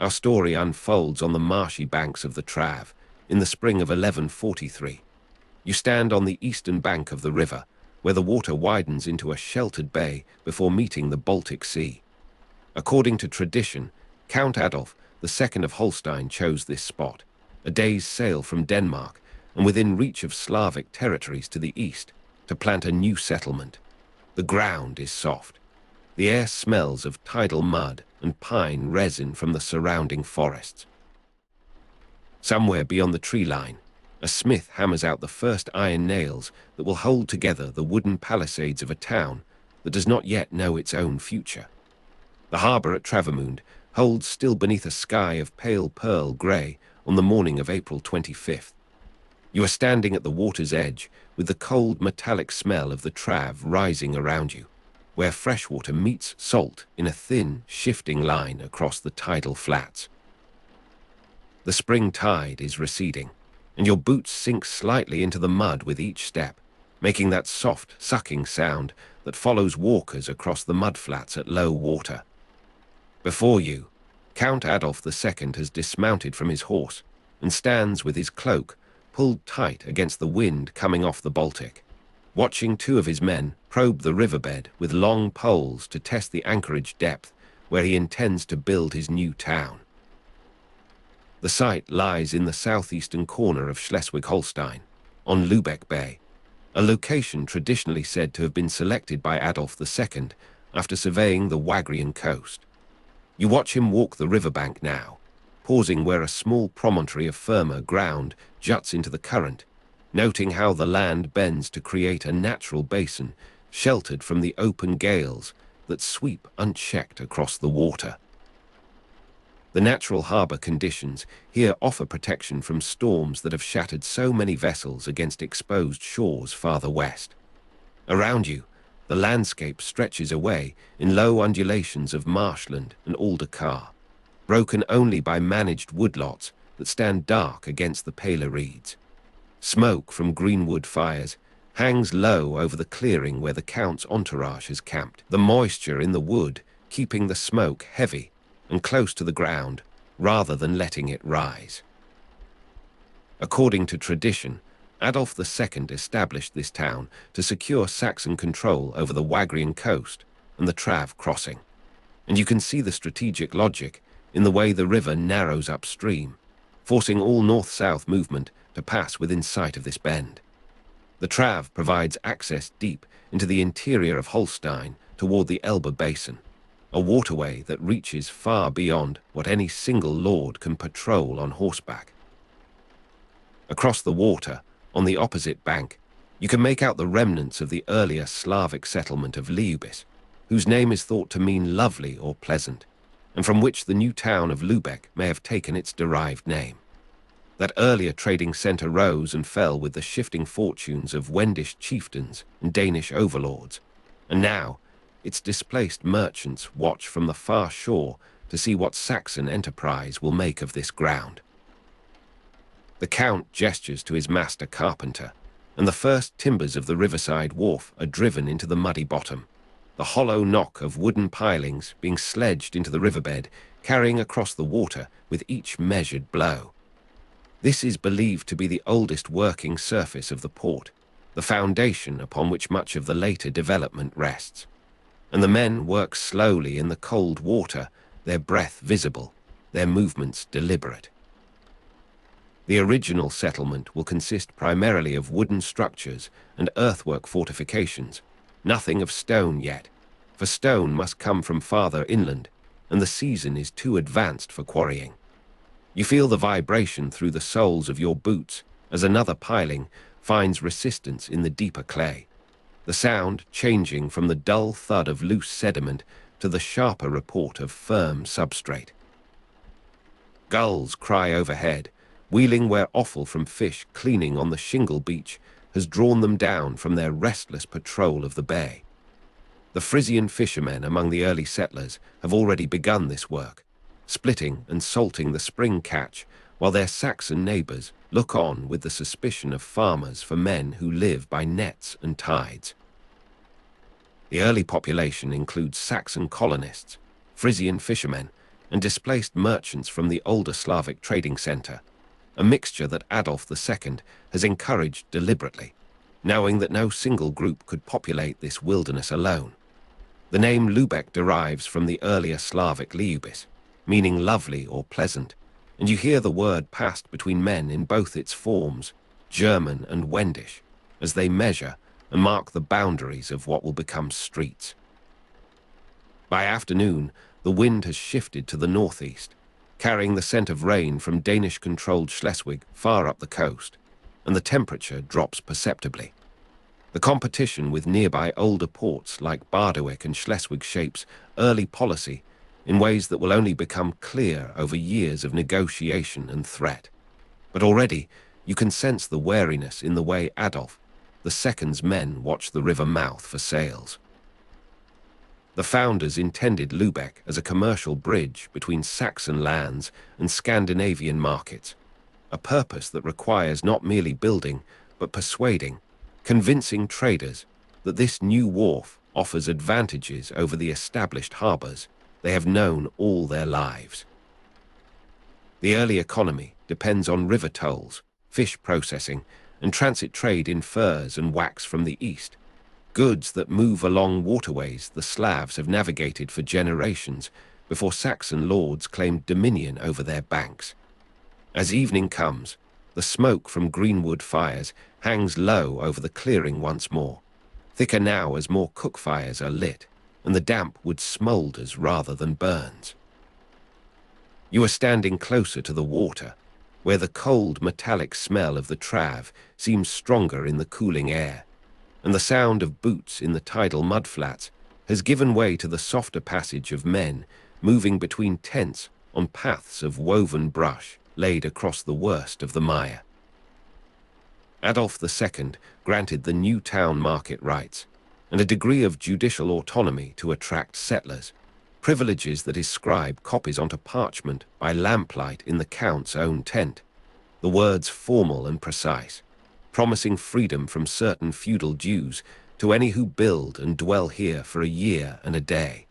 Our story unfolds on the marshy banks of the Trave in the spring of 1143. You stand on the eastern bank of the river, where the water widens into a sheltered bay before meeting the Baltic Sea. According to tradition, Count Adolf, the second of Holstein, chose this spot, a day's sail from Denmark and within reach of Slavic territories to the east, to plant a new settlement. The ground is soft. The air smells of tidal mud and pine resin from the surrounding forests. Somewhere beyond the tree line, a smith hammers out the first iron nails that will hold together the wooden palisades of a town that does not yet know its own future. The harbour at Travemünde holds still beneath a sky of pale pearl grey on the morning of April 25th. You are standing at the water's edge with the cold metallic smell of the Trave rising around you, where freshwater meets salt in a thin, shifting line across the tidal flats. The spring tide is receding, and your boots sink slightly into the mud with each step, making that soft, sucking sound that follows walkers across the mudflats at low water. Before you, Count Adolf II has dismounted from his horse and stands with his cloak pulled tight against the wind coming off the Baltic, watching two of his men probe the riverbed with long poles to test the anchorage depth where he intends to build his new town. The site lies in the southeastern corner of Schleswig-Holstein, on Lubeck Bay, a location traditionally said to have been selected by Adolf II after surveying the Wagrian coast. You watch him walk the riverbank now, pausing where a small promontory of firmer ground juts into the current, noting how the land bends to create a natural basin sheltered from the open gales that sweep unchecked across the water. The natural harbour conditions here offer protection from storms that have shattered so many vessels against exposed shores farther west. Around you, the landscape stretches away in low undulations of marshland and alder-carr, broken only by managed woodlots that stand dark against the paler reeds. Smoke from greenwood fires hangs low over the clearing where the Count's entourage has camped, the moisture in the wood keeping the smoke heavy and close to the ground rather than letting it rise. According to tradition, Adolf II established this town to secure Saxon control over the Wagrian coast and the Trave crossing, and you can see the strategic logic in the way the river narrows upstream, forcing all north-south movement to pass within sight of this bend. The Trave provides access deep into the interior of Holstein toward the Elbe basin, a waterway that reaches far beyond what any single lord can patrol on horseback. Across the water, on the opposite bank, you can make out the remnants of the earlier Slavic settlement of Lubeck, whose name is thought to mean lovely or pleasant, and from which the new town of Lubeck may have taken its derived name. That earlier trading centre rose and fell with the shifting fortunes of Wendish chieftains and Danish overlords, and now its displaced merchants watch from the far shore to see what Saxon enterprise will make of this ground. The Count gestures to his master carpenter, and the first timbers of the riverside wharf are driven into the muddy bottom, the hollow knock of wooden pilings being sledged into the riverbed, carrying across the water with each measured blow. This is believed to be the oldest working surface of the port, the foundation upon which much of the later development rests. And the men work slowly in the cold water, their breath visible, their movements deliberate. The original settlement will consist primarily of wooden structures and earthwork fortifications, nothing of stone yet, for stone must come from farther inland, and the season is too advanced for quarrying. You feel the vibration through the soles of your boots as another piling finds resistance in the deeper clay, the sound changing from the dull thud of loose sediment to the sharper report of firm substrate. Gulls cry overhead, wheeling where offal from fish cleaning on the shingle beach has drawn them down from their restless patrol of the bay. The Frisian fishermen among the early settlers have already begun this work, splitting and salting the spring catch, while their Saxon neighbours look on with the suspicion of farmers for men who live by nets and tides. The early population includes Saxon colonists, Frisian fishermen, and displaced merchants from the older Slavic trading center, a mixture that Adolf II has encouraged deliberately, knowing that no single group could populate this wilderness alone. The name Lubeck derives from the earlier Slavic liubis, meaning lovely or pleasant, and you hear the word passed between men in both its forms, German and Wendish, as they measure and mark the boundaries of what will become streets. By afternoon, the wind has shifted to the northeast, carrying the scent of rain from Danish-controlled Schleswig far up the coast, and the temperature drops perceptibly. The competition with nearby older ports like Baardewyk and Schleswig shapes early policy in ways that will only become clear over years of negotiation and threat. But already, you can sense the wariness in the way Adolf II's men watch the river mouth for sails. The founders intended Lubeck as a commercial bridge between Saxon lands and Scandinavian markets, a purpose that requires not merely building, but persuading, convincing traders that this new wharf offers advantages over the established harbors they have known all their lives. The early economy depends on river tolls, fish processing, and transit trade in furs and wax from the east, goods that move along waterways the Slavs have navigated for generations before Saxon lords claimed dominion over their banks. As evening comes, the smoke from greenwood fires hangs low over the clearing once more, thicker now as more cook fires are lit, and the damp wood smoulders rather than burns. You are standing closer to the water, where the cold metallic smell of the Trave seems stronger in the cooling air, and the sound of boots in the tidal mudflats has given way to the softer passage of men moving between tents on paths of woven brush laid across the worst of the mire. Adolf II granted the new town market rights and a degree of judicial autonomy to attract settlers, privileges that his scribe copies onto parchment by lamplight in the count's own tent, the words formal and precise, promising freedom from certain feudal dues to any who build and dwell here for a year and a day.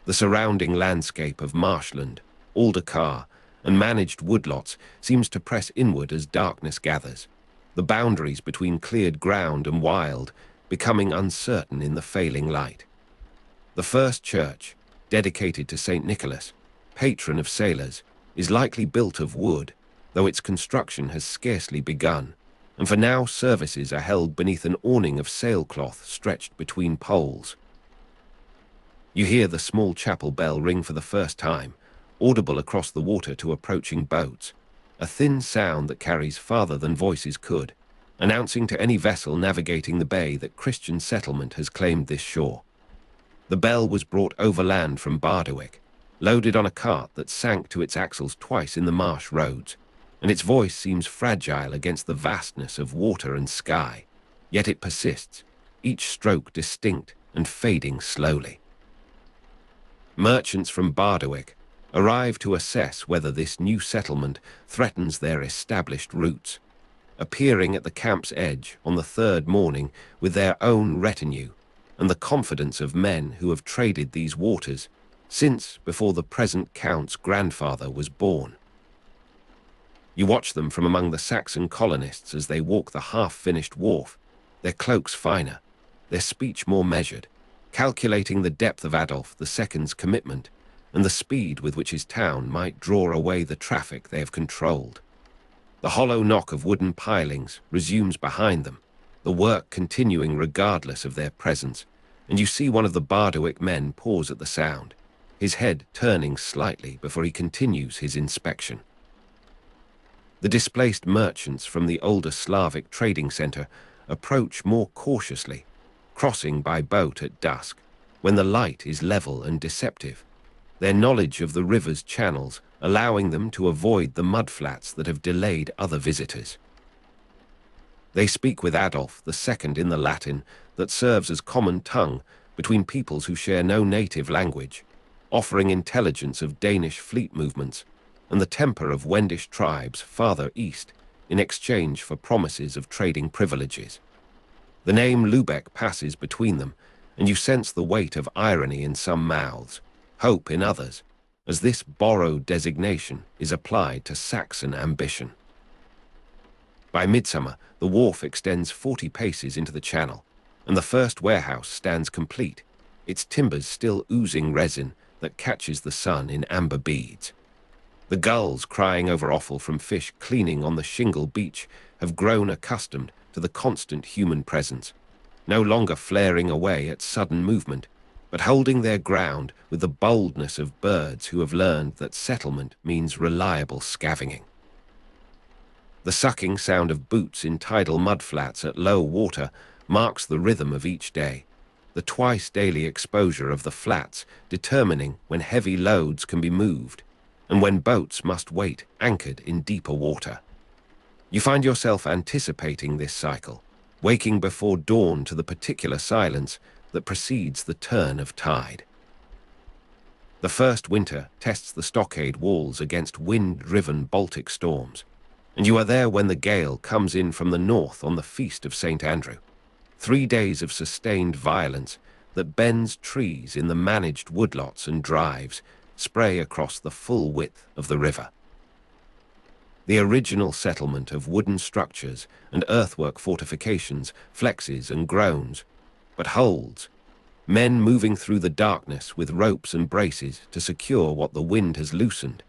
The surrounding landscape of marshland, aldercar, and managed woodlots seems to press inward as darkness gathers, the boundaries between cleared ground and wild becoming uncertain in the failing light. The first church, dedicated to St. Nicholas, patron of sailors, is likely built of wood, though its construction has scarcely begun, and for now services are held beneath an awning of sailcloth stretched between poles. You hear the small chapel bell ring for the first time, audible across the water to approaching boats, a thin sound that carries farther than voices could, announcing to any vessel navigating the bay that Christian settlement has claimed this shore. The bell was brought overland from Baardewyk, loaded on a cart that sank to its axles twice in the marsh roads, and its voice seems fragile against the vastness of water and sky, yet it persists, each stroke distinct and fading slowly. Merchants from Baardewyk arrive to assess whether this new settlement threatens their established roots, appearing at the camp's edge on the third morning with their own retinue and the confidence of men who have traded these waters since before the present count's grandfather was born. You watch them from among the Saxon colonists as they walk the half-finished wharf, their cloaks finer, their speech more measured, calculating the depth of Adolf II's commitment and the speed with which his town might draw away the traffic they have controlled. The hollow knock of wooden pilings resumes behind them, the work continuing regardless of their presence, and you see one of the Baardewyk men pause at the sound, his head turning slightly before he continues his inspection. The displaced merchants from the older Slavic trading center approach more cautiously, crossing by boat at dusk, when the light is level and deceptive, their knowledge of the river's channels allowing them to avoid the mudflats that have delayed other visitors. They speak with Adolf II in the Latin that serves as common tongue between peoples who share no native language, offering intelligence of Danish fleet movements and the temper of Wendish tribes farther east in exchange for promises of trading privileges. The name Lubeck passes between them, and you sense the weight of irony in some mouths, hope in others, as this borrowed designation is applied to Saxon ambition. By midsummer, the wharf extends 40 paces into the channel, and the first warehouse stands complete, its timbers still oozing resin that catches the sun in amber beads. The gulls crying over offal from fish cleaning on the shingle beach have grown accustomed to the constant human presence, no longer flaring away at sudden movement, but holding their ground with the boldness of birds who have learned that settlement means reliable scavenging. The sucking sound of boots in tidal mudflats at low water marks the rhythm of each day, the twice-daily exposure of the flats determining when heavy loads can be moved, and when boats must wait anchored in deeper water. You find yourself anticipating this cycle, waking before dawn to the particular silence that precedes the turn of tide. The first winter tests the stockade walls against wind-driven Baltic storms, and you are there when the gale comes in from the north on the Feast of St. Andrew. 3 days of sustained violence that bends trees in the managed woodlots and drives spray across the full width of the river. The original settlement of wooden structures and earthwork fortifications flexes and groans, but holds, men moving through the darkness with ropes and braces to secure what the wind has loosened,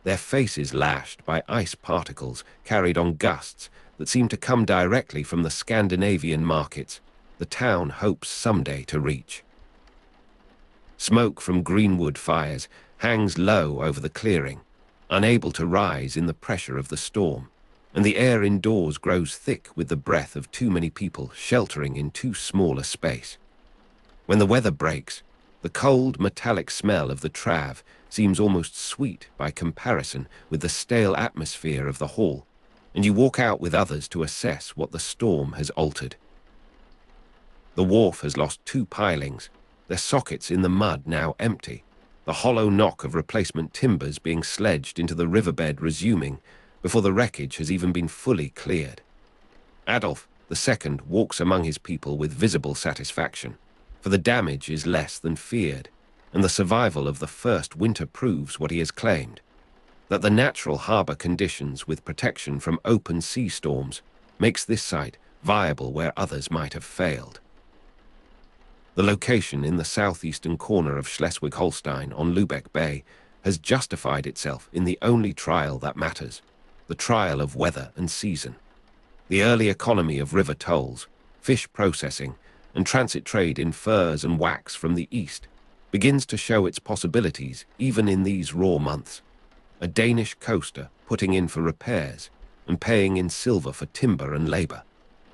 their faces lashed by ice particles carried on gusts that seem to come directly from the Scandinavian markets the town hopes someday to reach. Smoke from greenwood fires hangs low over the clearing, unable to rise in the pressure of the storm, and the air indoors grows thick with the breath of too many people sheltering in too small a space. When the weather breaks, the cold metallic smell of the Trave seems almost sweet by comparison with the stale atmosphere of the hall, and you walk out with others to assess what the storm has altered. The wharf has lost 2 pilings, their sockets in the mud now empty, the hollow knock of replacement timbers being sledged into the riverbed resuming before the wreckage has even been fully cleared. Adolf II walks among his people with visible satisfaction, for the damage is less than feared, and the survival of the first winter proves what he has claimed, that the natural harbour conditions with protection from open sea storms makes this site viable where others might have failed. The location in the southeastern corner of Schleswig-Holstein on Lubeck Bay has justified itself in the only trial that matters, the trial of weather and season. The early economy of river tolls, fish processing, and transit trade in furs and wax from the east begins to show its possibilities even in these raw months. A Danish coaster putting in for repairs and paying in silver for timber and labour,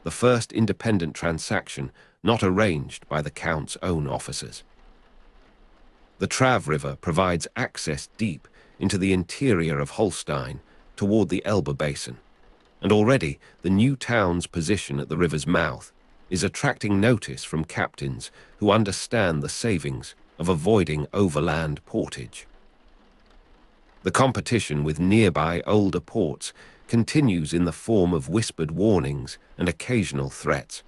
the first independent transaction not arranged by the Count's own officers. The Trave River provides access deep into the interior of Holstein toward the Elbe basin, and already the new town's position at the river's mouth is attracting notice from captains who understand the savings of avoiding overland portage. The competition with nearby older ports continues in the form of whispered warnings and occasional threats,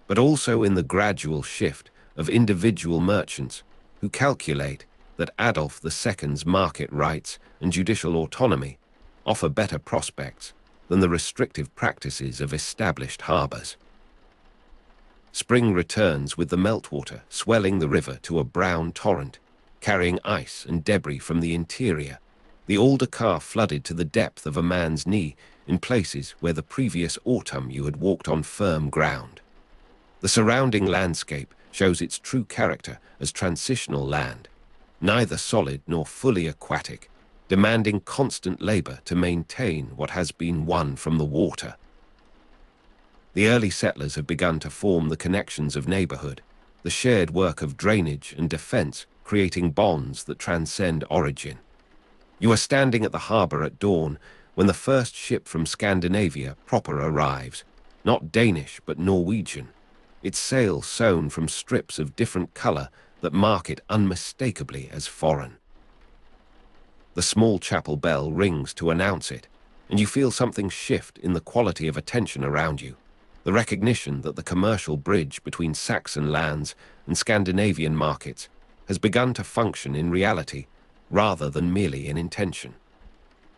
but also in the gradual shift of individual merchants who calculate that Adolf II's market rights and judicial autonomy offer better prospects than the restrictive practices of established harbours. Spring returns with the meltwater swelling the river to a brown torrent, carrying ice and debris from the interior, the alder car flooded to the depth of a man's knee in places where the previous autumn you had walked on firm ground. The surrounding landscape shows its true character as transitional land, neither solid nor fully aquatic, demanding constant labour to maintain what has been won from the water. The early settlers have begun to form the connections of neighbourhood, the shared work of drainage and defence creating bonds that transcend origin. You are standing at the harbour at dawn when the first ship from Scandinavia proper arrives, not Danish but Norwegian, its sails sewn from strips of different colour that mark it unmistakably as foreign. The small chapel bell rings to announce it, and you feel something shift in the quality of attention around you, the recognition that the commercial bridge between Saxon lands and Scandinavian markets has begun to function in reality, rather than merely an intention.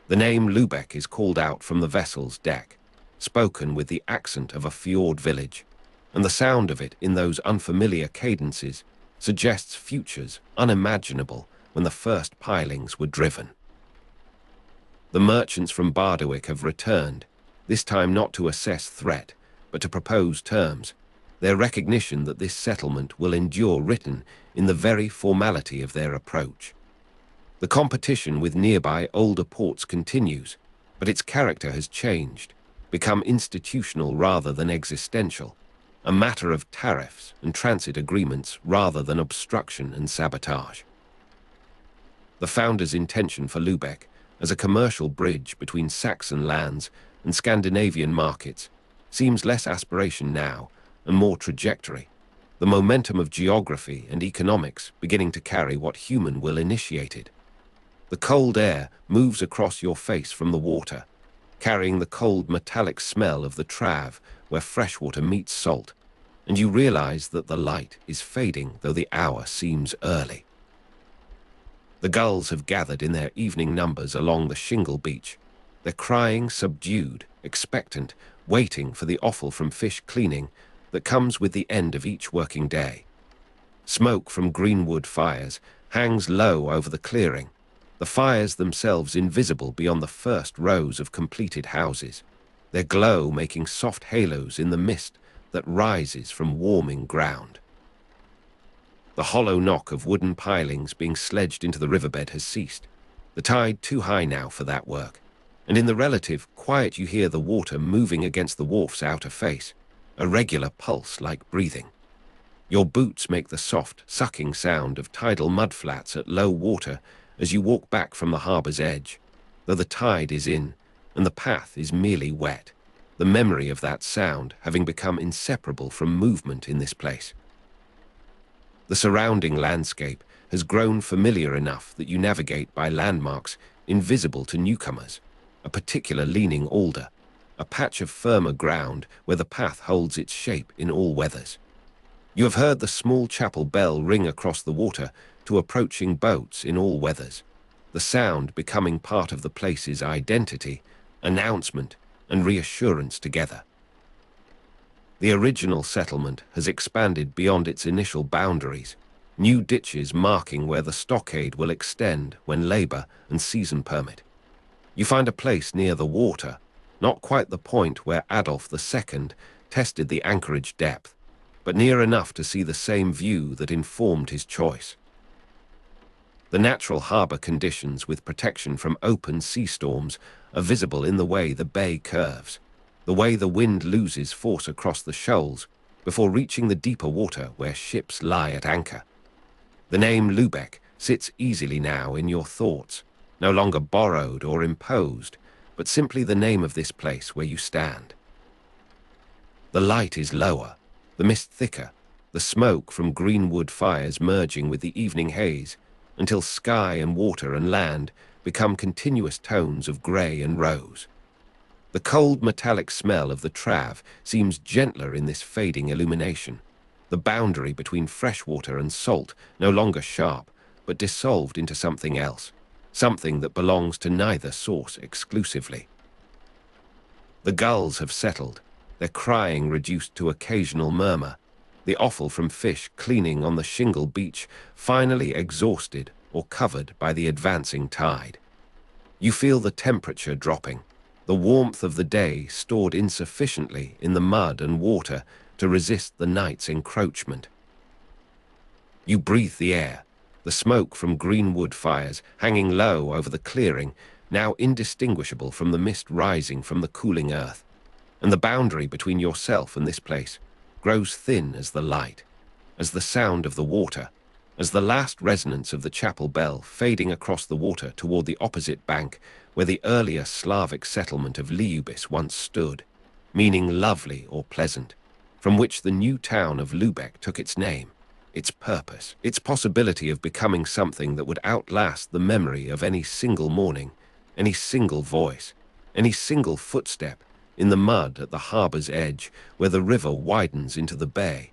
The name Lubeck is called out from the vessel's deck, spoken with the accent of a fjord village, and the sound of it in those unfamiliar cadences suggests futures unimaginable when the first pilings were driven. The merchants from Bardowick have returned, this time not to assess threat, but to propose terms, their recognition that this settlement will endure written in the very formality of their approach. The competition with nearby older ports continues, but its character has changed, become institutional rather than existential, a matter of tariffs and transit agreements rather than obstruction and sabotage. The founder's intention for Lubeck as a commercial bridge between Saxon lands and Scandinavian markets seems less aspiration now and more trajectory, the momentum of geography and economics beginning to carry what human will initiated. The cold air moves across your face from the water, carrying the cold metallic smell of the Trave where freshwater meets salt, and you realize that the light is fading though the hour seems early. The gulls have gathered in their evening numbers along the shingle beach, their crying subdued, expectant, waiting for the offal from fish cleaning that comes with the end of each working day. Smoke from greenwood fires hangs low over the clearing, the fires themselves invisible beyond the first rows of completed houses, their glow making soft halos in the mist that rises from warming ground. The hollow knock of wooden pilings being sledged into the riverbed has ceased, the tide too high now for that work, and in the relative quiet you hear the water moving against the wharf's outer face, a regular pulse like breathing. Your boots make the soft, sucking sound of tidal mudflats at low water as you walk back from the harbour's edge, though the tide is in and the path is merely wet, the memory of that sound having become inseparable from movement in this place. The surrounding landscape has grown familiar enough that you navigate by landmarks invisible to newcomers, a particular leaning alder, a patch of firmer ground where the path holds its shape in all weathers. You have heard the small chapel bell ring across the water to approaching boats in all weathers, the sound becoming part of the place's identity, announcement, and reassurance together. The original settlement has expanded beyond its initial boundaries, new ditches marking where the stockade will extend when labour and season permit. You find a place near the water, not quite the point where Adolf II tested the anchorage depth, but near enough to see the same view that informed his choice. The natural harbour conditions with protection from open sea storms are visible in the way the bay curves, the way the wind loses force across the shoals before reaching the deeper water where ships lie at anchor. The name Lubeck sits easily now in your thoughts, no longer borrowed or imposed, but simply the name of this place where you stand. The light is lower, the mist thicker, the smoke from greenwood fires merging with the evening haze, until sky and water and land become continuous tones of grey and rose. The cold metallic smell of the Trave seems gentler in this fading illumination, the boundary between freshwater and salt no longer sharp, but dissolved into something else, something that belongs to neither source exclusively. The gulls have settled, their crying reduced to occasional murmur, the offal from fish cleaning on the shingle beach finally exhausted or covered by the advancing tide. You feel the temperature dropping, the warmth of the day stored insufficiently in the mud and water to resist the night's encroachment. You breathe the air, the smoke from greenwood fires hanging low over the clearing, now indistinguishable from the mist rising from the cooling earth, and the boundary between yourself and this place grows thin as the light, as the sound of the water, as the last resonance of the chapel bell fading across the water toward the opposite bank where the earlier Slavic settlement of Liubis once stood, meaning lovely or pleasant, from which the new town of Lubeck took its name, its purpose, its possibility of becoming something that would outlast the memory of any single morning, any single voice, any single footstep in the mud at the harbour's edge where the river widens into the bay,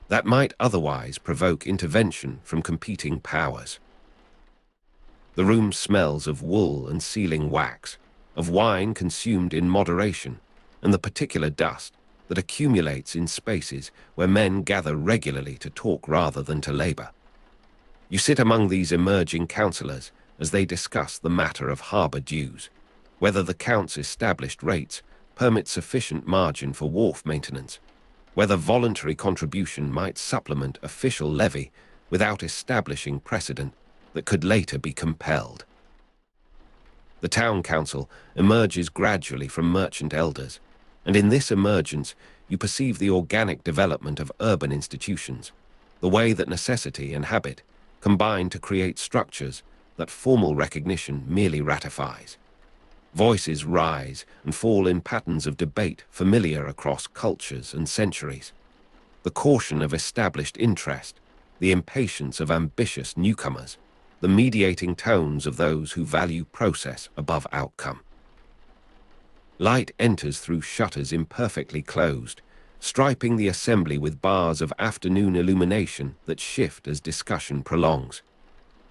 that might otherwise provoke intervention from competing powers. The room smells of wool and sealing wax, of wine consumed in moderation, and the particular dust that accumulates in spaces where men gather regularly to talk rather than to labor. You sit among these emerging councillors as they discuss the matter of harbour dues, whether the Count's established rates permit sufficient margin for wharf maintenance, whether voluntary contribution might supplement official levy without establishing precedent that could later be compelled. The town council emerges gradually from merchant elders, and in this emergence you perceive the organic development of urban institutions, the way that necessity and habit combine to create structures that formal recognition merely ratifies. Voices rise and fall in patterns of debate familiar across cultures and centuries. The caution of established interest, the impatience of ambitious newcomers, the mediating tones of those who value process above outcome. Light enters through shutters imperfectly closed, striping the assembly with bars of afternoon illumination that shift as discussion prolongs.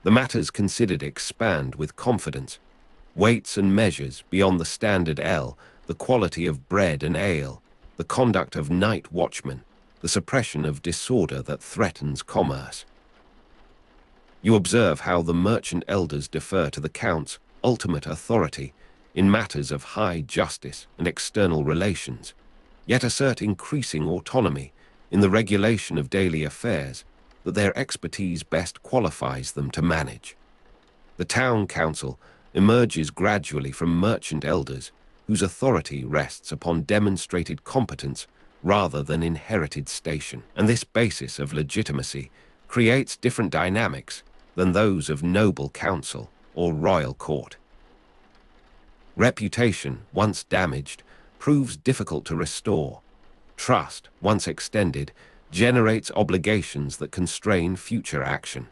The matters considered expand with confidence. Weights and measures beyond the standard L, the quality of bread and ale, the conduct of night watchmen, the suppression of disorder that threatens commerce. You observe how the merchant elders defer to the Count's ultimate authority in matters of high justice and external relations, yet assert increasing autonomy in the regulation of daily affairs that their expertise best qualifies them to manage. The town council emerges gradually from merchant elders whose authority rests upon demonstrated competence rather than inherited station, and this basis of legitimacy creates different dynamics than those of noble council or royal court. Reputation, once damaged, proves difficult to restore. Trust, once extended, generates obligations that constrain future action.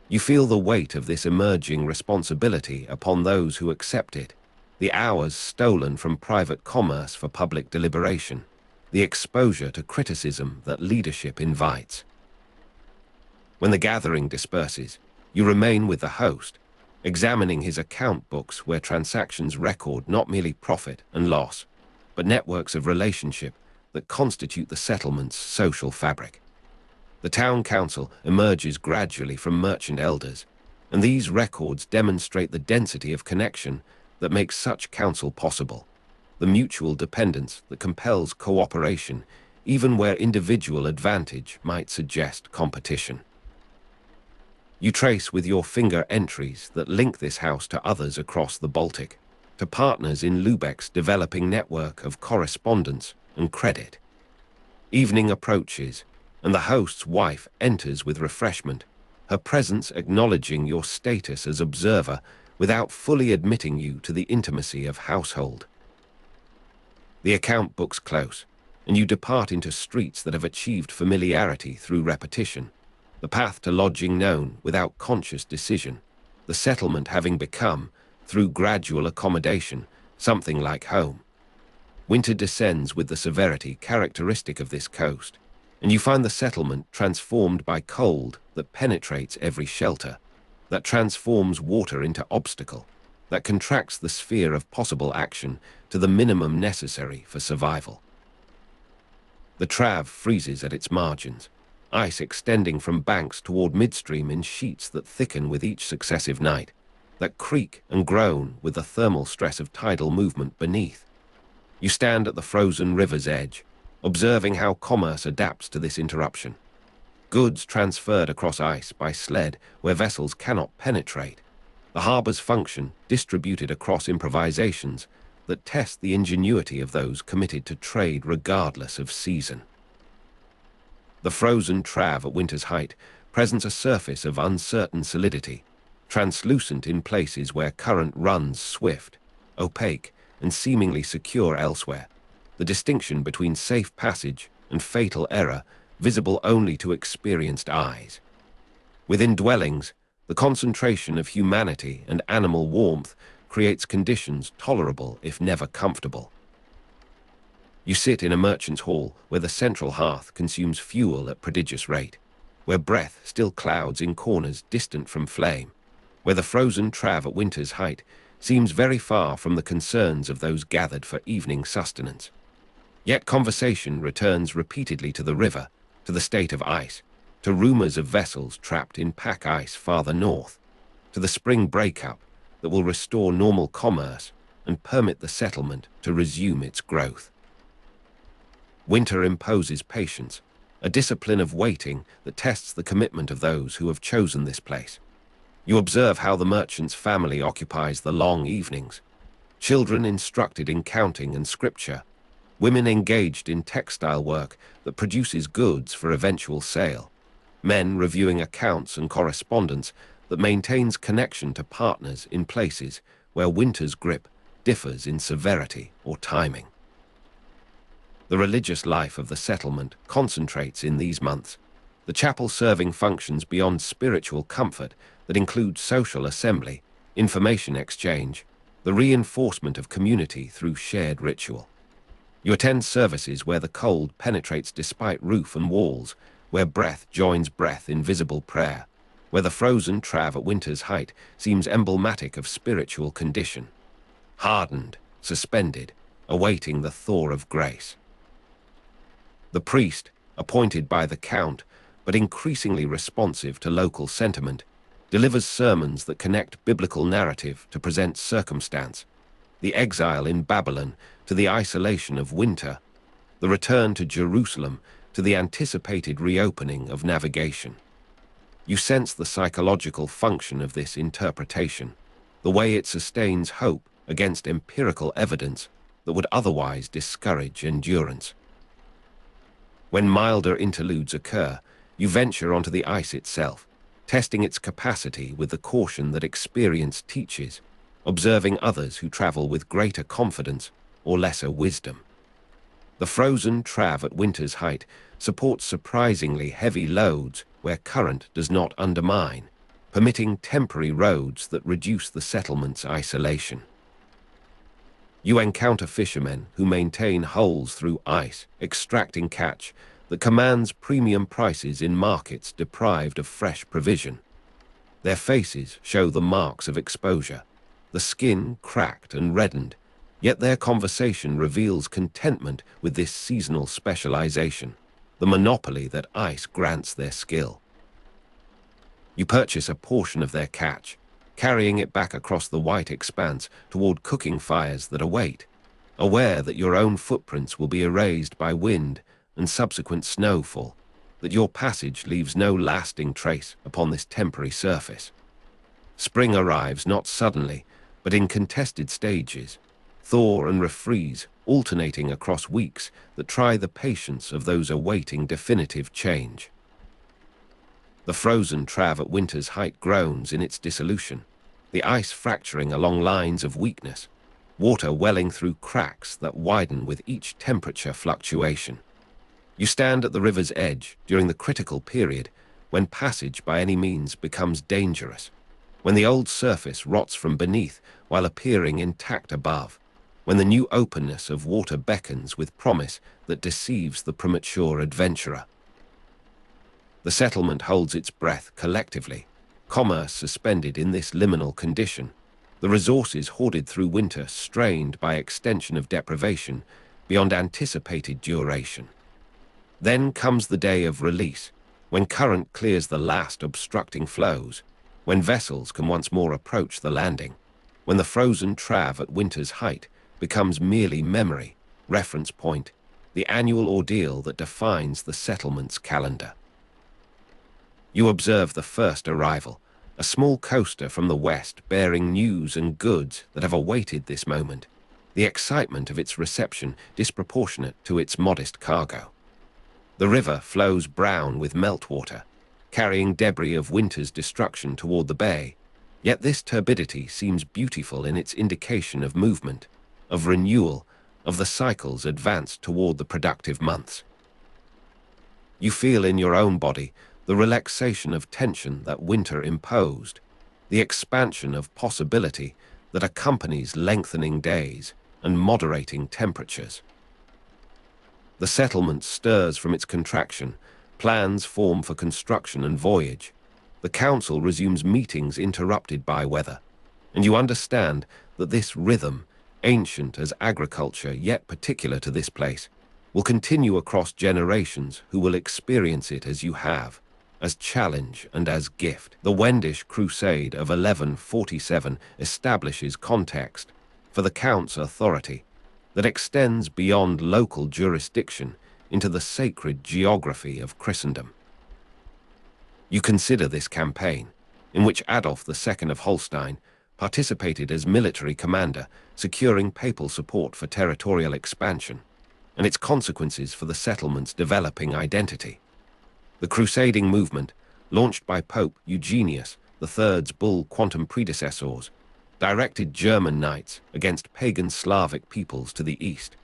You feel the weight of this emerging responsibility upon those who accept it, the hours stolen from private commerce for public deliberation, the exposure to criticism that leadership invites. When the gathering disperses, you remain with the host, examining his account books where transactions record not merely profit and loss, but networks of relationship that constitute the settlement's social fabric. The town council emerges gradually from merchant elders, and these records demonstrate the density of connection that makes such council possible, the mutual dependence that compels cooperation, even where individual advantage might suggest competition. You trace with your finger entries that link this house to others across the Baltic, to partners in Lubeck's developing network of correspondence and credit. Evening approaches, and the host's wife enters with refreshment, her presence acknowledging your status as observer without fully admitting you to the intimacy of household. The account books close, and you depart into streets that have achieved familiarity through repetition, the path to lodging known without conscious decision, the settlement having become, through gradual accommodation, something like home. Winter descends with the severity characteristic of this coast, and you find the settlement transformed by cold that penetrates every shelter, that transforms water into obstacle, that contracts the sphere of possible action to the minimum necessary for survival. The Trave freezes at its margins, ice extending from banks toward midstream in sheets that thicken with each successive night, that creak and groan with the thermal stress of tidal movement beneath. You stand at the frozen river's edge, observing how commerce adapts to this interruption. Goods transferred across ice by sled where vessels cannot penetrate. The harbor's function distributed across improvisations that test the ingenuity of those committed to trade regardless of season. The frozen Trave at winter's height presents a surface of uncertain solidity, translucent in places where current runs swift, opaque, and seemingly secure elsewhere, the distinction between safe passage and fatal error visible only to experienced eyes. Within dwellings, the concentration of humanity and animal warmth creates conditions tolerable if never comfortable. You sit in a merchant's hall where the central hearth consumes fuel at prodigious rate, where breath still clouds in corners distant from flame, where the frozen Trave at winter's height seems very far from the concerns of those gathered for evening sustenance. Yet conversation returns repeatedly to the river, to the state of ice, to rumors of vessels trapped in pack ice farther north, to the spring breakup that will restore normal commerce and permit the settlement to resume its growth. Winter imposes patience, a discipline of waiting that tests the commitment of those who have chosen this place. You observe how the merchant's family occupies the long evenings, children instructed in counting and scripture, women engaged in textile work that produces goods for eventual sale, men reviewing accounts and correspondence that maintains connection to partners in places where winter's grip differs in severity or timing. The religious life of the settlement concentrates in these months, the chapel serving functions beyond spiritual comfort that include social assembly, information exchange, the reinforcement of community through shared ritual. You attend services where the cold penetrates despite roof and walls, where breath joins breath in visible prayer, where the frozen Trave at winter's height seems emblematic of spiritual condition, hardened, suspended, awaiting the thaw of grace. The priest, appointed by the count, but increasingly responsive to local sentiment, delivers sermons that connect biblical narrative to present circumstance, the exile in Babylon to the isolation of winter, the return to Jerusalem to the anticipated reopening of navigation. You sense the psychological function of this interpretation, the way it sustains hope against empirical evidence that would otherwise discourage endurance. When milder interludes occur, you venture onto the ice itself, testing its capacity with the caution that experience teaches, observing others who travel with greater confidence or lesser wisdom. The frozen Trave at winter's height supports surprisingly heavy loads where current does not undermine, permitting temporary roads that reduce the settlement's isolation. You encounter fishermen who maintain holes through ice, extracting catch that commands premium prices in markets deprived of fresh provision. Their faces show the marks of exposure, the skin cracked and reddened, yet their conversation reveals contentment with this seasonal specialization, the monopoly that ice grants their skill. You purchase a portion of their catch, carrying it back across the white expanse toward cooking fires that await, aware that your own footprints will be erased by wind and subsequent snowfall, that your passage leaves no lasting trace upon this temporary surface. Spring arrives not suddenly, but in contested stages, thaw and refreeze alternating across weeks that try the patience of those awaiting definitive change. The frozen Trave at winter's height groans in its dissolution, the ice fracturing along lines of weakness, water welling through cracks that widen with each temperature fluctuation. You stand at the river's edge during the critical period when passage by any means becomes dangerous, when the old surface rots from beneath while appearing intact above, when the new openness of water beckons with promise that deceives the premature adventurer. The settlement holds its breath collectively, commerce suspended in this liminal condition, the resources hoarded through winter strained by extension of deprivation beyond anticipated duration. Then comes the day of release, when current clears the last obstructing flows, when vessels can once more approach the landing, when the frozen Trave at winter's height becomes merely memory, reference point, the annual ordeal that defines the settlement's calendar. You observe the first arrival, a small coaster from the west bearing news and goods that have awaited this moment, the excitement of its reception disproportionate to its modest cargo. The river flows brown with meltwater, carrying debris of winter's destruction toward the bay, yet this turbidity seems beautiful in its indication of movement, of renewal, of the cycle's advance toward the productive months. You feel in your own body the relaxation of tension that winter imposed, the expansion of possibility that accompanies lengthening days and moderating temperatures. The settlement stirs from its contraction, plans form for construction and voyage. The council resumes meetings interrupted by weather, and you understand that this rhythm, ancient as agriculture yet particular to this place, will continue across generations who will experience it as you have, as challenge and as gift. The Wendish crusade of 1147 establishes context for the Count's authority that extends beyond local jurisdiction into the sacred geography of Christendom. You consider this campaign, in which Adolf II of Holstein participated as military commander, securing papal support for territorial expansion, and its consequences for the settlement's developing identity. The crusading movement, launched by Pope Eugenius III's bull Quantum predecessors, directed German knights against pagan Slavic peoples to the east,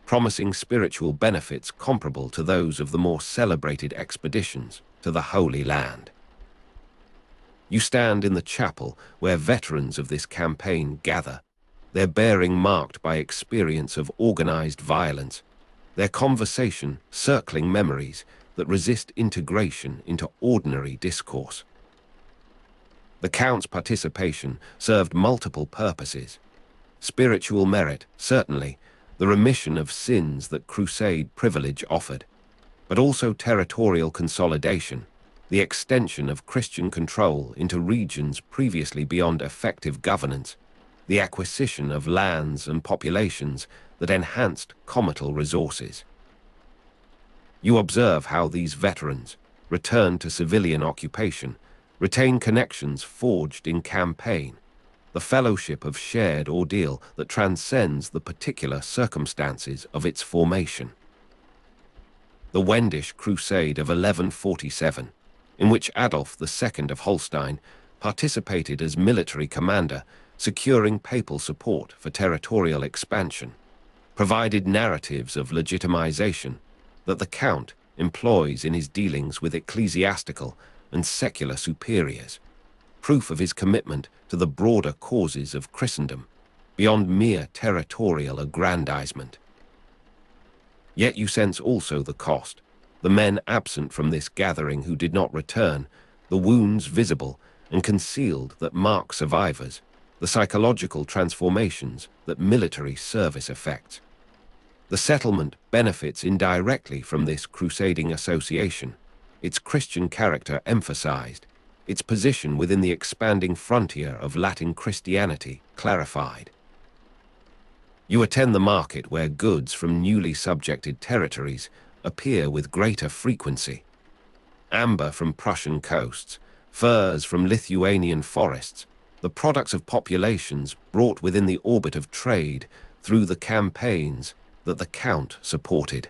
promising spiritual benefits comparable to those of the more celebrated expeditions to the Holy Land. You stand in the chapel where veterans of this campaign gather, their bearing marked by experience of organized violence, their conversation circling memories that resist integration into ordinary discourse. The Count's participation served multiple purposes. Spiritual merit, certainly, the remission of sins that crusade privilege offered, but also territorial consolidation, the extension of Christian control into regions previously beyond effective governance, the acquisition of lands and populations that enhanced comital resources. You observe how these veterans, returned to civilian occupation, retain connections forged in campaign, the fellowship of shared ordeal that transcends the particular circumstances of its formation. The Wendish crusade of 1147, in which Adolf II of Holstein participated as military commander, securing papal support for territorial expansion, provided narratives of legitimization that the Count employs in his dealings with ecclesiastical and secular superiors, proof of his commitment to the broader causes of Christendom, beyond mere territorial aggrandizement. Yet you sense also the cost, the men absent from this gathering who did not return, the wounds visible and concealed that mark survivors, the psychological transformations that military service effects. The settlement benefits indirectly from this crusading association, its Christian character emphasized, its position within the expanding frontier of Latin Christianity clarified. You attend the market where goods from newly subjected territories appear with greater frequency. Amber from Prussian coasts, furs from Lithuanian forests, the products of populations brought within the orbit of trade through the campaigns that the Count supported.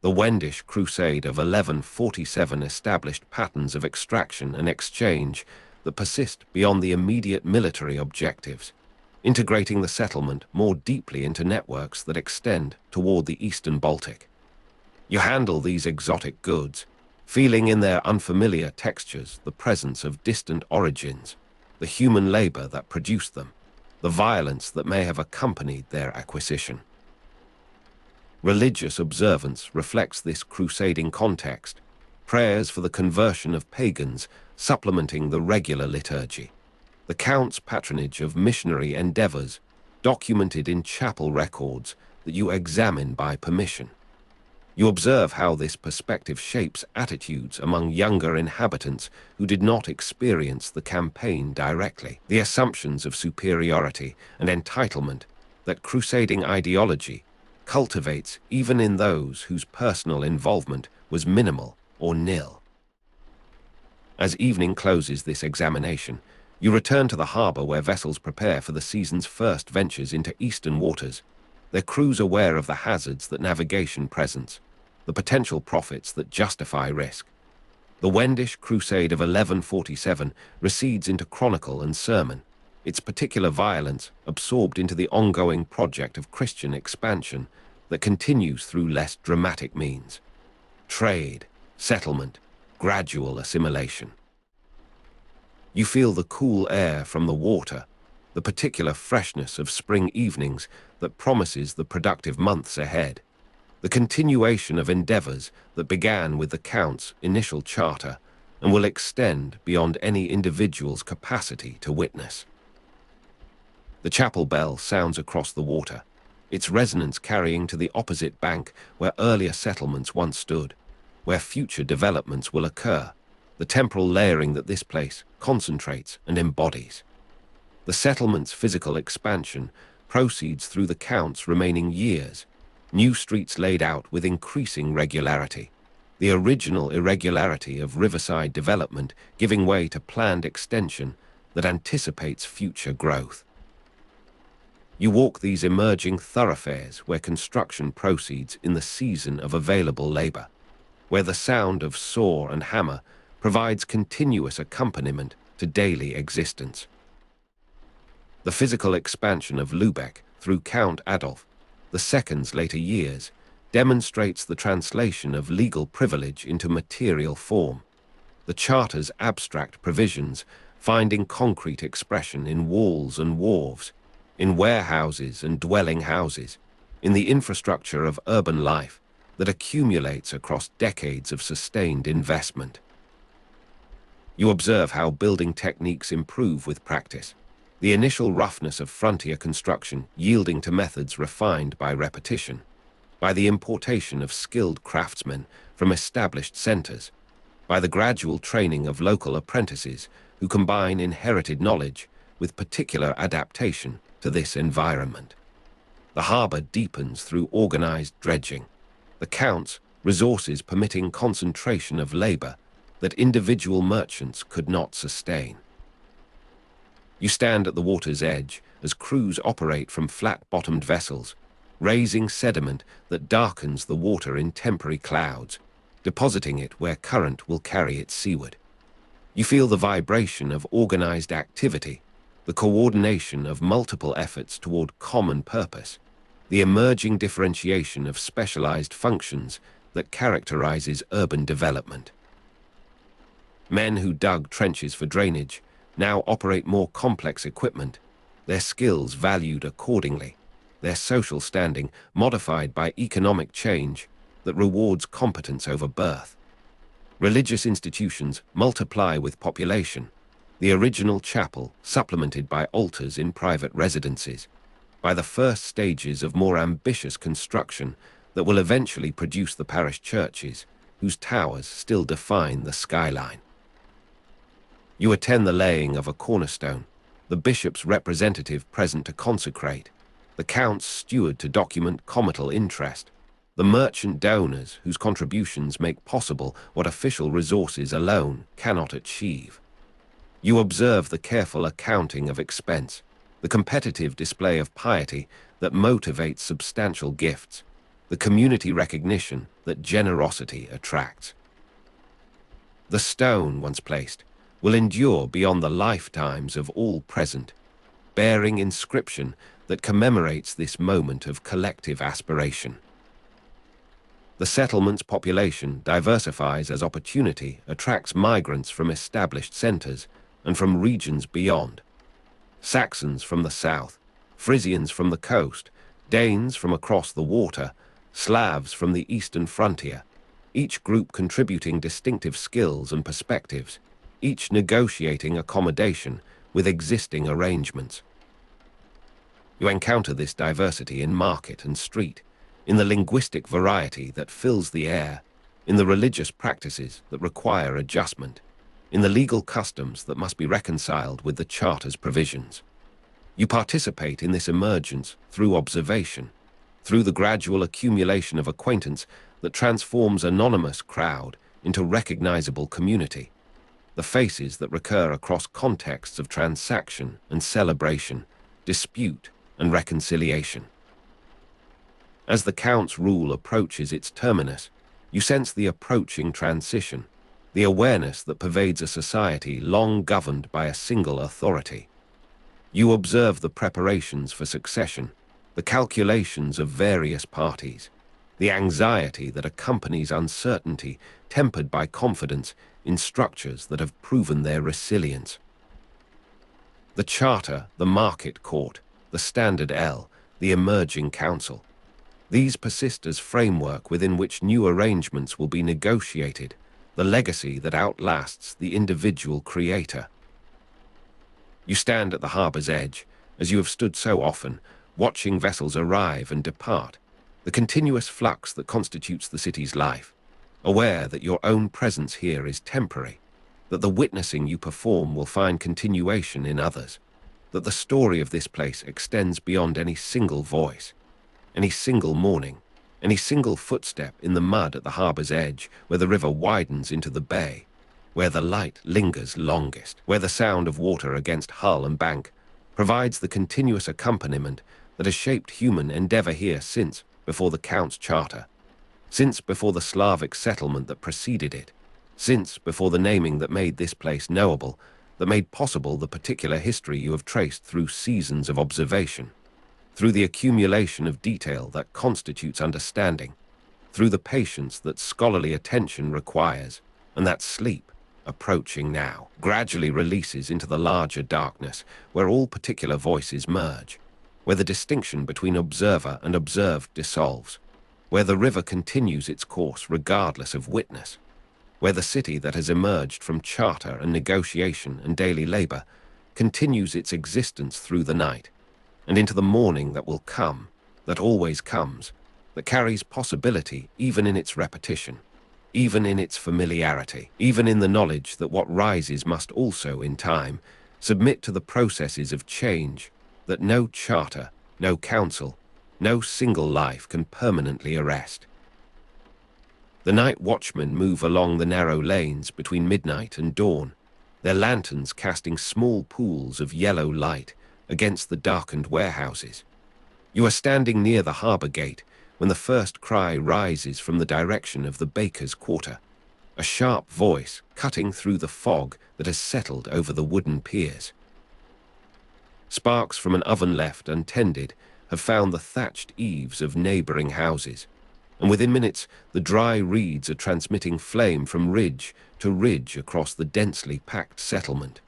The Wendish crusade of 1147 established patterns of extraction and exchange that persist beyond the immediate military objectives, integrating the settlement more deeply into networks that extend toward the eastern Baltic. You handle these exotic goods, feeling in their unfamiliar textures the presence of distant origins, the human labor that produced them, the violence that may have accompanied their acquisition. Religious observance reflects this crusading context, prayers for the conversion of pagans supplementing the regular liturgy, the Count's patronage of missionary endeavors documented in chapel records that you examine by permission. You observe how this perspective shapes attitudes among younger inhabitants who did not experience the campaign directly, the assumptions of superiority and entitlement that crusading ideology cultivates even in those whose personal involvement was minimal or nil. As evening closes this examination, you return to the harbor where vessels prepare for the season's first ventures into eastern waters, their crews aware of the hazards that navigation presents, the potential profits that justify risk. The Wendish crusade of 1147 recedes into chronicle and sermon, its particular violence absorbed into the ongoing project of Christian expansion that continues through less dramatic means: trade, settlement, gradual assimilation. You feel the cool air from the water, the particular freshness of spring evenings that promises the productive months ahead, the continuation of endeavors that began with the Count's initial charter, and will extend beyond any individual's capacity to witness. The chapel bell sounds across the water, its resonance carrying to the opposite bank where earlier settlements once stood, where future developments will occur, the temporal layering that this place concentrates and embodies. The settlement's physical expansion proceeds through the Count's remaining years, new streets laid out with increasing regularity, the original irregularity of riverside development giving way to planned extension that anticipates future growth. You walk these emerging thoroughfares where construction proceeds in the season of available labor, where the sound of saw and hammer provides continuous accompaniment to daily existence. The physical expansion of Lubeck through Count Adolf, the second's later years, demonstrates the translation of legal privilege into material form, the Charter's abstract provisions finding concrete expression in walls and wharves, in warehouses and dwelling houses, in the infrastructure of urban life that accumulates across decades of sustained investment. You observe how building techniques improve with practice, the initial roughness of frontier construction yielding to methods refined by repetition, by the importation of skilled craftsmen from established centers, by the gradual training of local apprentices who combine inherited knowledge with particular adaptation to this environment. The harbor deepens through organized dredging, the Count's resources permitting concentration of labor that individual merchants could not sustain. You stand at the water's edge as crews operate from flat-bottomed vessels, raising sediment that darkens the water in temporary clouds, depositing it where current will carry it seaward. You feel the vibration of organized activity, the coordination of multiple efforts toward common purpose, the emerging differentiation of specialized functions that characterizes urban development. Men who dug trenches for drainage now operate more complex equipment, their skills valued accordingly, their social standing modified by economic change that rewards competence over birth. Religious institutions multiply with population, the original chapel supplemented by altars in private residences, by the first stages of more ambitious construction that will eventually produce the parish churches, whose towers still define the skyline. You attend the laying of a cornerstone, the bishop's representative present to consecrate, the count's steward to document comital interest, the merchant donors whose contributions make possible what official resources alone cannot achieve. You observe the careful accounting of expense, the competitive display of piety that motivates substantial gifts, the community recognition that generosity attracts. The stone, once placed, will endure beyond the lifetimes of all present, bearing inscription that commemorates this moment of collective aspiration. The settlement's population diversifies as opportunity attracts migrants from established centers and from regions beyond. Saxons from the south, Frisians from the coast, Danes from across the water, Slavs from the eastern frontier, each group contributing distinctive skills and perspectives, each negotiating accommodation with existing arrangements. You encounter this diversity in market and street, in the linguistic variety that fills the air, in the religious practices that require adjustment, in the legal customs that must be reconciled with the Charter's provisions. You participate in this emergence through observation, through the gradual accumulation of acquaintance that transforms anonymous crowd into recognizable community, the faces that recur across contexts of transaction and celebration, dispute and reconciliation. As the Count's rule approaches its terminus, you sense the approaching transition, the awareness that pervades a society long governed by a single authority. You observe the preparations for succession, the calculations of various parties, the anxiety that accompanies uncertainty tempered by confidence in structures that have proven their resilience. The Charter, the Market Court, the Standard L, the Emerging Council. These persist as framework within which new arrangements will be negotiated, the legacy that outlasts the individual creator. You stand at the harbor's edge, as you have stood so often, watching vessels arrive and depart, the continuous flux that constitutes the city's life, aware that your own presence here is temporary, that the witnessing you perform will find continuation in others, that the story of this place extends beyond any single voice, any single morning, any single footstep in the mud at the harbor's edge, where the river widens into the bay, where the light lingers longest, where the sound of water against hull and bank provides the continuous accompaniment that has shaped human endeavor here since before the Count's Charter, since before the Slavic settlement that preceded it, since before the naming that made this place knowable, that made possible the particular history you have traced through seasons of observation, through the accumulation of detail that constitutes understanding, through the patience that scholarly attention requires, and that sleep, approaching now, gradually releases into the larger darkness where all particular voices merge, where the distinction between observer and observed dissolves, where the river continues its course regardless of witness, where the city that has emerged from charter and negotiation and daily labor continues its existence through the night, and into the morning that will come, that always comes, that carries possibility even in its repetition, even in its familiarity, even in the knowledge that what rises must also, in time, submit to the processes of change that no charter, no council, no single life can permanently arrest. The night watchmen move along the narrow lanes between midnight and dawn, their lanterns casting small pools of yellow light against the darkened warehouses. You are standing near the harbour gate when the first cry rises from the direction of the baker's quarter, a sharp voice cutting through the fog that has settled over the wooden piers. Sparks from an oven left untended have found the thatched eaves of neighbouring houses, and within minutes the dry reeds are transmitting flame from ridge to ridge across the densely packed settlement.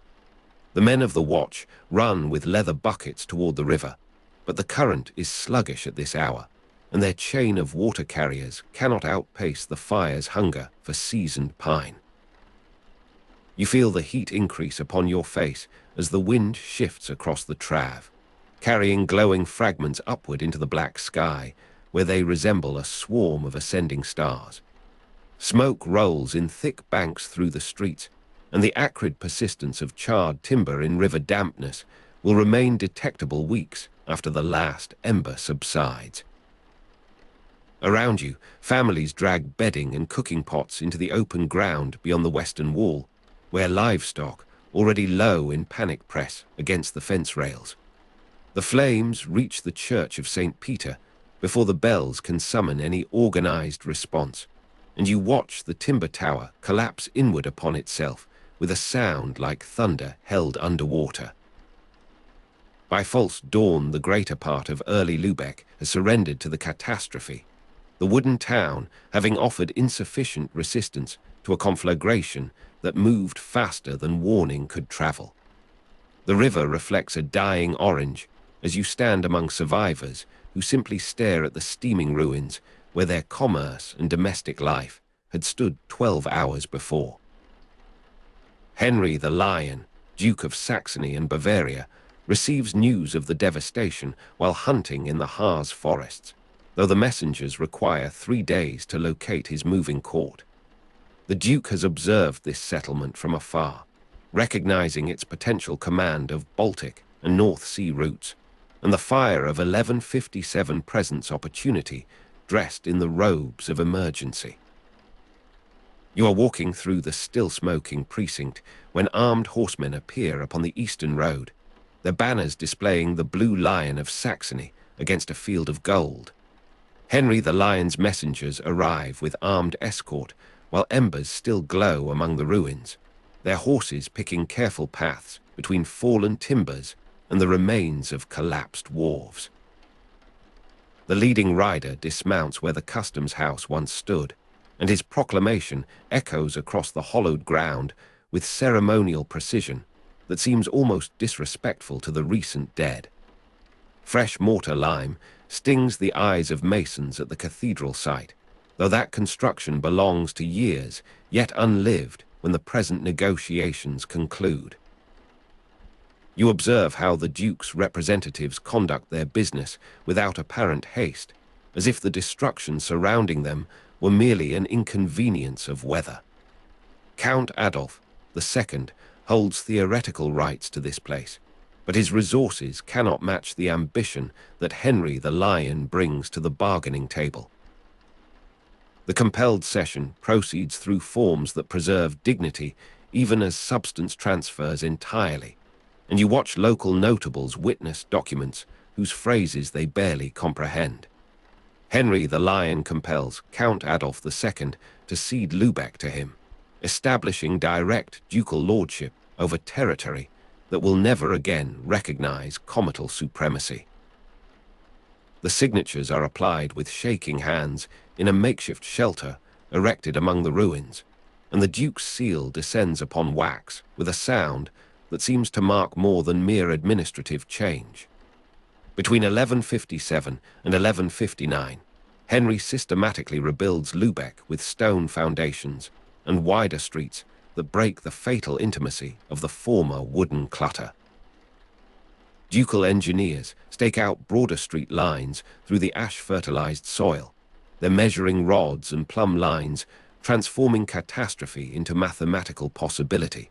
The men of the watch run with leather buckets toward the river, but the current is sluggish at this hour, and their chain of water carriers cannot outpace the fire's hunger for seasoned pine. You feel the heat increase upon your face as the wind shifts across the Trave, carrying glowing fragments upward into the black sky, where they resemble a swarm of ascending stars. Smoke rolls in thick banks through the streets, and the acrid persistence of charred timber in river dampness will remain detectable weeks after the last ember subsides. Around you, families drag bedding and cooking pots into the open ground beyond the western wall, where livestock, already low in panic press against the fence rails. The flames reach the church of St. Peter before the bells can summon any organized response, and you watch the timber tower collapse inward upon itself with a sound like thunder held underwater. By false dawn, the greater part of early Lubeck has surrendered to the catastrophe, the wooden town having offered insufficient resistance to a conflagration that moved faster than warning could travel. The river reflects a dying orange as you stand among survivors who simply stare at the steaming ruins where their commerce and domestic life had stood 12 hours before. Henry the Lion, Duke of Saxony and Bavaria, receives news of the devastation while hunting in the Harz forests, though the messengers require 3 days to locate his moving court. The Duke has observed this settlement from afar, recognizing its potential command of Baltic and North Sea routes, and the fire of 1157 presents opportunity dressed in the robes of emergency. You are walking through the still-smoking precinct when armed horsemen appear upon the eastern road, their banners displaying the blue lion of Saxony against a field of gold. Henry the Lion's messengers arrive with armed escort while embers still glow among the ruins, their horses picking careful paths between fallen timbers and the remains of collapsed wharves. The leading rider dismounts where the customs house once stood, and his proclamation echoes across the hollowed ground with ceremonial precision that seems almost disrespectful to the recent dead. Fresh mortar lime stings the eyes of masons at the cathedral site, though that construction belongs to years yet unlived when the present negotiations conclude. You observe how the Duke's representatives conduct their business without apparent haste, as if the destruction surrounding them were merely an inconvenience of weather. Count Adolf II holds theoretical rights to this place, but his resources cannot match the ambition that Henry the Lion brings to the bargaining table. The compelled session proceeds through forms that preserve dignity even as substance transfers entirely, and you watch local notables witness documents whose phrases they barely comprehend. Henry the Lion compels Count Adolf II to cede Lubeck to him, establishing direct ducal lordship over territory that will never again recognize comital supremacy. The signatures are applied with shaking hands in a makeshift shelter erected among the ruins, and the Duke's seal descends upon wax with a sound that seems to mark more than mere administrative change. Between 1157 and 1159, Henry systematically rebuilds Lubeck with stone foundations and wider streets that break the fatal intimacy of the former wooden clutter. Ducal engineers stake out broader street lines through the ash-fertilized soil, their measuring rods and plumb lines transforming catastrophe into mathematical possibility.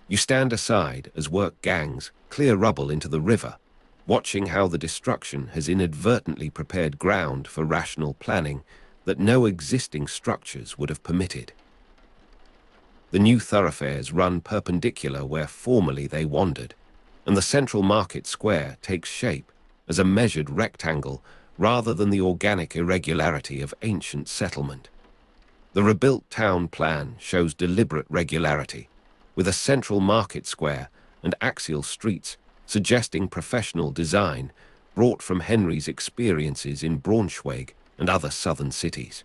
You stand aside as work gangs clear rubble into the river, watching how the destruction has inadvertently prepared ground for rational planning that no existing structures would have permitted. The new thoroughfares run perpendicular where formerly they wandered, and the central market square takes shape as a measured rectangle rather than the organic irregularity of ancient settlement. The rebuilt town plan shows deliberate regularity, with a central market square and axial streets suggesting professional design brought from Henry's experiences in Braunschweig and other southern cities.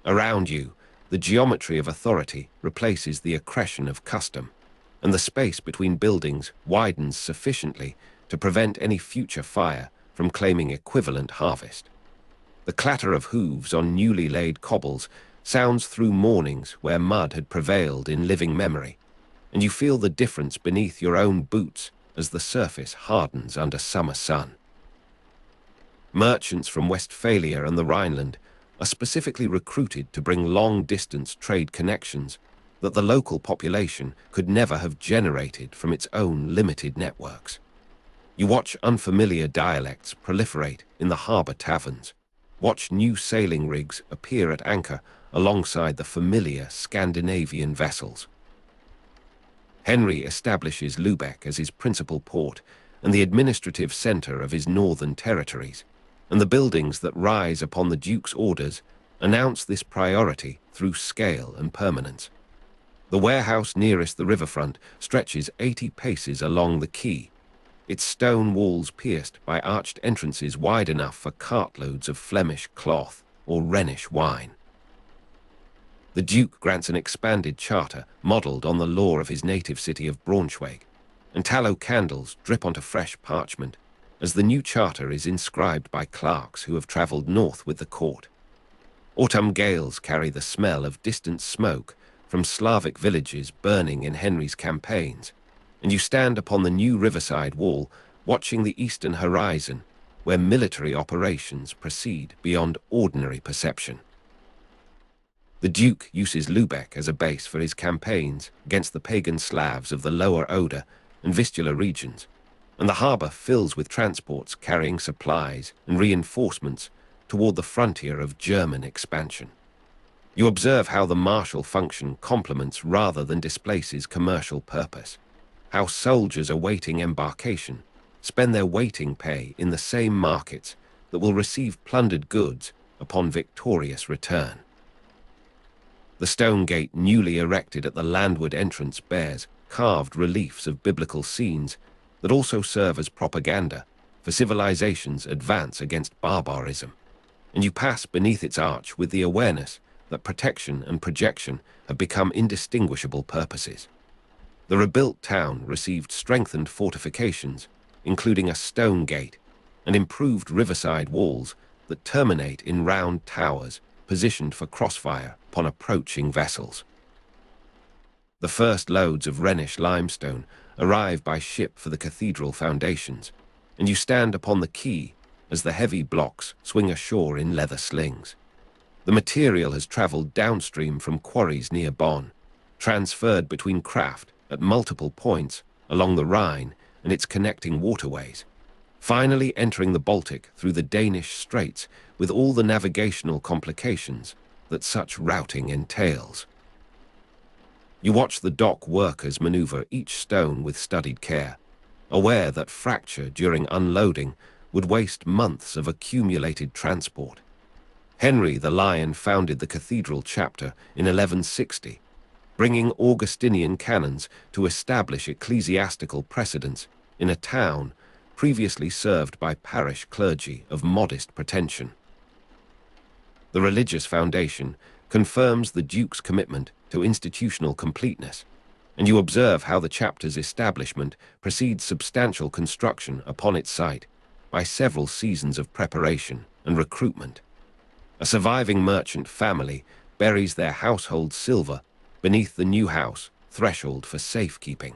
Around you, the geometry of authority replaces the accretion of custom, and the space between buildings widens sufficiently to prevent any future fire from claiming equivalent harvest. The clatter of hooves on newly laid cobbles sounds through mornings where mud had prevailed in living memory, and you feel the difference beneath your own boots as the surface hardens under summer sun. Merchants from Westphalia and the Rhineland are specifically recruited to bring long-distance trade connections that the local population could never have generated from its own limited networks. You watch unfamiliar dialects proliferate in the harbour taverns, watch new sailing rigs appear at anchor alongside the familiar Scandinavian vessels. Henry establishes Lubeck as his principal port and the administrative centre of his northern territories, and the buildings that rise upon the Duke's orders announce this priority through scale and permanence. The warehouse nearest the riverfront stretches 80 paces along the quay, its stone walls pierced by arched entrances wide enough for cartloads of Flemish cloth or Rhenish wine. The Duke grants an expanded charter modelled on the law of his native city of Braunschweig, and tallow candles drip onto fresh parchment as the new charter is inscribed by clerks who have travelled north with the court. Autumn gales carry the smell of distant smoke from Slavic villages burning in Henry's campaigns, and you stand upon the new riverside wall watching the eastern horizon where military operations proceed beyond ordinary perception. The Duke uses Lubeck as a base for his campaigns against the pagan Slavs of the Lower Oder and Vistula regions, and the harbour fills with transports carrying supplies and reinforcements toward the frontier of German expansion. You observe how the martial function complements rather than displaces commercial purpose, how soldiers awaiting embarkation spend their waiting pay in the same markets that will receive plundered goods upon victorious return. The stone gate newly erected at the landward entrance bears carved reliefs of biblical scenes that also serve as propaganda for civilization's advance against barbarism, and you pass beneath its arch with the awareness that protection and projection have become indistinguishable purposes. The rebuilt town received strengthened fortifications, including a stone gate and improved riverside walls that terminate in round towers positioned for crossfire upon approaching vessels. The first loads of Rhenish limestone arrive by ship for the cathedral foundations, and you stand upon the quay as the heavy blocks swing ashore in leather slings. The material has travelled downstream from quarries near Bonn, transferred between craft at multiple points along the Rhine and its connecting waterways, finally entering the Baltic through the Danish straits with all the navigational complications that such routing entails. You watch the dock workers maneuver each stone with studied care, aware that fracture during unloading would waste months of accumulated transport. Henry the Lion founded the cathedral chapter in 1160, bringing Augustinian canons to establish ecclesiastical precedents in a town previously served by parish clergy of modest pretension. The religious foundation confirms the Duke's commitment to institutional completeness, and you observe how the chapter's establishment precedes substantial construction upon its site by several seasons of preparation and recruitment. A surviving merchant family buries their household silver beneath the new house threshold for safekeeping,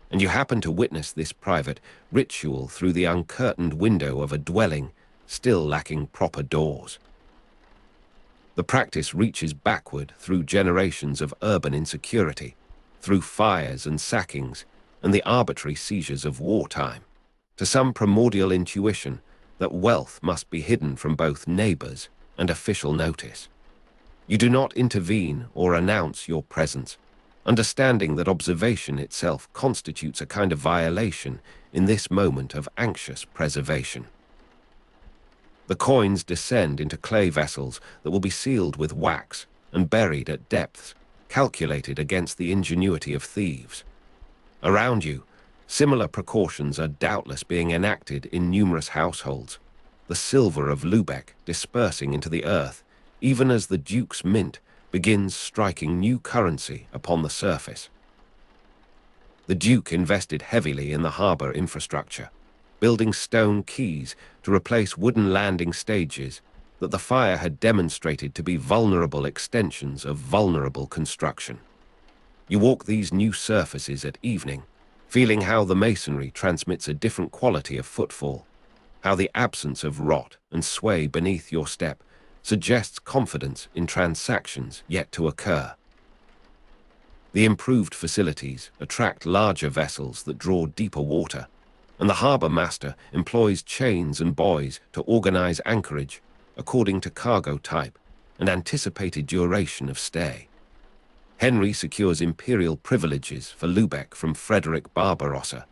and you happen to witness this private ritual through the uncurtained window of a dwelling still lacking proper doors. The practice reaches backward through generations of urban insecurity, through fires and sackings and the arbitrary seizures of wartime, to some primordial intuition that wealth must be hidden from both neighbors and official notice. You do not intervene or announce your presence, understanding that observation itself constitutes a kind of violation in this moment of anxious preservation. The coins descend into clay vessels that will be sealed with wax and buried at depths calculated against the ingenuity of thieves. Around you, similar precautions are doubtless being enacted in numerous households, the silver of Lubeck dispersing into the earth, even as the Duke's mint begins striking new currency upon the surface. The Duke invested heavily in the harbour infrastructure, building stone quays to replace wooden landing stages that the fire had demonstrated to be vulnerable extensions of vulnerable construction. You walk these new surfaces at evening, feeling how the masonry transmits a different quality of footfall, how the absence of rot and sway beneath your step suggests confidence in transactions yet to occur. The improved facilities attract larger vessels that draw deeper water, and the harbour master employs chains and buoys to organize anchorage according to cargo type and anticipated duration of stay. Henry secures imperial privileges for Lubeck from Frederick Barbarossa,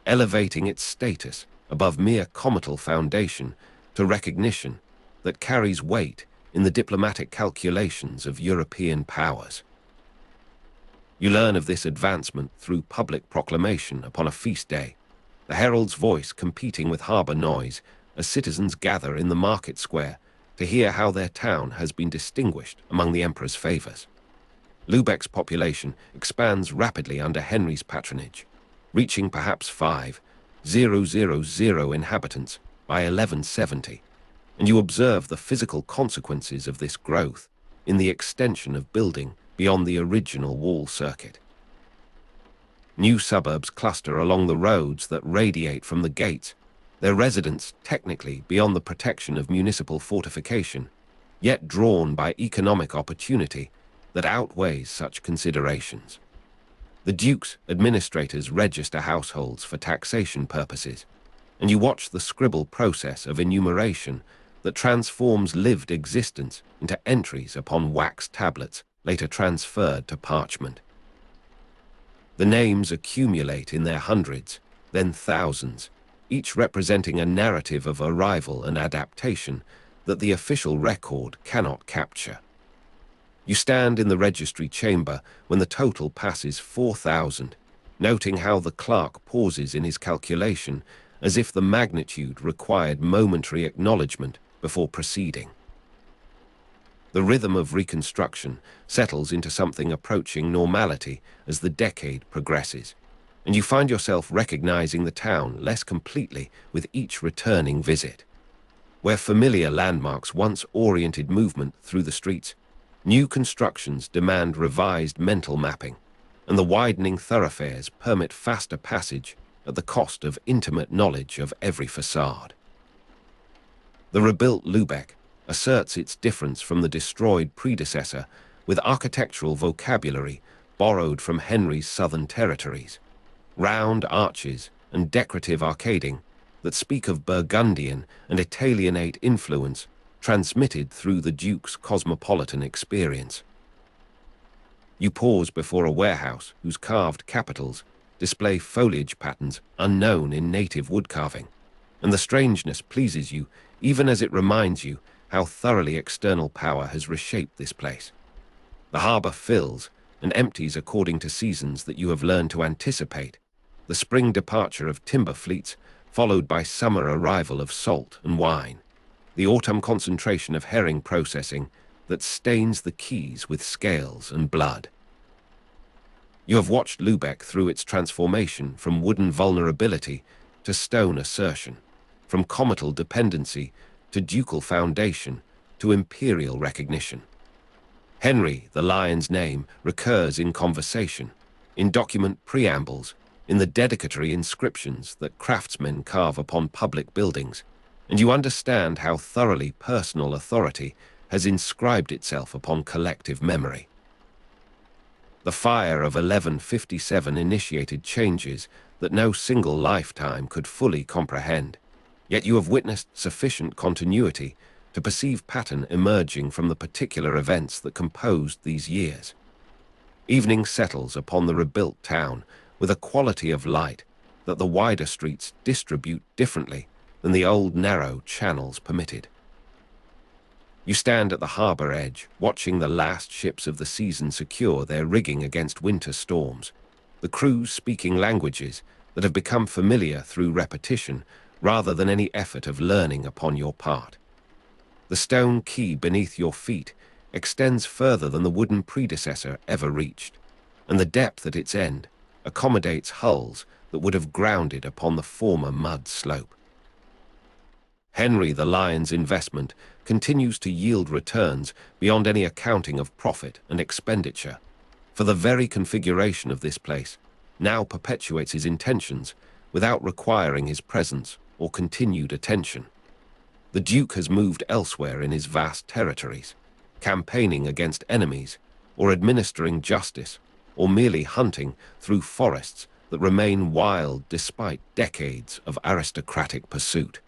elevating its status above mere comital foundation to recognition that carries weight in the diplomatic calculations of European powers. You learn of this advancement through public proclamation upon a feast day, the herald's voice competing with harbour noise as citizens gather in the market square to hear how their town has been distinguished among the emperor's favours. Lubeck's population expands rapidly under Henry's patronage, reaching perhaps 5,000 inhabitants by 1170, and you observe the physical consequences of this growth in the extension of building beyond the original wall circuit. New suburbs cluster along the roads that radiate from the gates, their residents technically beyond the protection of municipal fortification, yet drawn by economic opportunity that outweighs such considerations. The Duke's administrators register households for taxation purposes, and you watch the scribble process of enumeration that transforms lived existence into entries upon wax tablets later transferred to parchment. The names accumulate in their hundreds, then thousands, each representing a narrative of arrival and adaptation that the official record cannot capture. You stand in the registry chamber when the total passes 4,000, noting how the clerk pauses in his calculation as if the magnitude required momentary acknowledgement before proceeding. The rhythm of reconstruction settles into something approaching normality as the decade progresses, and you find yourself recognizing the town less completely with each returning visit. Where familiar landmarks once oriented movement through the streets, new constructions demand revised mental mapping, and the widening thoroughfares permit faster passage at the cost of intimate knowledge of every facade. The rebuilt Lubeck asserts its difference from the destroyed predecessor with architectural vocabulary borrowed from Henry's southern territories, round arches and decorative arcading that speak of Burgundian and Italianate influence transmitted through the Duke's cosmopolitan experience. You pause before a warehouse whose carved capitals display foliage patterns unknown in native woodcarving, and the strangeness pleases you even as it reminds you how thoroughly external power has reshaped this place. The harbour fills and empties according to seasons that you have learned to anticipate, the spring departure of timber fleets followed by summer arrival of salt and wine, the autumn concentration of herring processing that stains the quays with scales and blood. You have watched Lubeck through its transformation from wooden vulnerability to stone assertion, from comital dependency to ducal foundation to imperial recognition. Henry, the lion's name, recurs in conversation, in document preambles, in the dedicatory inscriptions that craftsmen carve upon public buildings, and you understand how thoroughly personal authority has inscribed itself upon collective memory. The fire of 1157 initiated changes that no single lifetime could fully comprehend, yet you have witnessed sufficient continuity to perceive pattern emerging from the particular events that composed these years. Evening settles upon the rebuilt town with a quality of light that the wider streets distribute differently than the old narrow channels permitted. You stand at the harbour edge, watching the last ships of the season secure their rigging against winter storms, the crews speaking languages that have become familiar through repetition rather than any effort of learning upon your part. The stone quay beneath your feet extends further than the wooden predecessor ever reached, and the depth at its end accommodates hulls that would have grounded upon the former mud slope. Henry the Lion's investment continues to yield returns beyond any accounting of profit and expenditure, for the very configuration of this place now perpetuates his intentions without requiring his presence or continued attention. The Duke has moved elsewhere in his vast territories, campaigning against enemies, or administering justice, or merely hunting through forests that remain wild despite decades of aristocratic pursuit.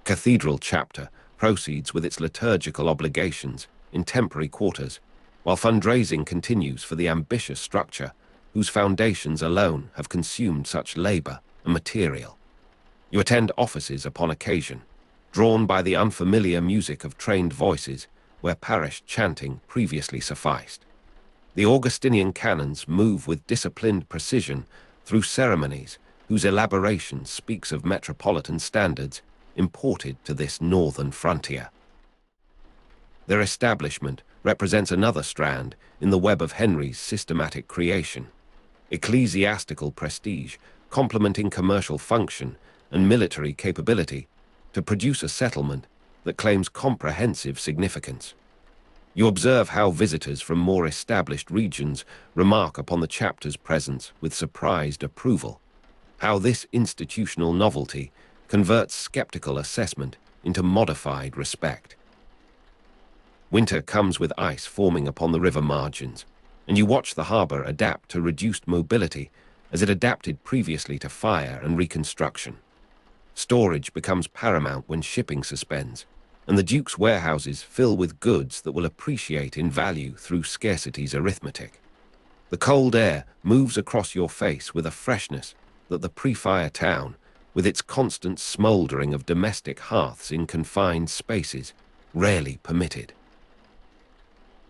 Cathedral Chapter proceeds with its liturgical obligations in temporary quarters, while fundraising continues for the ambitious structure whose foundations alone have consumed such labor and material. You attend offices upon occasion, drawn by the unfamiliar music of trained voices where parish chanting previously sufficed. The Augustinian canons move with disciplined precision through ceremonies whose elaboration speaks of metropolitan standards imported to this northern frontier. Their establishment represents another strand in the web of Henry's systematic creation, ecclesiastical prestige complementing commercial function and military capability to produce a settlement that claims comprehensive significance. You observe how visitors from more established regions remark upon the chapter's presence with surprised approval, how this institutional novelty converts skeptical assessment into modified respect. Winter comes with ice forming upon the river margins, and you watch the harbour adapt to reduced mobility as it adapted previously to fire and reconstruction. Storage becomes paramount when shipping suspends, and the Duke's warehouses fill with goods that will appreciate in value through scarcity's arithmetic. The cold air moves across your face with a freshness that the pre-fire town, with its constant smouldering of domestic hearths in confined spaces, rarely permitted.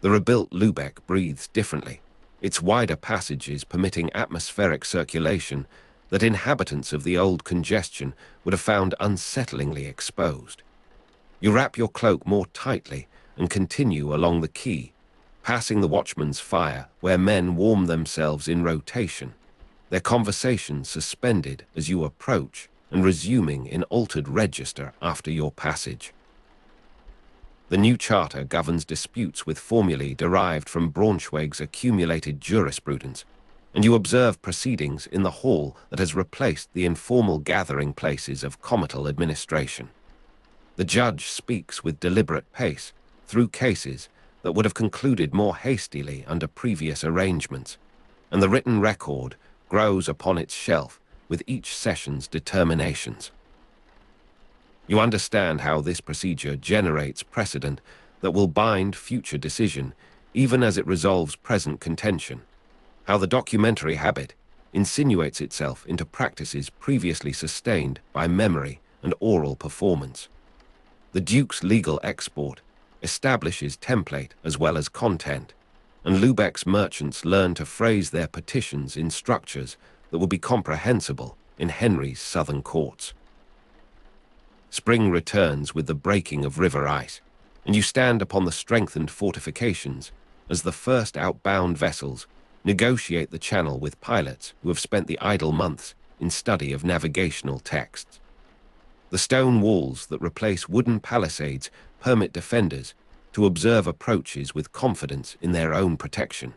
The rebuilt Lubeck breathes differently, its wider passages permitting atmospheric circulation that inhabitants of the old congestion would have found unsettlingly exposed. You wrap your cloak more tightly and continue along the quay, passing the watchman's fire where men warm themselves in rotation, their conversation suspended as you approach and resuming in altered register after your passage. The new charter governs disputes with formulae derived from Braunschweig's accumulated jurisprudence, and you observe proceedings in the hall that has replaced the informal gathering places of comital administration. The judge speaks with deliberate pace through cases that would have concluded more hastily under previous arrangements, and the written record grows upon its shelf with each session's determinations. You understand how this procedure generates precedent that will bind future decision, even as it resolves present contention, how the documentary habit insinuates itself into practices previously sustained by memory and oral performance. The Duke's legal export establishes template as well as content, and Lubeck's merchants learn to phrase their petitions in structures that will be comprehensible in Henry's southern courts. Spring returns with the breaking of river ice, and you stand upon the strengthened fortifications as the first outbound vessels negotiate the channel with pilots who have spent the idle months in study of navigational texts. The stone walls that replace wooden palisades permit defenders to observe approaches with confidence in their own protection,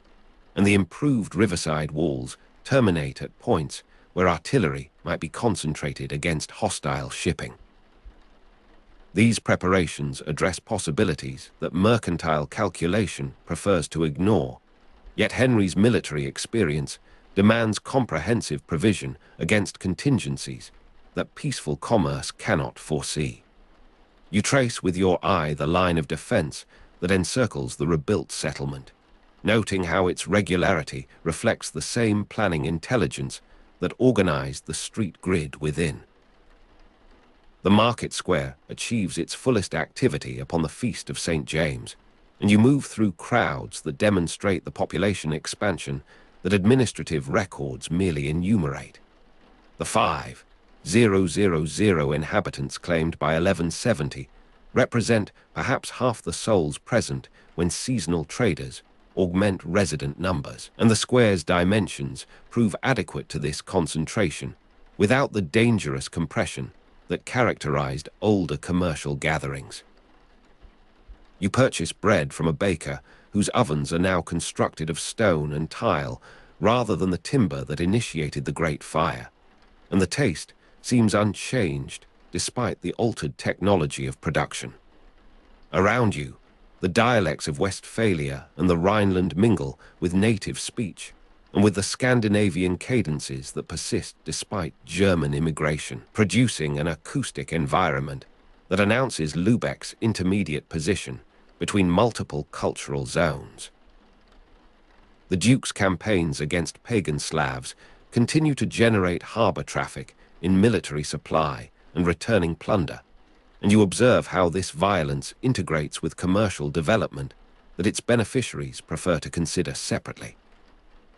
and the improved riverside walls terminate at points where artillery might be concentrated against hostile shipping. These preparations address possibilities that mercantile calculation prefers to ignore, yet Henry's military experience demands comprehensive provision against contingencies that peaceful commerce cannot foresee. You trace with your eye the line of defense that encircles the rebuilt settlement, noting how its regularity reflects the same planning intelligence that organized the street grid within. The market square achieves its fullest activity upon the Feast of St. James, and you move through crowds that demonstrate the population expansion that administrative records merely enumerate. The 5,000 inhabitants claimed by 1170 represent perhaps half the souls present when seasonal traders augment resident numbers, and the square's dimensions prove adequate to this concentration without the dangerous compression that characterized older commercial gatherings. You purchase bread from a baker whose ovens are now constructed of stone and tile rather than the timber that initiated the Great Fire, and the taste seems unchanged despite the altered technology of production. Around you, the dialects of Westphalia and the Rhineland mingle with native speech and with the Scandinavian cadences that persist despite German immigration, producing an acoustic environment that announces Lubeck's intermediate position between multiple cultural zones. The Duke's campaigns against pagan Slavs continue to generate harbor traffic in military supply and returning plunder, and you observe how this violence integrates with commercial development that its beneficiaries prefer to consider separately.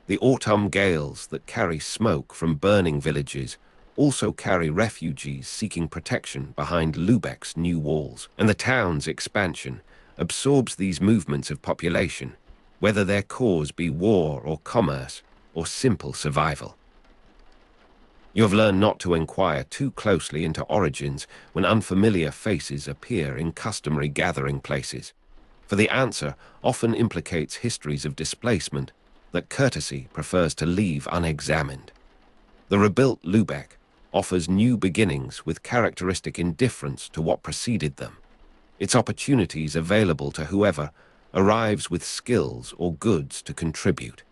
The autumn gales that carry smoke from burning villages also carry refugees seeking protection behind Lubeck's new walls, and the town's expansion absorbs these movements of population, whether their cause be war or commerce or simple survival. You have learned not to inquire too closely into origins when unfamiliar faces appear in customary gathering places, for the answer often implicates histories of displacement that courtesy prefers to leave unexamined. The rebuilt Lubeck offers new beginnings with characteristic indifference to what preceded them, its opportunities available to whoever arrives with skills or goods to contribute.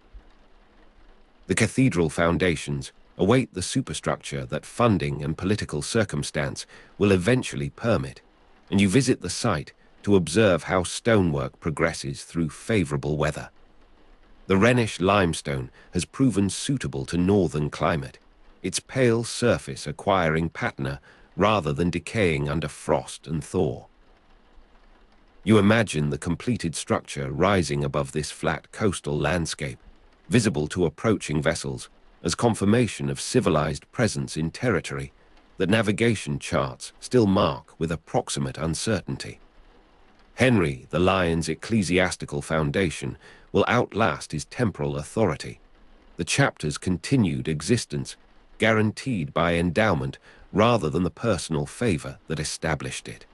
The cathedral foundations await the superstructure that funding and political circumstance will eventually permit, and you visit the site to observe how stonework progresses through favorable weather. The Rhenish limestone has proven suitable to northern climate, its pale surface acquiring patina rather than decaying under frost and thaw. You imagine the completed structure rising above this flat coastal landscape, visible to approaching vessels, as confirmation of civilized presence in territory that navigation charts still mark with approximate uncertainty. Henry the Lion's ecclesiastical foundation will outlast his temporal authority, the chapter's continued existence guaranteed by endowment rather than the personal favor that established it.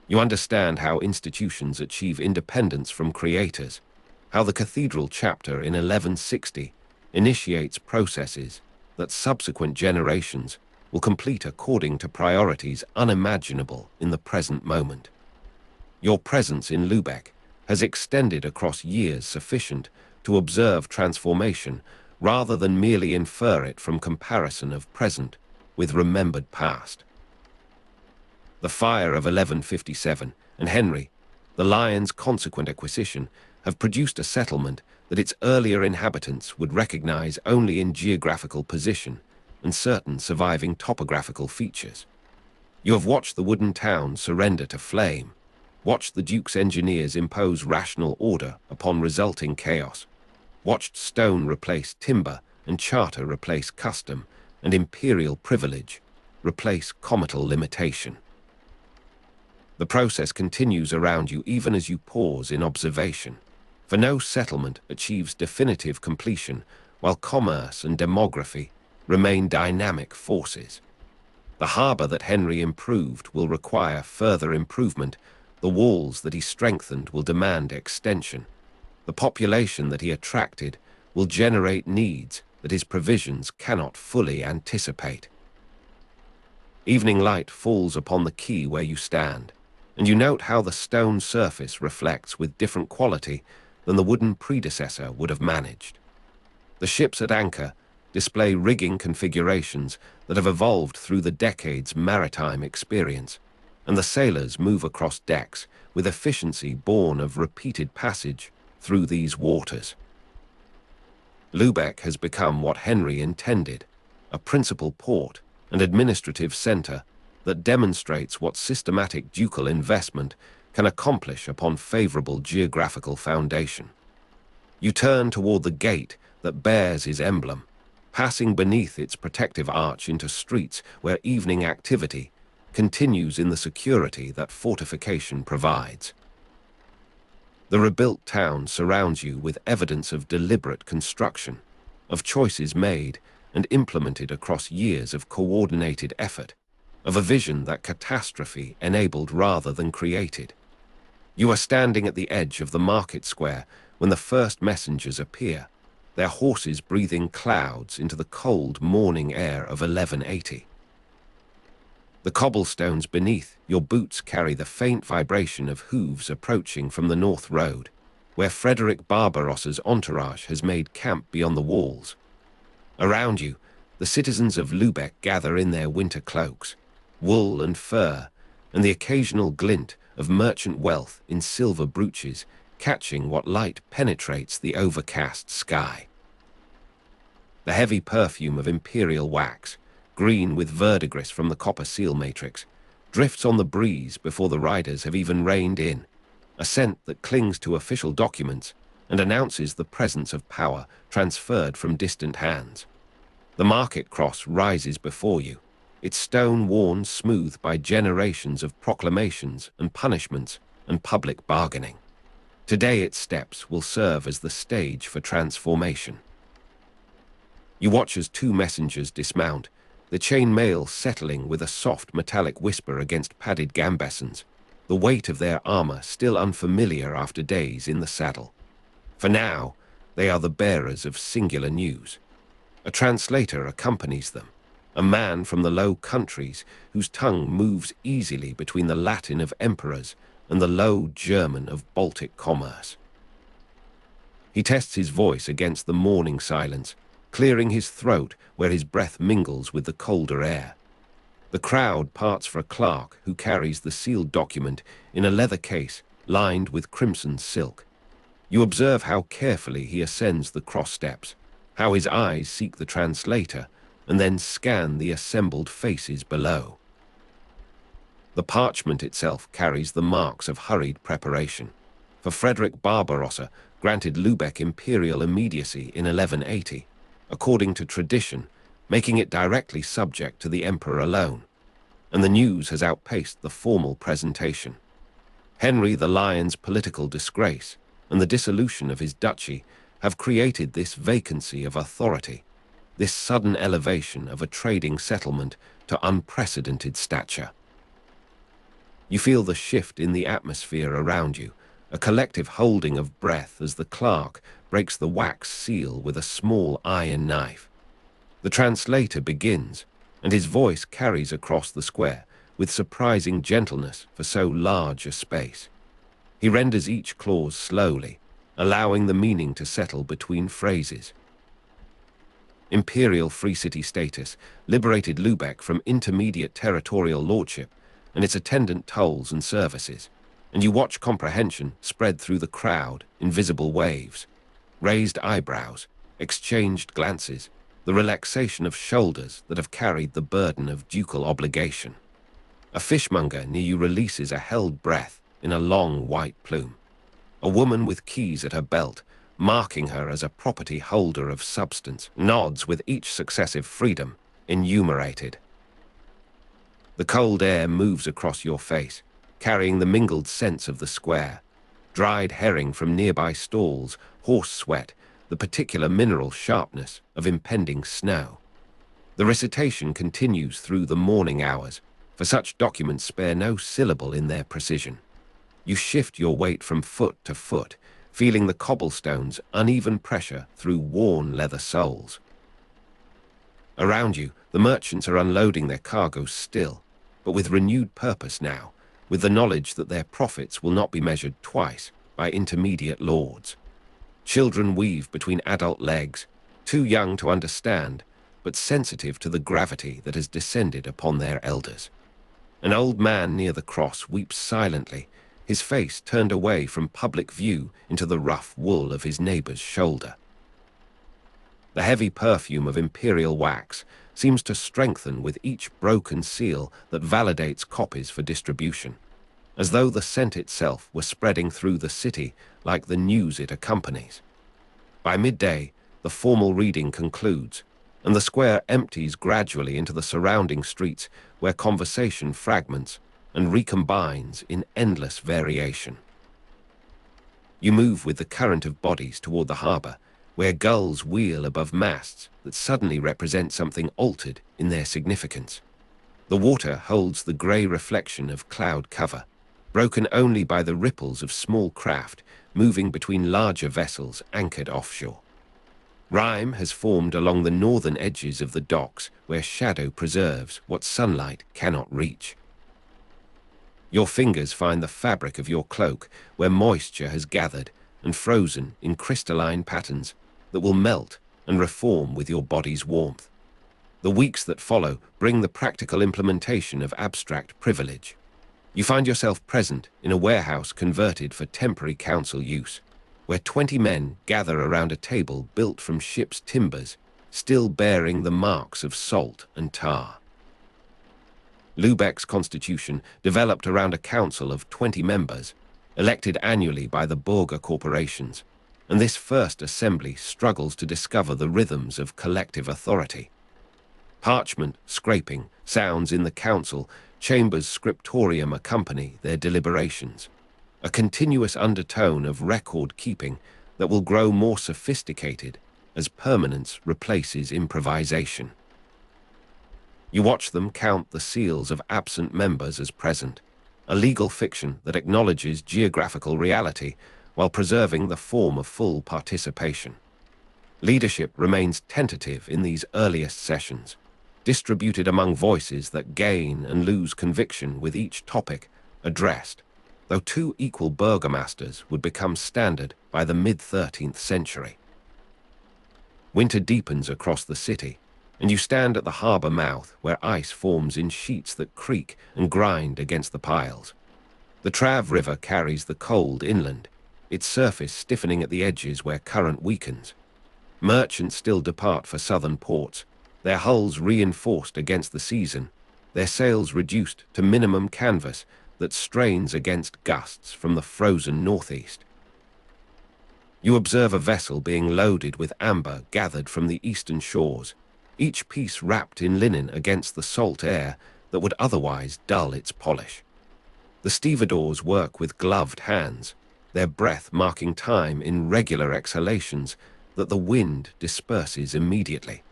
You understand how institutions achieve independence from creators, how the cathedral chapter in 1160 initiates processes that subsequent generations will complete according to priorities unimaginable in the present moment. Your presence in Lubeck has extended across years sufficient to observe transformation rather than merely infer it from comparison of present with remembered past. The fire of 1157 and Henry, the Lion's consequent acquisition, have produced a settlement that its earlier inhabitants would recognize only in geographical position and certain surviving topographical features. You have watched the wooden town surrender to flame, watched the Duke's engineers impose rational order upon resulting chaos, watched stone replace timber and charter replace custom, and imperial privilege replace comital limitation. The process continues around you even as you pause in observation, for no settlement achieves definitive completion while commerce and demography remain dynamic forces. The harbour that Henry improved will require further improvement, the walls that he strengthened will demand extension. The population that he attracted will generate needs that his provisions cannot fully anticipate. Evening light falls upon the quay where you stand, and you note how the stone surface reflects with different quality than the wooden predecessor would have managed. The ships at anchor display rigging configurations that have evolved through the decades' maritime experience, and the sailors move across decks with efficiency born of repeated passage through these waters. Lubeck has become what Henry intended, a principal port and administrative center that demonstrates what systematic ducal investment can accomplish upon favorable geographical foundation. You turn toward the gate that bears his emblem, passing beneath its protective arch into streets where evening activity continues in the security that fortification provides. The rebuilt town surrounds you with evidence of deliberate construction, of choices made and implemented across years of coordinated effort, of a vision that catastrophe enabled rather than created. You are standing at the edge of the market square when the first messengers appear, their horses breathing clouds into the cold morning air of 1180. The cobblestones beneath your boots carry the faint vibration of hooves approaching from the North Road, where Frederick Barbarossa's entourage has made camp beyond the walls. Around you, the citizens of Lubeck gather in their winter cloaks, wool and fur, and the occasional glint of merchant wealth in silver brooches catching what light penetrates the overcast sky. The heavy perfume of imperial wax, green with verdigris from the copper seal matrix, drifts on the breeze before the riders have even reined in, a scent that clings to official documents and announces the presence of power transferred from distant hands. The market cross rises before you, its stone worn smooth by generations of proclamations and punishments and public bargaining. Today its steps will serve as the stage for transformation. You watch as two messengers dismount, the chain mail settling with a soft metallic whisper against padded gambesons, the weight of their armor still unfamiliar after days in the saddle. For now, they are the bearers of singular news. A translator accompanies them, a man from the Low Countries whose tongue moves easily between the Latin of emperors and the Low German of Baltic commerce. He tests his voice against the morning silence, clearing his throat where his breath mingles with the colder air. The crowd parts for a clerk who carries the sealed document in a leather case lined with crimson silk. You observe how carefully he ascends the cross steps, how his eyes seek the translator and then scan the assembled faces below. The parchment itself carries the marks of hurried preparation, for Frederick Barbarossa granted Lubeck imperial immediacy in 1180, according to tradition, making it directly subject to the emperor alone, and the news has outpaced the formal presentation. Henry the Lion's political disgrace and the dissolution of his duchy have created this vacancy of authority, this sudden elevation of a trading settlement to unprecedented stature. You feel the shift in the atmosphere around you, a collective holding of breath as the clerk breaks the wax seal with a small iron knife. The translator begins, and his voice carries across the square with surprising gentleness for so large a space. He renders each clause slowly, allowing the meaning to settle between phrases. Imperial Free City status liberated Lubeck from intermediate territorial lordship and its attendant tolls and services, and you watch comprehension spread through the crowd in visible waves. Raised eyebrows, exchanged glances, the relaxation of shoulders that have carried the burden of ducal obligation. A fishmonger near you releases a held breath in a long white plume. A woman with keys at her belt, marking her as a property holder of substance, nods with each successive freedom enumerated. The cold air moves across your face, carrying the mingled scents of the square. Dried herring from nearby stalls, horse sweat, the particular mineral sharpness of impending snow. The recitation continues through the morning hours, for such documents spare no syllable in their precision. You shift your weight from foot to foot, feeling the cobblestone's uneven pressure through worn leather soles. Around you, the merchants are unloading their cargoes still, but with renewed purpose now, with the knowledge that their profits will not be measured twice by intermediate lords. Children weave between adult legs, too young to understand, but sensitive to the gravity that has descended upon their elders. An old man near the cross weeps silently, his face turned away from public view into the rough wool of his neighbor's shoulder. The heavy perfume of imperial wax seems to strengthen with each broken seal that validates copies for distribution, as though the scent itself were spreading through the city like the news it accompanies. By midday, the formal reading concludes, and the square empties gradually into the surrounding streets where conversation fragments and recombines in endless variation. You move with the current of bodies toward the harbor, where gulls wheel above masts that suddenly represent something altered in their significance. The water holds the grey reflection of cloud cover, broken only by the ripples of small craft moving between larger vessels anchored offshore. Rime has formed along the northern edges of the docks where shadow preserves what sunlight cannot reach. Your fingers find the fabric of your cloak where moisture has gathered and frozen in crystalline patterns that will melt and reform with your body's warmth. The weeks that follow bring the practical implementation of abstract privilege. You find yourself present in a warehouse converted for temporary council use, where 20 men gather around a table built from ship's timbers, still bearing the marks of salt and tar. Lubeck's constitution developed around a council of 20 members, elected annually by the Burger corporations, and this first assembly struggles to discover the rhythms of collective authority. Parchment scraping sounds in the council chambers scriptorium accompany their deliberations, a continuous undertone of record-keeping that will grow more sophisticated as permanence replaces improvisation. You watch them count the seals of absent members as present, a legal fiction that acknowledges geographical reality while preserving the form of full participation. Leadership remains tentative in these earliest sessions, distributed among voices that gain and lose conviction with each topic addressed, though two equal burgomasters would become standard by the mid-13th century. Winter deepens across the city, and you stand at the harbor mouth where ice forms in sheets that creak and grind against the piles. The Trave River carries the cold inland, its surface stiffening at the edges where current weakens. Merchants still depart for southern ports, their hulls reinforced against the season, their sails reduced to minimum canvas that strains against gusts from the frozen northeast. You observe a vessel being loaded with amber gathered from the eastern shores, each piece wrapped in linen against the salt air that would otherwise dull its polish. The stevedores work with gloved hands, their breath marking time in regular exhalations that the wind disperses immediately.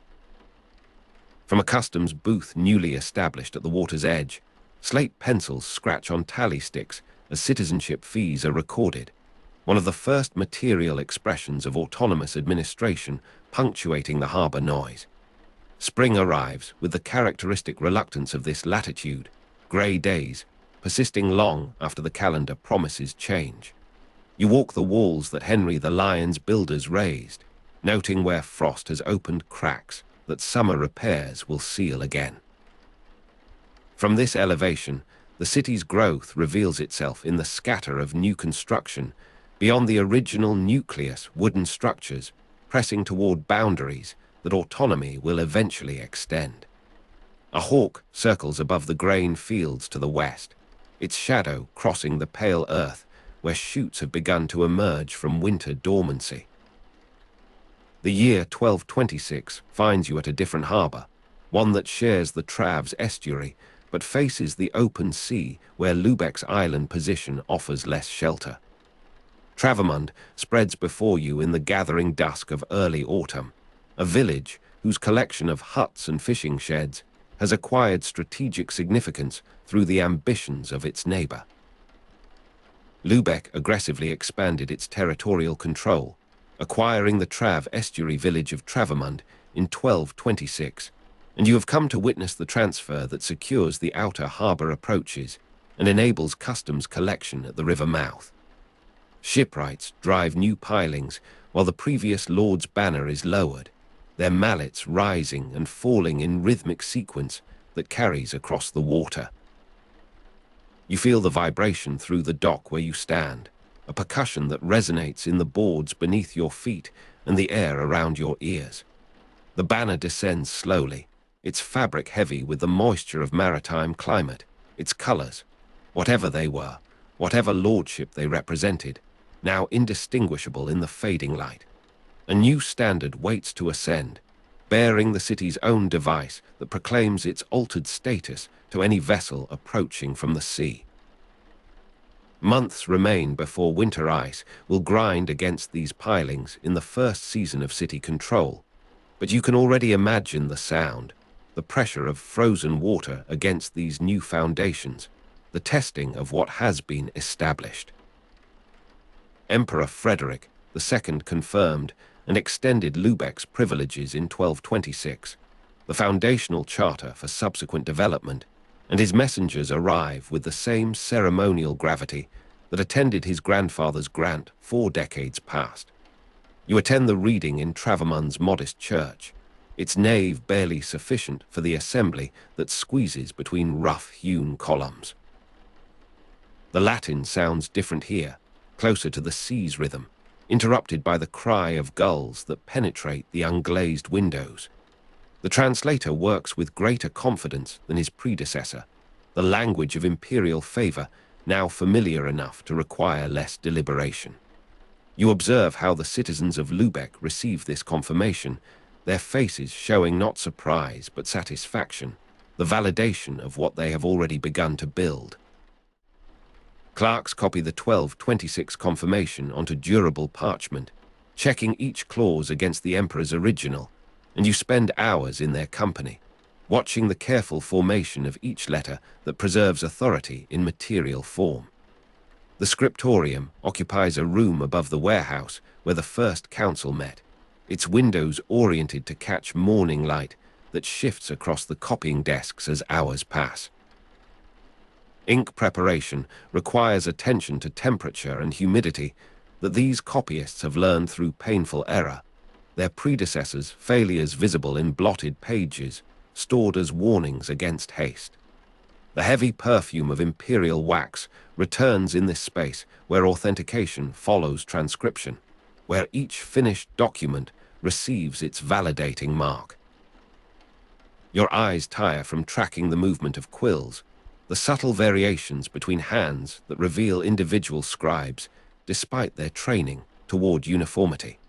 From a customs booth newly established at the water's edge, slate pencils scratch on tally sticks as citizenship fees are recorded, one of the first material expressions of autonomous administration punctuating the harbour noise. Spring arrives with the characteristic reluctance of this latitude, grey days, persisting long after the calendar promises change. You walk the walls that Henry the Lion's builders raised, noting where frost has opened cracks that summer repairs will seal again. From this elevation, the city's growth reveals itself in the scatter of new construction, beyond the original nucleus wooden structures, pressing toward boundaries that autonomy will eventually extend. A hawk circles above the grain fields to the west, its shadow crossing the pale earth where shoots have begun to emerge from winter dormancy. The year 1226 finds you at a different harbour, one that shares the Trave's estuary, but faces the open sea where Lubeck's island position offers less shelter. Travemund spreads before you in the gathering dusk of early autumn, a village whose collection of huts and fishing sheds has acquired strategic significance through the ambitions of its neighbour. Lubeck aggressively expanded its territorial control, acquiring the Trave estuary village of Travemund in 1226, and you have come to witness the transfer that secures the outer harbour approaches and enables customs collection at the river mouth. Shipwrights drive new pilings while the previous lord's banner is lowered, their mallets rising and falling in rhythmic sequence that carries across the water. You feel the vibration through the dock where you stand, a percussion that resonates in the boards beneath your feet and the air around your ears. The banner descends slowly, its fabric heavy with the moisture of maritime climate, its colours, whatever they were, whatever lordship they represented, now indistinguishable in the fading light. A new standard waits to ascend, bearing the city's own device that proclaims its altered status to any vessel approaching from the sea. Months remain before winter ice will grind against these pilings in the first season of city control, but you can already imagine the sound, the pressure of frozen water against these new foundations, the testing of what has been established. Emperor Frederick II confirmed and extended Lubeck's privileges in 1226, the foundational charter for subsequent development, and his messengers arrive with the same ceremonial gravity that attended his grandfather's grant 4 decades past. You attend the reading in Travemund's modest church, its nave barely sufficient for the assembly that squeezes between rough-hewn columns. The Latin sounds different here, closer to the sea's rhythm, interrupted by the cry of gulls that penetrate the unglazed windows. The translator works with greater confidence than his predecessor, the language of imperial favour now familiar enough to require less deliberation. You observe how the citizens of Lubeck receive this confirmation, their faces showing not surprise but satisfaction, the validation of what they have already begun to build. Clerks copy the 1226 confirmation onto durable parchment, checking each clause against the emperor's original, and you spend hours in their company, watching the careful formation of each letter that preserves authority in material form. The scriptorium occupies a room above the warehouse where the first council met, its windows oriented to catch morning light that shifts across the copying desks as hours pass. Ink preparation requires attention to temperature and humidity that these copyists have learned through painful error, their predecessors' failures visible in blotted pages, stored as warnings against haste. The heavy perfume of imperial wax returns in this space where authentication follows transcription, where each finished document receives its validating mark. Your eyes tire from tracking the movement of quills, the subtle variations between hands that reveal individual scribes, despite their training toward uniformity.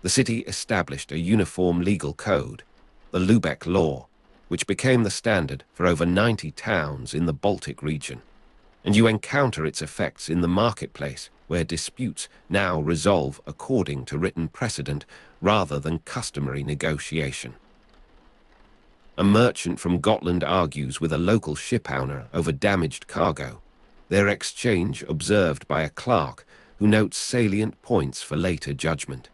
The city established a uniform legal code, the Lubeck law, which became the standard for over 90 towns in the Baltic region, and you encounter its effects in the marketplace, where disputes now resolve according to written precedent rather than customary negotiation. A merchant from Gotland argues with a local shipowner over damaged cargo, their exchange observed by a clerk who notes salient points for later judgment.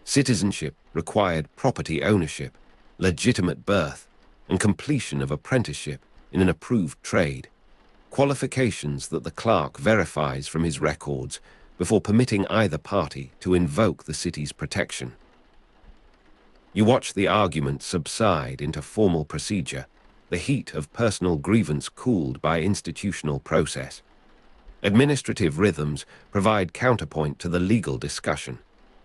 Citizenship required property ownership, legitimate birth, and completion of apprenticeship in an approved trade, qualifications that the clerk verifies from his records before permitting either party to invoke the city's protection. You watch the argument subside into formal procedure, the heat of personal grievance cooled by institutional process. Administrative rhythms provide counterpoint to the legal discussion,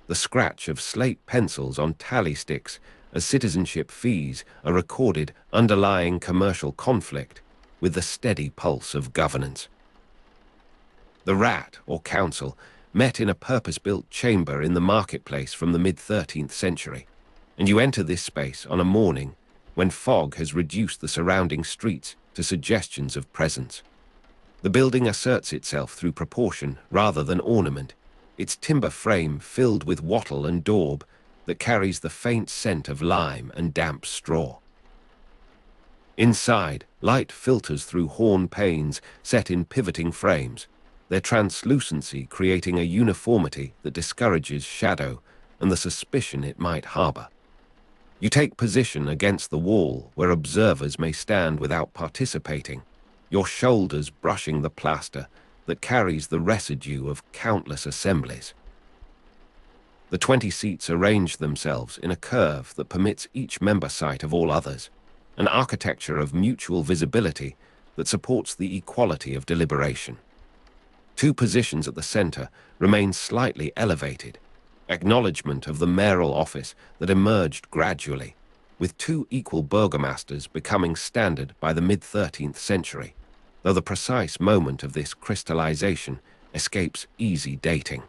the scratch of slate pencils on tally sticks as citizenship fees are recorded underlying commercial conflict with the steady pulse of governance. The Rat, or Council, met in a purpose-built chamber in the marketplace from the mid-13th century, and you enter this space on a morning when fog has reduced the surrounding streets to suggestions of presence. The building asserts itself through proportion rather than ornament, its timber frame filled with wattle and daub that carries the faint scent of lime and damp straw. Inside, light filters through horn panes set in pivoting frames, their translucency creating a uniformity that discourages shadow and the suspicion it might harbor. You take position against the wall where observers may stand without participating, your shoulders brushing the plaster that carries the residue of countless assemblies. The 20 seats arrange themselves in a curve that permits each member sight of all others, an architecture of mutual visibility that supports the equality of deliberation. Two positions at the center remain slightly elevated, acknowledgement of the mayoral office that emerged gradually, with two equal burgomasters becoming standard by the mid-13th century, though the precise moment of this crystallization escapes easy dating.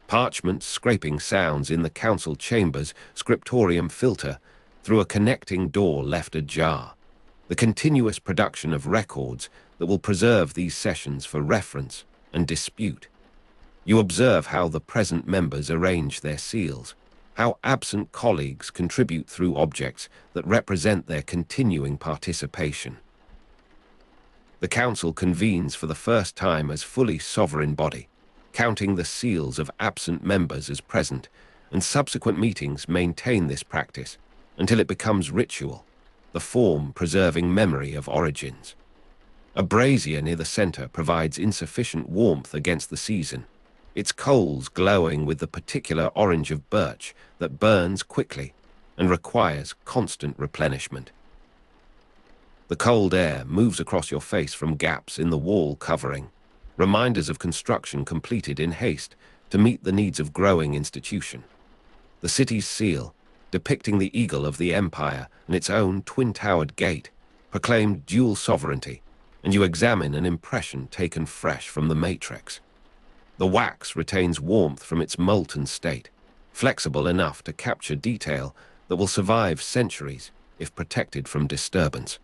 Parchment scraping sounds in the council chamber's scriptorium filter through a connecting door left ajar, the continuous production of records that will preserve these sessions for reference and dispute. You observe how the present members arrange their seals, how absent colleagues contribute through objects that represent their continuing participation. The council convenes for the first time as fully sovereign body, counting the seals of absent members as present, and subsequent meetings maintain this practice until it becomes ritual, the form preserving memory of origins. A brazier near the center provides insufficient warmth against the season, its coals glowing with the particular orange of birch that burns quickly and requires constant replenishment. The cold air moves across your face from gaps in the wall covering, reminders of construction completed in haste to meet the needs of growing institution. The city's seal, depicting the eagle of the empire and its own twin-towered gate, proclaimed dual sovereignty, and you examine an impression taken fresh from the matrix. The wax retains warmth from its molten state, flexible enough to capture detail that will survive centuries if protected from disturbance.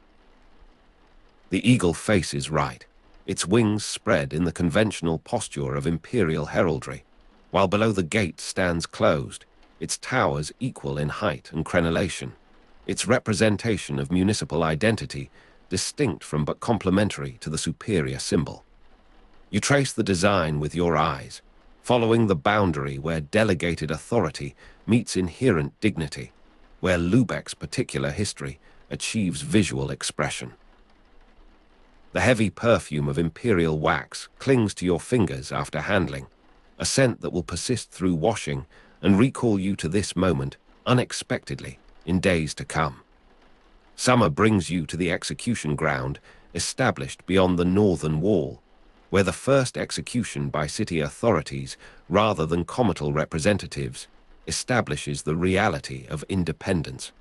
The eagle faces right, its wings spread in the conventional posture of imperial heraldry, while below the gate stands closed, its towers equal in height and crenellation, its representation of municipal identity distinct from but complementary to the superior symbol. You trace the design with your eyes, following the boundary where delegated authority meets inherent dignity, where Lubeck's particular history achieves visual expression. The heavy perfume of imperial wax clings to your fingers after handling, a scent that will persist through washing and recall you to this moment unexpectedly in days to come. Summer brings you to the execution ground established beyond the northern wall, where the first execution by city authorities rather than comital representatives establishes the reality of independence.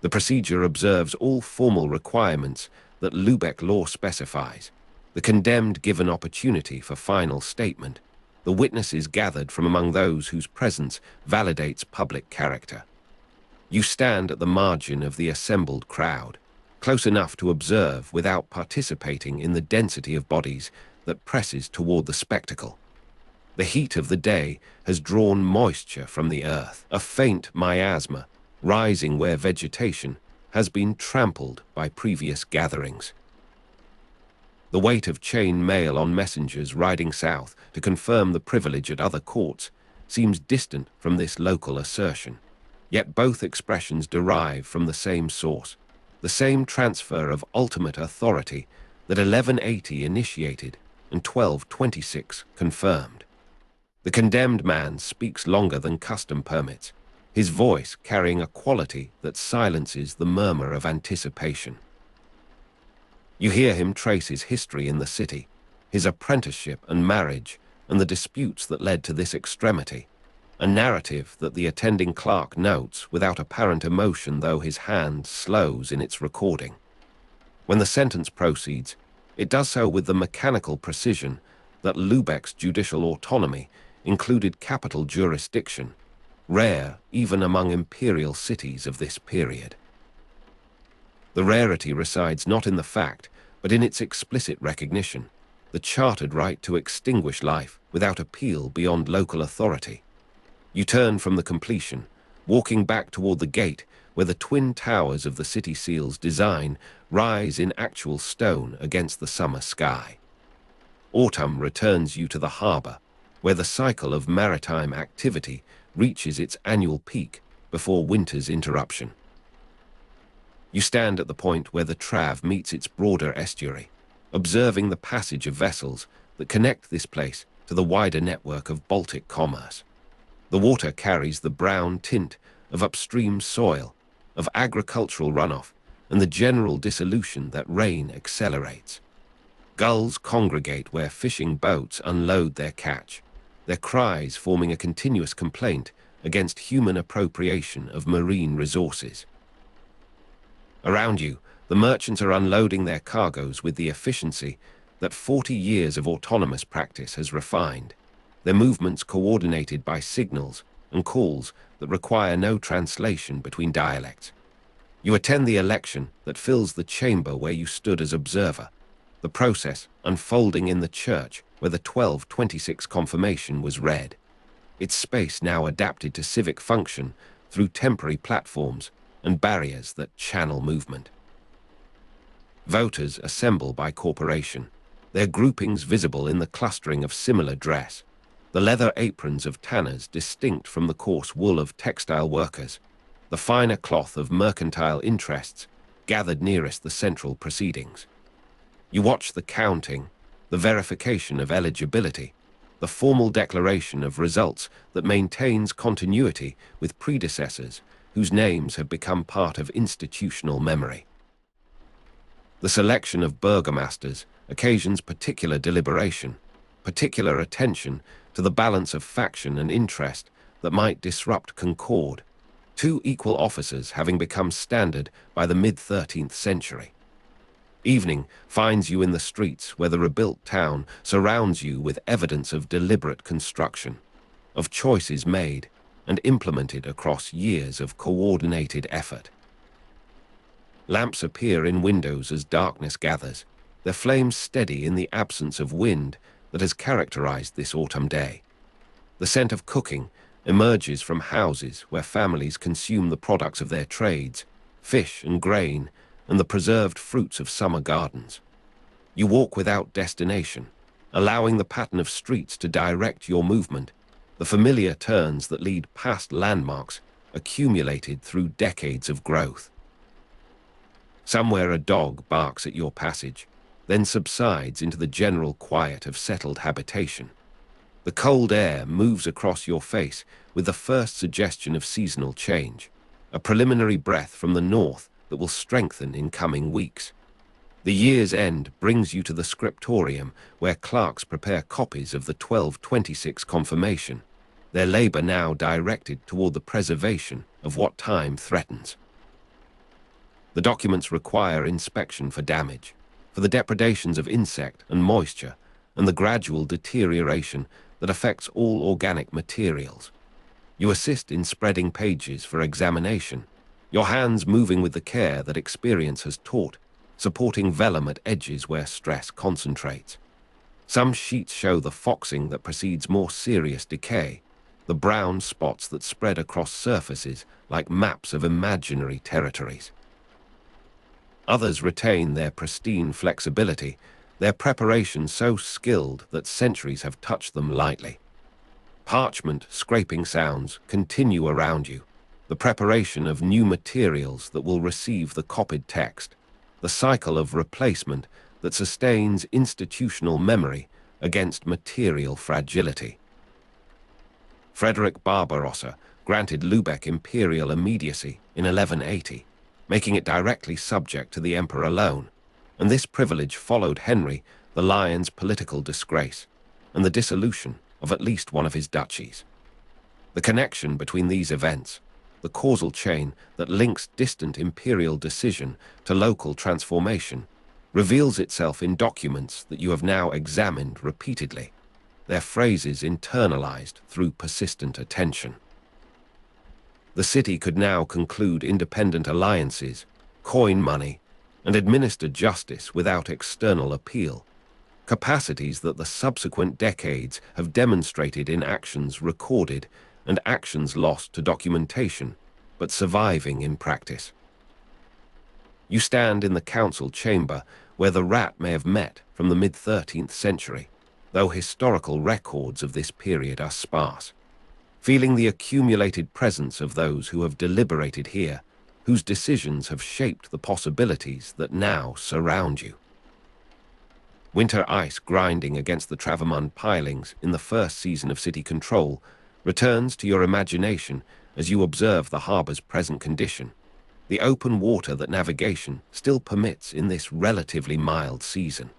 The procedure observes all formal requirements that Lubeck law specifies, the condemned given opportunity for final statement, the witnesses gathered from among those whose presence validates public character. You stand at the margin of the assembled crowd, close enough to observe without participating in the density of bodies that presses toward the spectacle. The heat of the day has drawn moisture from the earth, a faint miasma rising where vegetation has been trampled by previous gatherings. The weight of chain mail on messengers riding south to confirm the privilege at other courts seems distant from this local assertion. Yet both expressions derive from the same source, the same transfer of ultimate authority that 1180 initiated and 1226 confirmed. The condemned man speaks longer than custom permits, his voice carrying a quality that silences the murmur of anticipation. You hear him trace his history in the city, his apprenticeship and marriage, and the disputes that led to this extremity, a narrative that the attending clerk notes without apparent emotion, though his hand slows in its recording. When the sentence proceeds, it does so with the mechanical precision that Lubeck's judicial autonomy included capital jurisdiction, rare even among imperial cities of this period. The rarity resides not in the fact, but in its explicit recognition, the chartered right to extinguish life without appeal beyond local authority. You turn from the completion, walking back toward the gate where the twin towers of the city seal's design rise in actual stone against the summer sky. Autumn returns you to the harbor, where the cycle of maritime activity reaches its annual peak before winter's interruption. You stand at the point where the Trave meets its broader estuary, observing the passage of vessels that connect this place to the wider network of Baltic commerce. The water carries the brown tint of upstream soil, of agricultural runoff, and the general dissolution that rain accelerates. Gulls congregate where fishing boats unload their catch, their cries forming a continuous complaint against human appropriation of marine resources. Around you, the merchants are unloading their cargoes with the efficiency that 40 years of autonomous practice has refined, their movements coordinated by signals and calls that require no translation between dialects. You attend the election that fills the chamber where you stood as observer, the process unfolding in the church where the 1226 confirmation was read, its space now adapted to civic function through temporary platforms and barriers that channel movement. Voters assemble by corporation, their groupings visible in the clustering of similar dress, the leather aprons of tanners distinct from the coarse wool of textile workers, the finer cloth of mercantile interests gathered nearest the central proceedings. You watch the counting, the verification of eligibility, the formal declaration of results that maintains continuity with predecessors whose names have become part of institutional memory. The selection of burgomasters occasions particular deliberation, particular attention to the balance of faction and interest that might disrupt concord, two equal officers having become standard by the mid-13th century. Evening finds you in the streets where the rebuilt town surrounds you with evidence of deliberate construction, of choices made and implemented across years of coordinated effort. Lamps appear in windows as darkness gathers, their flames steady in the absence of wind that has characterized this autumn day. The scent of cooking emerges from houses where families consume the products of their trades, fish and grain, and the preserved fruits of summer gardens. You walk without destination, allowing the pattern of streets to direct your movement, the familiar turns that lead past landmarks accumulated through decades of growth. Somewhere a dog barks at your passage, then subsides into the general quiet of settled habitation. The cold air moves across your face with the first suggestion of seasonal change, a preliminary breath from the north that will strengthen in coming weeks. The year's end brings you to the scriptorium where clerks prepare copies of the 1226 confirmation, their labor now directed toward the preservation of what time threatens. The documents require inspection for damage, for the depredations of insect and moisture, and the gradual deterioration that affects all organic materials. You assist in spreading pages for examination, your hands moving with the care that experience has taught, supporting vellum at edges where stress concentrates. Some sheets show the foxing that precedes more serious decay, the brown spots that spread across surfaces like maps of imaginary territories. Others retain their pristine flexibility, their preparation so skilled that centuries have touched them lightly. Parchment scraping sounds continue around you, the preparation of new materials that will receive the copied text, the cycle of replacement that sustains institutional memory against material fragility. Frederick Barbarossa granted Lubeck imperial immediacy in 1180, making it directly subject to the emperor alone, and this privilege followed Henry the Lion's political disgrace and the dissolution of at least one of his duchies. The connection between these events, the causal chain that links distant imperial decision to local transformation, reveals itself in documents that you have now examined repeatedly, their phrases internalized through persistent attention. The city could now conclude independent alliances, coin money, and administer justice without external appeal, capacities that the subsequent decades have demonstrated in actions recorded and actions lost to documentation, but surviving in practice. You stand in the council chamber where the rat may have met from the mid-13th century, though historical records of this period are sparse, feeling the accumulated presence of those who have deliberated here, whose decisions have shaped the possibilities that now surround you. Winter ice grinding against the Travemund pilings in the first season of city control returns to your imagination as you observe the harbor's present condition, the open water that navigation still permits in this relatively mild season.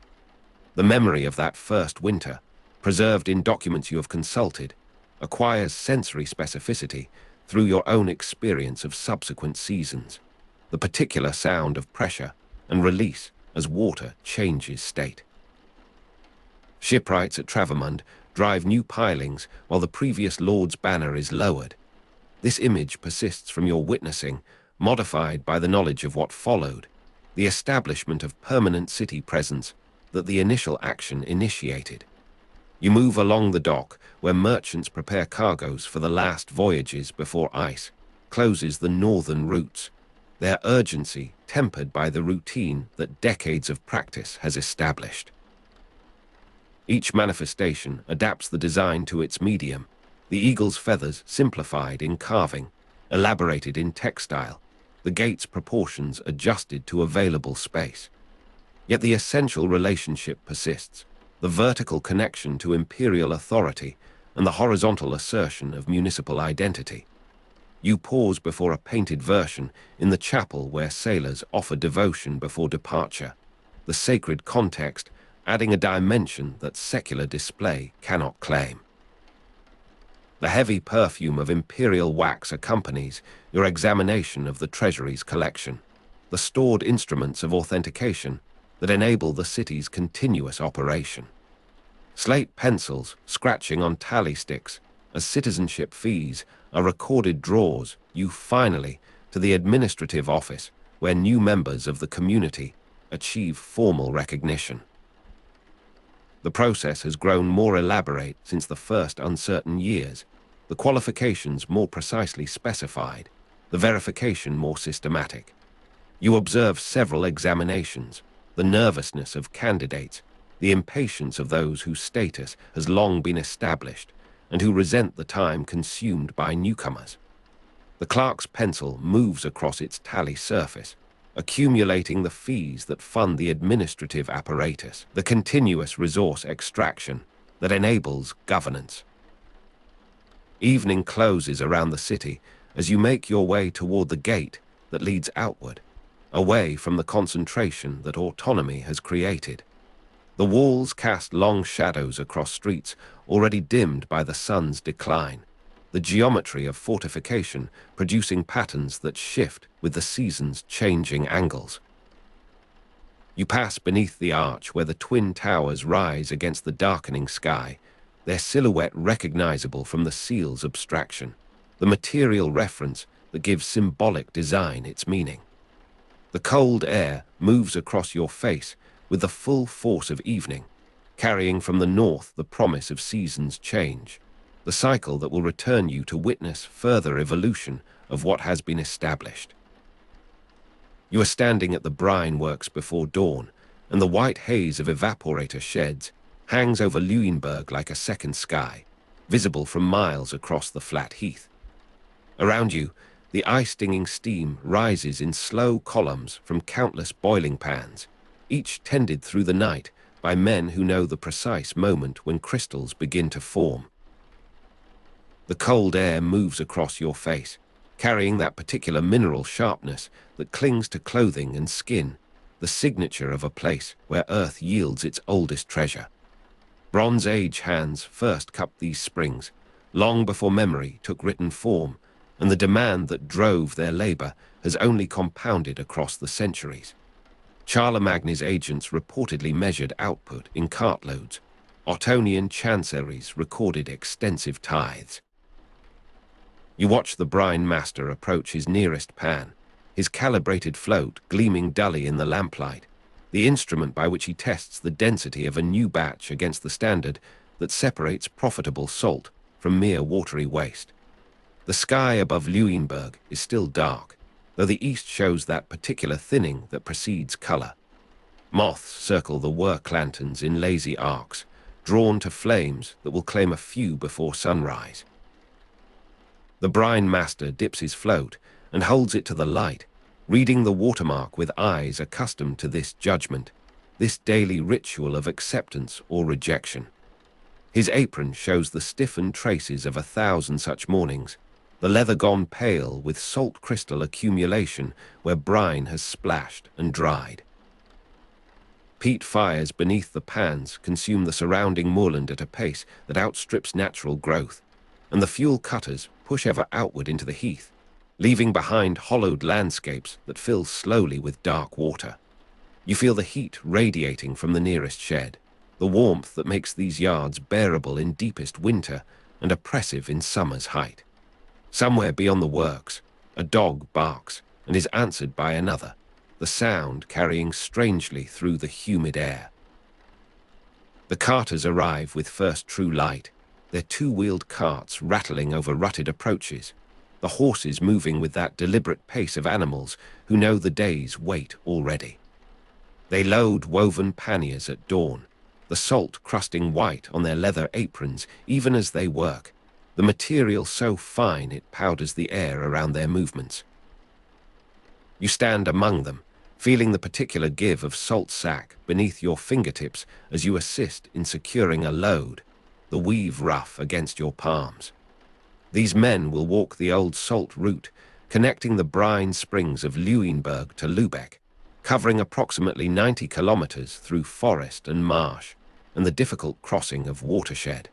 The memory of that first winter, preserved in documents you have consulted, acquires sensory specificity through your own experience of subsequent seasons, the particular sound of pressure and release as water changes state. Shipwrights at Travemund drive new pilings while the previous lord's banner is lowered. This image persists from your witnessing, modified by the knowledge of what followed, the establishment of permanent city presence that the initial action initiated. You move along the dock where merchants prepare cargoes for the last voyages before ice closes the northern routes, their urgency tempered by the routine that decades of practice has established. Each manifestation adapts the design to its medium, the eagle's feathers simplified in carving, elaborated in textile, the gate's proportions adjusted to available space. Yet the essential relationship persists, the vertical connection to imperial authority and the horizontal assertion of municipal identity. You pause before a painted version in the chapel where sailors offer devotion before departure, the sacred context adding a dimension that secular display cannot claim. The heavy perfume of imperial wax accompanies your examination of the treasury's collection, the stored instruments of authentication that enable the city's continuous operation. Slate pencils scratching on tally sticks as citizenship fees are recorded draws you finally to the administrative office where new members of the community achieve formal recognition. The process has grown more elaborate since the first uncertain years, the qualifications more precisely specified, the verification more systematic. You observe several examinations, the nervousness of candidates, the impatience of those whose status has long been established and who resent the time consumed by newcomers. The clerk's pencil moves across its tally surface, accumulating the fees that fund the administrative apparatus, the continuous resource extraction that enables governance. Evening closes around the city as you make your way toward the gate that leads outward, away from the concentration that autonomy has created. The walls cast long shadows across streets already dimmed by the sun's decline, the geometry of fortification producing patterns that shift with the season's changing angles. You pass beneath the arch where the twin towers rise against the darkening sky, their silhouette recognizable from the seal's abstraction, the material reference that gives symbolic design its meaning. The cold air moves across your face with the full force of evening, carrying from the north the promise of season's change. The the cycle that will return you to witness further evolution of what has been established. You are standing at the brine works before dawn, and the white haze of evaporator sheds hangs over Lueneburg like a second sky, visible from miles across the flat heath. Around you, the eye-stinging steam rises in slow columns from countless boiling pans, each tended through the night by men who know the precise moment when crystals begin to form. The cold air moves across your face, carrying that particular mineral sharpness that clings to clothing and skin, the signature of a place where Earth yields its oldest treasure. Bronze Age hands first cupped these springs, long before memory took written form, and the demand that drove their labor has only compounded across the centuries. Charlemagne's agents reportedly measured output in cartloads. Ottonian chanceries recorded extensive tithes. You watch the brine master approach his nearest pan, his calibrated float gleaming dully in the lamplight, the instrument by which he tests the density of a new batch against the standard that separates profitable salt from mere watery waste. The sky above Lueneburg is still dark, though the east shows that particular thinning that precedes color. Moths circle the work lanterns in lazy arcs, drawn to flames that will claim a few before sunrise. The brine master dips his float and holds it to the light, reading the watermark with eyes accustomed to this judgment, this daily ritual of acceptance or rejection. His apron shows the stiffened traces of 1,000 such mornings, the leather gone pale with salt crystal accumulation where brine has splashed and dried. Peat fires beneath the pans consume the surrounding moorland at a pace that outstrips natural growth, and the fuel cutters push ever outward into the heath, leaving behind hollowed landscapes that fill slowly with dark water. You feel the heat radiating from the nearest shed, the warmth that makes these yards bearable in deepest winter and oppressive in summer's height. Somewhere beyond the works, a dog barks and is answered by another, the sound carrying strangely through the humid air. The carters arrive with first true light, their two-wheeled carts rattling over rutted approaches, the horses moving with that deliberate pace of animals who know the day's wait already. They load woven panniers at dawn, the salt crusting white on their leather aprons even as they work, the material so fine it powders the air around their movements. You stand among them, feeling the particular give of salt sack beneath your fingertips as you assist in securing a load, the weave rough against your palms. These men will walk the old salt route, connecting the brine springs of Lueneburg to Lubeck, covering approximately 90 kilometers through forest and marsh, and the difficult crossing of watershed.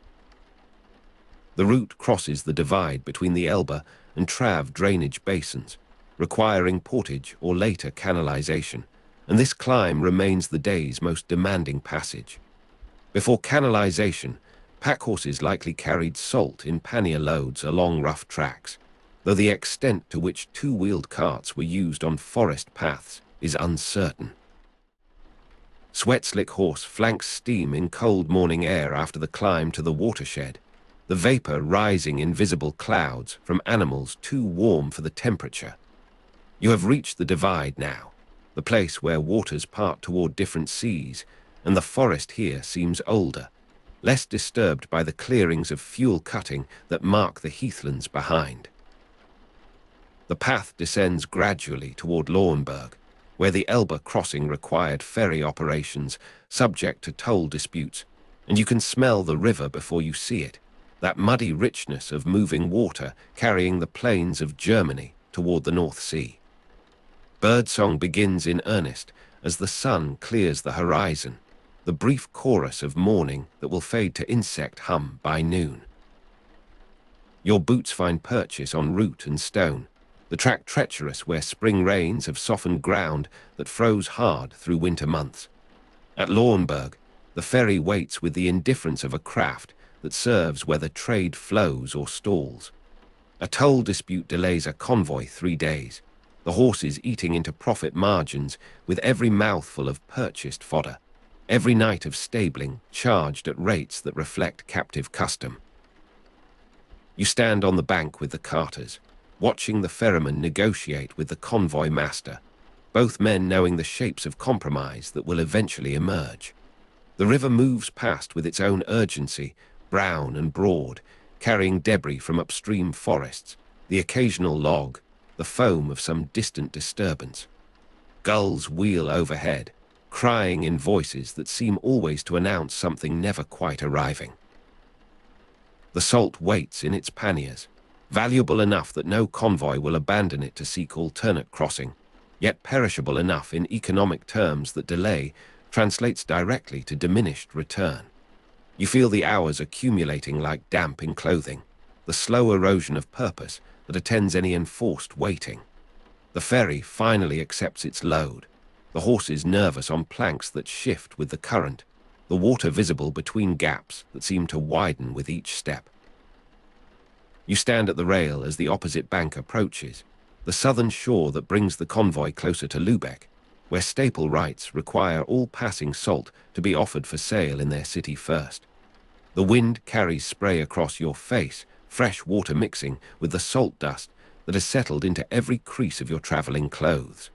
The route crosses the divide between the Elbe and Trave drainage basins, requiring portage or later canalization, and this climb remains the day's most demanding passage. Before canalization, pack horses likely carried salt in pannier loads along rough tracks, though the extent to which two-wheeled carts were used on forest paths is uncertain. Sweat-slick horse flanks steam in cold morning air after the climb to the watershed, the vapor rising in visible clouds from animals too warm for the temperature. You have reached the divide now, the place where waters part toward different seas, and the forest here seems older, less disturbed by the clearings of fuel cutting that mark the heathlands behind. The path descends gradually toward Lueneburg, where the Elbe crossing required ferry operations subject to toll disputes, and you can smell the river before you see it, that muddy richness of moving water carrying the plains of Germany toward the North Sea. Birdsong begins in earnest as the sun clears the horizon, the brief chorus of morning that will fade to insect hum by noon. Your boots find purchase on root and stone, the track treacherous where spring rains have softened ground that froze hard through winter months. At Lueneburg, the ferry waits with the indifference of a craft that serves whether trade flows or stalls. A toll dispute delays a convoy 3 days, the horses eating into profit margins with every mouthful of purchased fodder, every night of stabling charged at rates that reflect captive custom. You stand on the bank with the carters, watching the ferryman negotiate with the convoy master, both men knowing the shapes of compromise that will eventually emerge. The river moves past with its own urgency, brown and broad, carrying debris from upstream forests, the occasional log, the foam of some distant disturbance. Gulls wheel overhead, crying in voices that seem always to announce something never quite arriving. The salt waits in its panniers, valuable enough that no convoy will abandon it to seek alternate crossing, yet perishable enough in economic terms that delay translates directly to diminished return. You feel the hours accumulating like damp in clothing, the slow erosion of purpose that attends any enforced waiting. The ferry finally accepts its load, the horses nervous on planks that shift with the current, the water visible between gaps that seem to widen with each step. You stand at the rail as the opposite bank approaches, the southern shore that brings the convoy closer to Lubeck, where staple rights require all passing salt to be offered for sale in their city first. The wind carries spray across your face, fresh water mixing with the salt dust that has settled into every crease of your traveling clothes.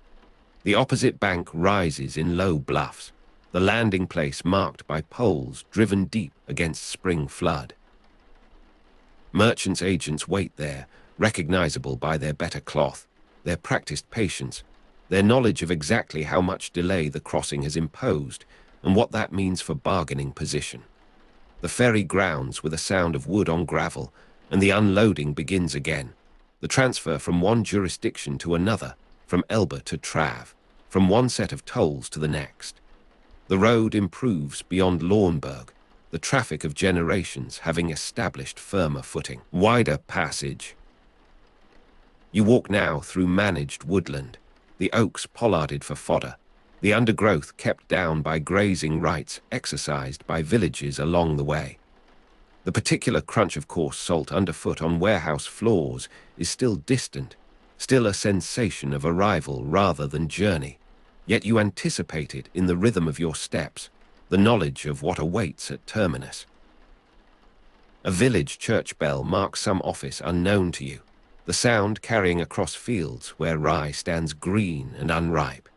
The opposite bank rises in low bluffs, the landing place marked by poles driven deep against spring flood. Merchants' agents wait there, recognizable by their better cloth, their practiced patience, their knowledge of exactly how much delay the crossing has imposed and what that means for bargaining position. The ferry grounds with a sound of wood on gravel, and the unloading begins again. The transfer from one jurisdiction to another, from Elbe to Trave, from one set of tolls to the next. The road improves beyond Lueneburg, the traffic of generations having established firmer footing. Wider passage. You walk now through managed woodland, the oaks pollarded for fodder, the undergrowth kept down by grazing rights exercised by villages along the way. The particular crunch of coarse salt underfoot on warehouse floors is still distant, still a sensation of arrival rather than journey, yet you anticipate it in the rhythm of your steps, the knowledge of what awaits at terminus. A village church bell marks some office unknown to you, the sound carrying across fields where rye stands green and unripe.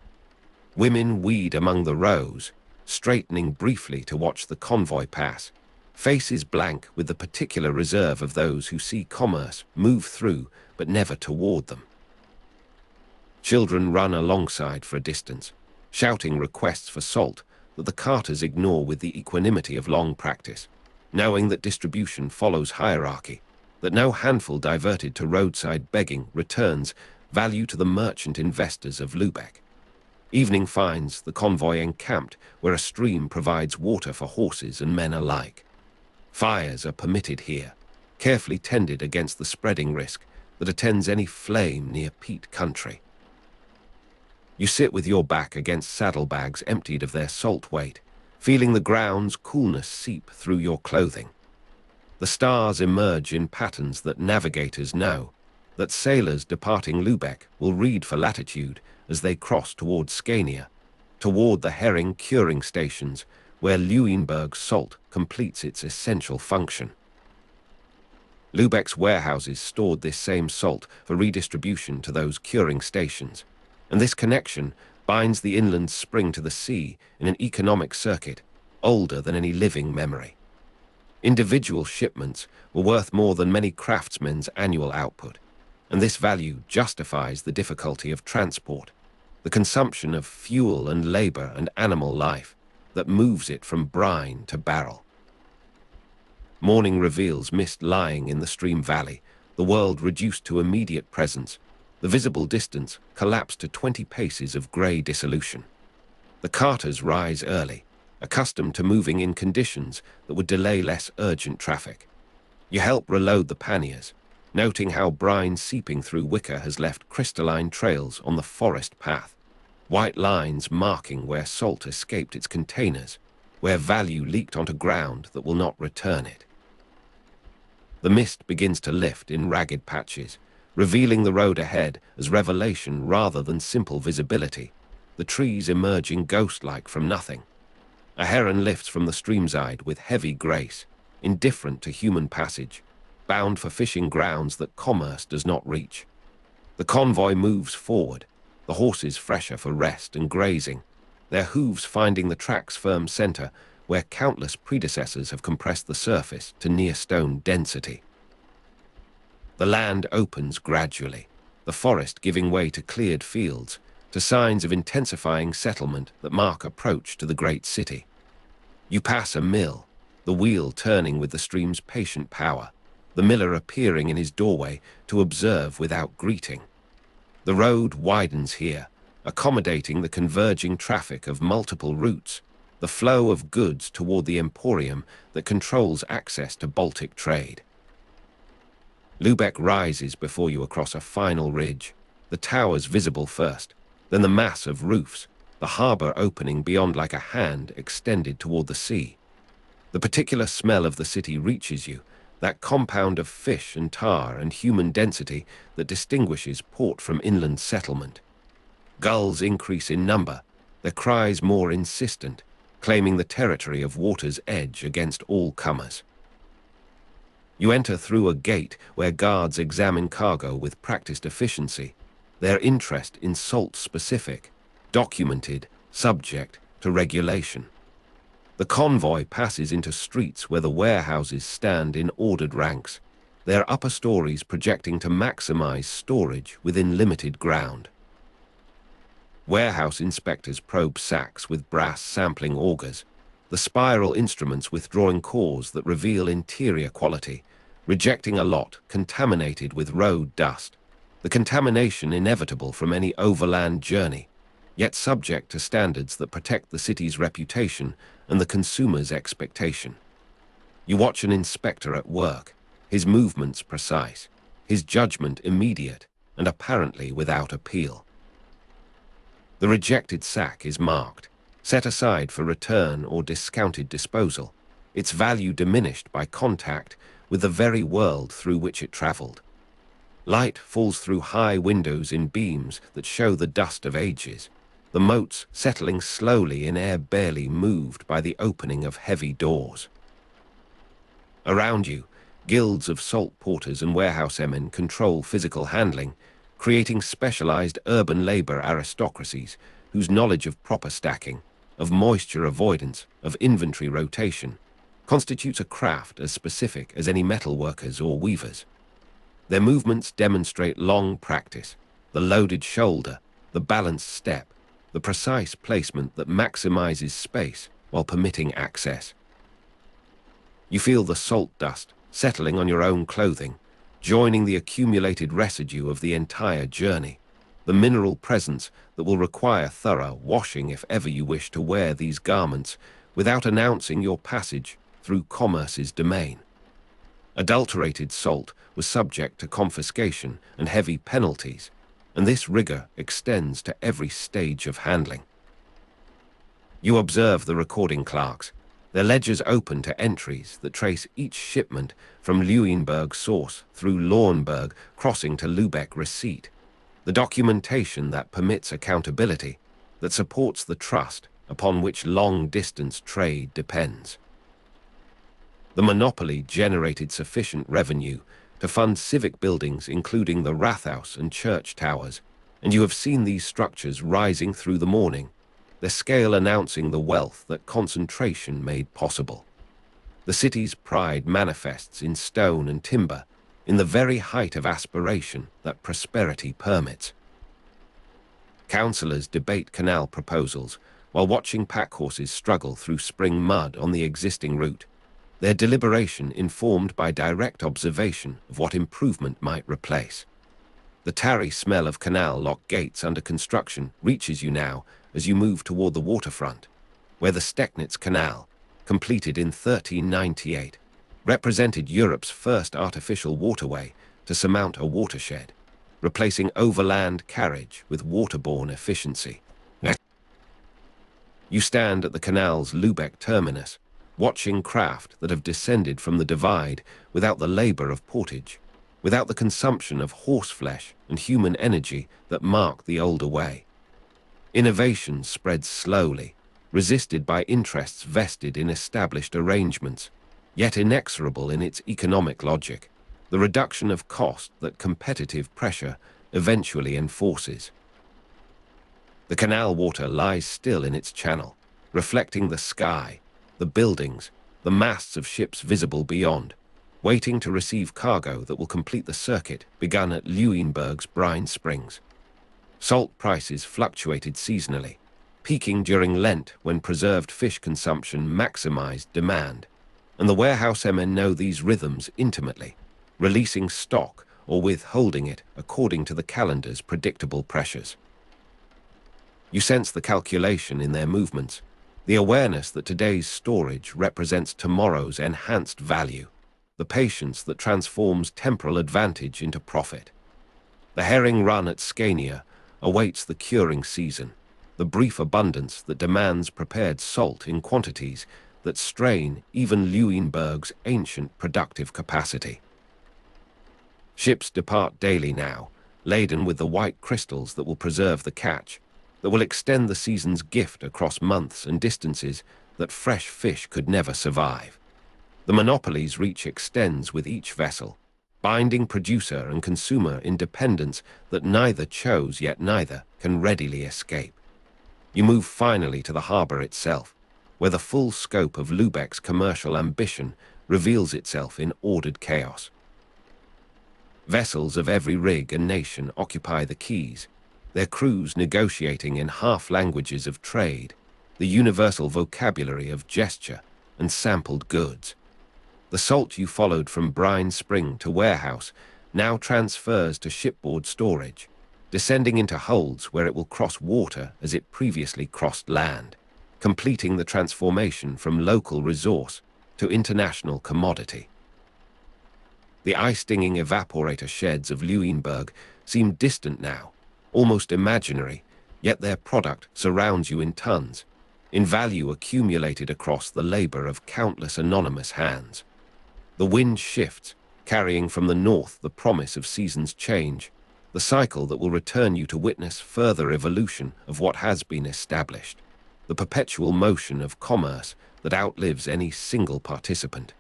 Women weed among the rows, straightening briefly to watch the convoy pass, faces blank with the particular reserve of those who see commerce move through but never toward them. Children run alongside for a distance, shouting requests for salt that the carters ignore with the equanimity of long practice, knowing that distribution follows hierarchy, that no handful diverted to roadside begging returns value to the merchant investors of Lubeck. Evening finds the convoy encamped where a stream provides water for horses and men alike. Fires are permitted here, carefully tended against the spreading risk that attends any flame near peat country. You sit with your back against saddlebags emptied of their salt weight, feeling the ground's coolness seep through your clothing. The stars emerge in patterns that navigators know, that sailors departing Lubeck will read for latitude as they cross toward Scania, toward the herring curing stations where Lueneburg salt completes its essential function. Lubeck's warehouses stored this same salt for redistribution to those curing stations, and this connection binds the inland spring to the sea in an economic circuit older than any living memory. Individual shipments were worth more than many craftsmen's annual output, and this value justifies the difficulty of transport, the consumption of fuel and labor and animal life that moves it from brine to barrel. Morning reveals mist lying in the stream valley, the world reduced to immediate presence, the visible distance collapsed to 20 paces of grey dissolution. The carters rise early, accustomed to moving in conditions that would delay less urgent traffic. You help reload the panniers, noting how brine seeping through wicker has left crystalline trails on the forest path, white lines marking where salt escaped its containers, where value leaked onto ground that will not return it. The mist begins to lift in ragged patches, revealing the road ahead as revelation rather than simple visibility, the trees emerging ghost-like from nothing. A heron lifts from the streamside with heavy grace, indifferent to human passage, bound for fishing grounds that commerce does not reach. The convoy moves forward, the horses fresher for rest and grazing, their hooves finding the track's firm center where countless predecessors have compressed the surface to near stone density. The land opens gradually, the forest giving way to cleared fields, to signs of intensifying settlement that mark approach to the great city. You pass a mill, the wheel turning with the stream's patient power, the miller appearing in his doorway to observe without greeting. The road widens here, accommodating the converging traffic of multiple routes, the flow of goods toward the emporium that controls access to Baltic trade. Lubeck rises before you across a final ridge, the towers visible first, then the mass of roofs, the harbour opening beyond like a hand extended toward the sea. The particular smell of the city reaches you, that compound of fish and tar and human density that distinguishes port from inland settlement. Gulls increase in number, their cries more insistent, claiming the territory of water's edge against all comers. You enter through a gate where guards examine cargo with practiced efficiency, their interest in salt-specific, documented, subject to regulation. The convoy passes into streets where the warehouses stand in ordered ranks, their upper stories projecting to maximize storage within limited ground. Warehouse inspectors probe sacks with brass sampling augers, the spiral instruments withdrawing cores that reveal interior quality, rejecting a lot contaminated with road dust, the contamination inevitable from any overland journey, yet subject to standards that protect the city's reputation and the consumer's expectation. You watch an inspector at work, his movements precise, his judgment immediate and apparently without appeal. The rejected sack is marked, set aside for return or discounted disposal, its value diminished by contact with the very world through which it traveled. Light falls through high windows in beams that show the dust of ages, the motes settling slowly in air barely moved by the opening of heavy doors. Around you, guilds of salt porters and warehousemen control physical handling, creating specialized urban labor aristocracies whose knowledge of proper stacking, of moisture avoidance, of inventory rotation, constitutes a craft as specific as any metalworkers or weavers. Their movements demonstrate long practice, the loaded shoulder, the balanced step, the precise placement that maximizes space while permitting access. You feel the salt dust settling on your own clothing, joining the accumulated residue of the entire journey, the mineral presence that will require thorough washing if ever you wish to wear these garments without announcing your passage through commerce's domain. Adulterated salt was subject to confiscation and heavy penalties, and this rigor extends to every stage of handling. You observe the recording clerks, their ledgers open to entries that trace each shipment from Lueneburg source through Lueneburg crossing to Lubeck receipt, the documentation that permits accountability, that supports the trust upon which long-distance trade depends. The monopoly generated sufficient revenue to fund civic buildings including the Rathaus and church towers, and you have seen these structures rising through the morning, their scale announcing the wealth that concentration made possible. The city's pride manifests in stone and timber, in the very height of aspiration that prosperity permits. Councillors debate canal proposals while watching pack horses struggle through spring mud on the existing route, their deliberation informed by direct observation of what improvement might replace. The tarry smell of canal lock gates under construction reaches you now as you move toward the waterfront, where the Stecknitz Canal, completed in 1398, represented Europe's first artificial waterway to surmount a watershed, replacing overland carriage with waterborne efficiency. You stand at the canal's Lubeck terminus, watching craft that have descended from the divide without the labor of portage, without the consumption of horseflesh and human energy that mark the older way. Innovation spreads slowly, resisted by interests vested in established arrangements, yet inexorable in its economic logic. the reduction of cost that competitive pressure eventually enforces. The canal water lies still in its channel, reflecting the sky, the buildings, the masts of ships visible beyond, waiting to receive cargo that will complete the circuit begun at Lueneburg's brine springs. Salt prices fluctuated seasonally, peaking during Lent when preserved fish consumption maximized demand, and the warehousemen know these rhythms intimately, releasing stock or withholding it according to the calendar's predictable pressures. You sense the calculation in their movements, the awareness that today's storage represents tomorrow's enhanced value, the patience that transforms temporal advantage into profit. The herring run at Scania awaits the curing season, the brief abundance that demands prepared salt in quantities that strain even Lueneburg's ancient productive capacity. Ships depart daily now, laden with the white crystals that will preserve the catch, that will extend the season's gift across months and distances that fresh fish could never survive. The monopoly's reach extends with each vessel, binding producer and consumer independence that neither chose yet neither can readily escape. You move finally to the harbor itself, where the full scope of Lubeck's commercial ambition reveals itself in ordered chaos. Vessels of every rig and nation occupy the quays, their crews negotiating in half languages of trade, the universal vocabulary of gesture and sampled goods. The salt you followed from brine spring to warehouse now transfers to shipboard storage, descending into holds where it will cross water as it previously crossed land, completing the transformation from local resource to international commodity. The eye-stinging evaporator sheds of Lueneburg seem distant now, almost imaginary, yet their product surrounds you in tons, in value accumulated across the labor of countless anonymous hands. The wind shifts, carrying from the north the promise of season's change, the cycle that will return you to witness further evolution of what has been established, the perpetual motion of commerce that outlives any single participant.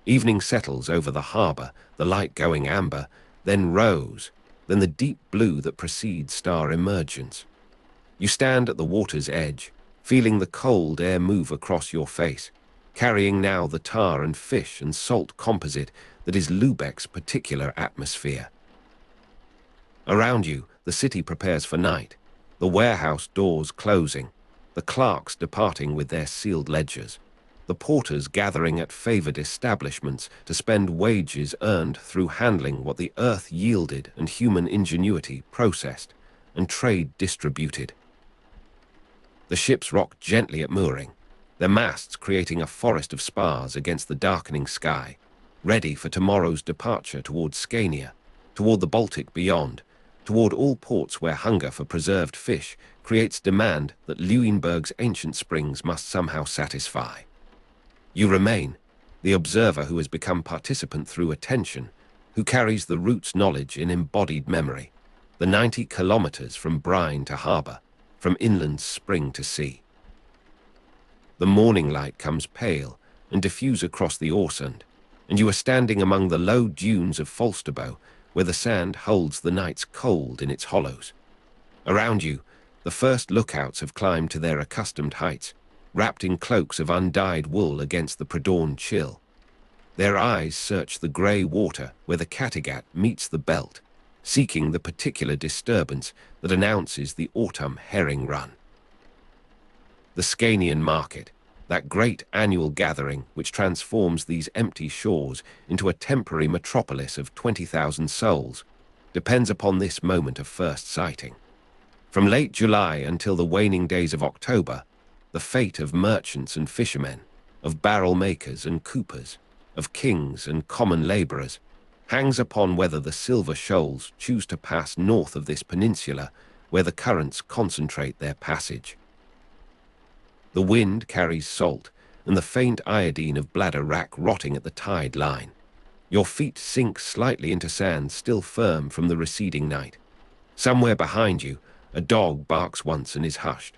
Evening settles over the harbor, the light going amber, then rose, then the deep blue that precedes star emergence. You stand at the water's edge, feeling the cold air move across your face, carrying now the tar and fish and salt composite that is Lubeck's particular atmosphere. Around you, the city prepares for night, the warehouse doors closing, the clerks departing with their sealed ledgers, the porters gathering at favored establishments to spend wages earned through handling what the earth yielded and human ingenuity processed and trade distributed. The ships rock gently at mooring, their masts creating a forest of spars against the darkening sky, ready for tomorrow's departure toward Scania, toward the Baltic beyond, toward all ports where hunger for preserved fish creates demand that Lueneburg's ancient springs must somehow satisfy. You remain, the observer who has become participant through attention, who carries the route's knowledge in embodied memory, the 90 kilometers from brine to harbor, from inland spring to sea. The morning light comes pale and diffuse across the Åsund, and you are standing among the low dunes of Falsterbo, where the sand holds the night's cold in its hollows. Around you, the first lookouts have climbed to their accustomed heights, wrapped in cloaks of undyed wool against the pre-dawn chill. Their eyes search the grey water where the Kattegat meets the belt, seeking the particular disturbance that announces the autumn herring run. The Scanian market, that great annual gathering which transforms these empty shores into a temporary metropolis of 20,000 souls, depends upon this moment of first sighting. From late July until the waning days of October, the fate of merchants and fishermen, of barrel makers and coopers, of kings and common laborers, hangs upon whether the silver shoals choose to pass north of this peninsula where the currents concentrate their passage. The wind carries salt and the faint iodine of bladder wrack rotting at the tide line. Your feet sink slightly into sand still firm from the receding night. Somewhere behind you, a dog barks once and is hushed.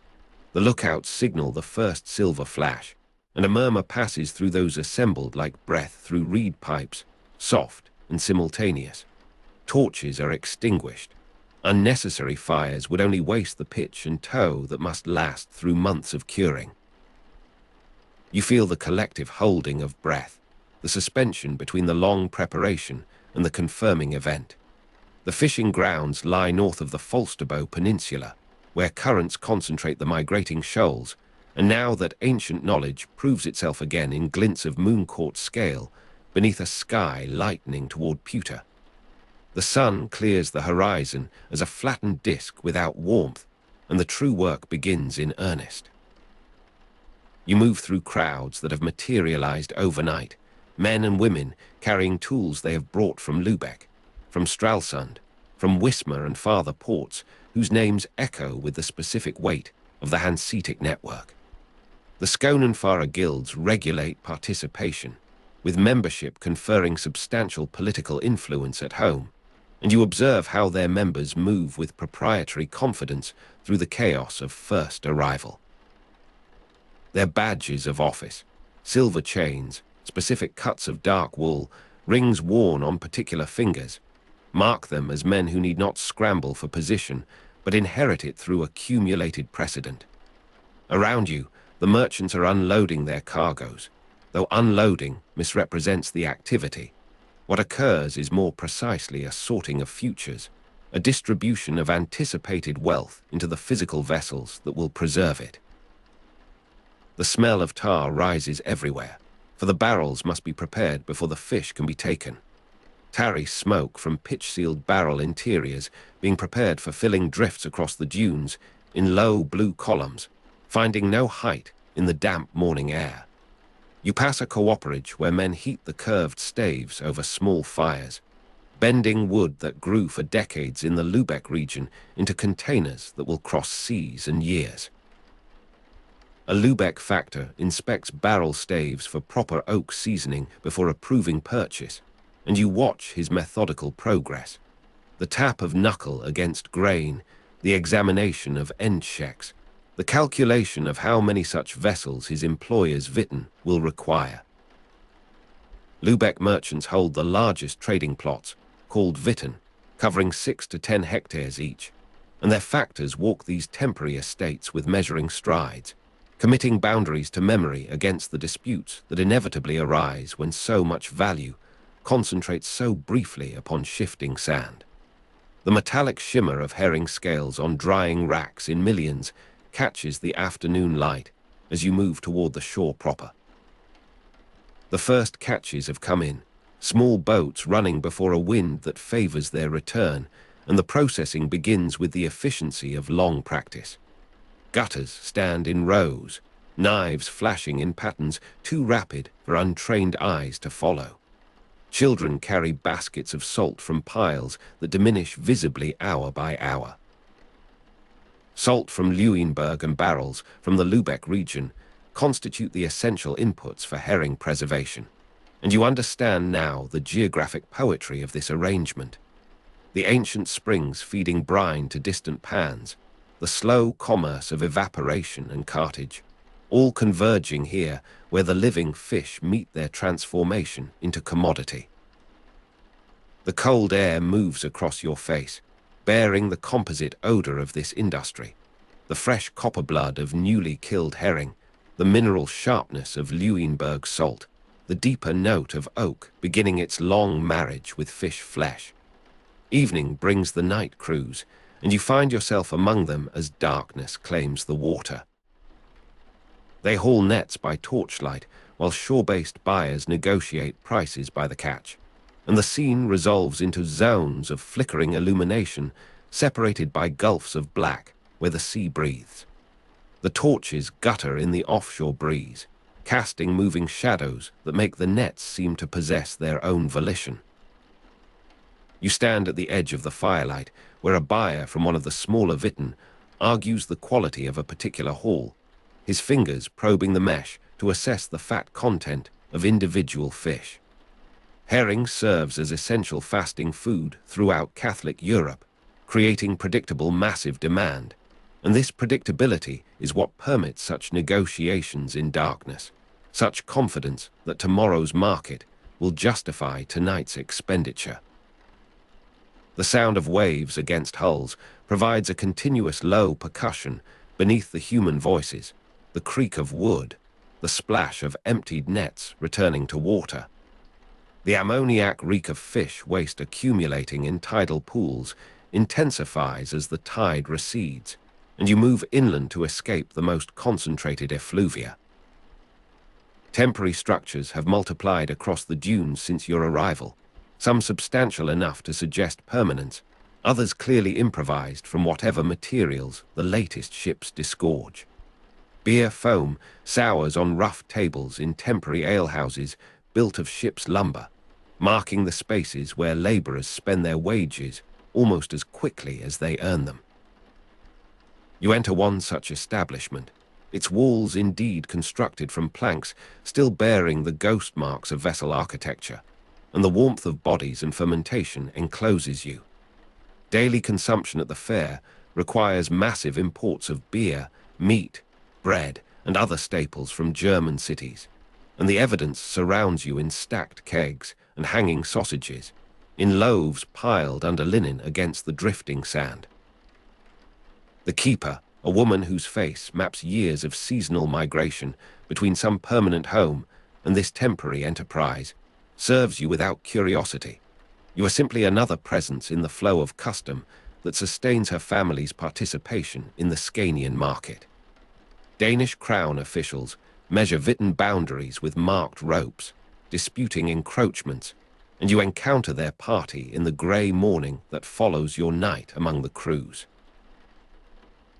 The lookouts signal the first silver flash, and a murmur passes through those assembled like breath through reed pipes, soft and simultaneous. Torches are extinguished. Unnecessary fires would only waste the pitch and tow that must last through months of curing. You feel the collective holding of breath, the suspension between the long preparation and the confirming event. The fishing grounds lie north of the Falsterbo Peninsula, where currents concentrate the migrating shoals, and now that ancient knowledge proves itself again in glints of moon-caught scale beneath a sky lightening toward pewter. The sun clears the horizon as a flattened disk without warmth, and the true work begins in earnest. You move through crowds that have materialized overnight, men and women carrying tools they have brought from Lubeck, from Stralsund, from Wismar and farther ports, whose names echo with the specific weight of the Hanseatic network. The Skånenfara guilds regulate participation, with membership conferring substantial political influence at home, and you observe how their members move with proprietary confidence through the chaos of first arrival. Their badges of office, silver chains, specific cuts of dark wool, rings worn on particular fingers, mark them as men who need not scramble for position, but inherit it through accumulated precedent. Around you, the merchants are unloading their cargoes, though unloading misrepresents the activity. What occurs is more precisely a sorting of futures, a distribution of anticipated wealth into the physical vessels that will preserve it. The smell of tar rises everywhere, for the barrels must be prepared before the fish can be taken. Tarry smoke from pitch-sealed barrel interiors being prepared for filling drifts across the dunes in low blue columns, finding no height in the damp morning air. You pass a cooperage where men heat the curved staves over small fires, bending wood that grew for decades in the Lubeck region into containers that will cross seas and years. A Lubeck factor inspects barrel staves for proper oak seasoning before approving purchase, and you watch his methodical progress. The tap of knuckle against grain, the examination of end checks, the calculation of how many such vessels his employer's Witten will require. Lubeck merchants hold the largest trading plots, called Witten, covering 6 to 10 hectares each, and their factors walk these temporary estates with measuring strides, committing boundaries to memory against the disputes that inevitably arise when so much value concentrates so briefly upon shifting sand. The metallic shimmer of herring scales on drying racks in millions catches the afternoon light as you move toward the shore proper. The first catches have come in, small boats running before a wind that favors their return, and the processing begins with the efficiency of long practice. Gutters stand in rows, knives flashing in patterns too rapid for untrained eyes to follow. Children carry baskets of salt from piles that diminish visibly hour by hour. Salt from Lueneburg and barrels from the Lubeck region constitute the essential inputs for herring preservation, and you understand now the geographic poetry of this arrangement. The ancient springs feeding brine to distant pans, the slow commerce of evaporation and cartage, all converging here where the living fish meet their transformation into commodity. The cold air moves across your face, bearing the composite odor of this industry, the fresh copper blood of newly killed herring, the mineral sharpness of Lueneburg salt, the deeper note of oak beginning its long marriage with fish flesh. Evening brings the night cruise, and you find yourself among them as darkness claims the water. They haul nets by torchlight, while shore-based buyers negotiate prices by the catch, and the scene resolves into zones of flickering illumination separated by gulfs of black where the sea breathes. The torches gutter in the offshore breeze, casting moving shadows that make the nets seem to possess their own volition. You stand at the edge of the firelight, where a buyer from one of the smaller Witten argues the quality of a particular haul, his fingers probing the mesh to assess the fat content of individual fish. Herring serves as essential fasting food throughout Catholic Europe, creating predictable massive demand, and this predictability is what permits such negotiations in darkness, such confidence that tomorrow's market will justify tonight's expenditure. The sound of waves against hulls provides a continuous low percussion beneath the human voices, the creak of wood, the splash of emptied nets returning to water. The ammoniac reek of fish waste accumulating in tidal pools intensifies as the tide recedes, and you move inland to escape the most concentrated effluvia. Temporary structures have multiplied across the dunes since your arrival, some substantial enough to suggest permanence, others clearly improvised from whatever materials the latest ships disgorge. Beer foam sours on rough tables in temporary alehouses built of ship's lumber, marking the spaces where laborers spend their wages almost as quickly as they earn them. You enter one such establishment, its walls indeed constructed from planks still bearing the ghost marks of vessel architecture, and the warmth of bodies and fermentation encloses you. Daily consumption at the fair requires massive imports of beer, meat, bread, and other staples from German cities, and the evidence surrounds you in stacked kegs and hanging sausages, in loaves piled under linen against the drifting sand. The keeper, a woman whose face maps years of seasonal migration between some permanent home and this temporary enterprise, serves you without curiosity. You are simply another presence in the flow of custom that sustains her family's participation in the Scanian market. Danish crown officials measure Witten boundaries with marked ropes, disputing encroachments, and you encounter their party in the grey morning that follows your night among the crews.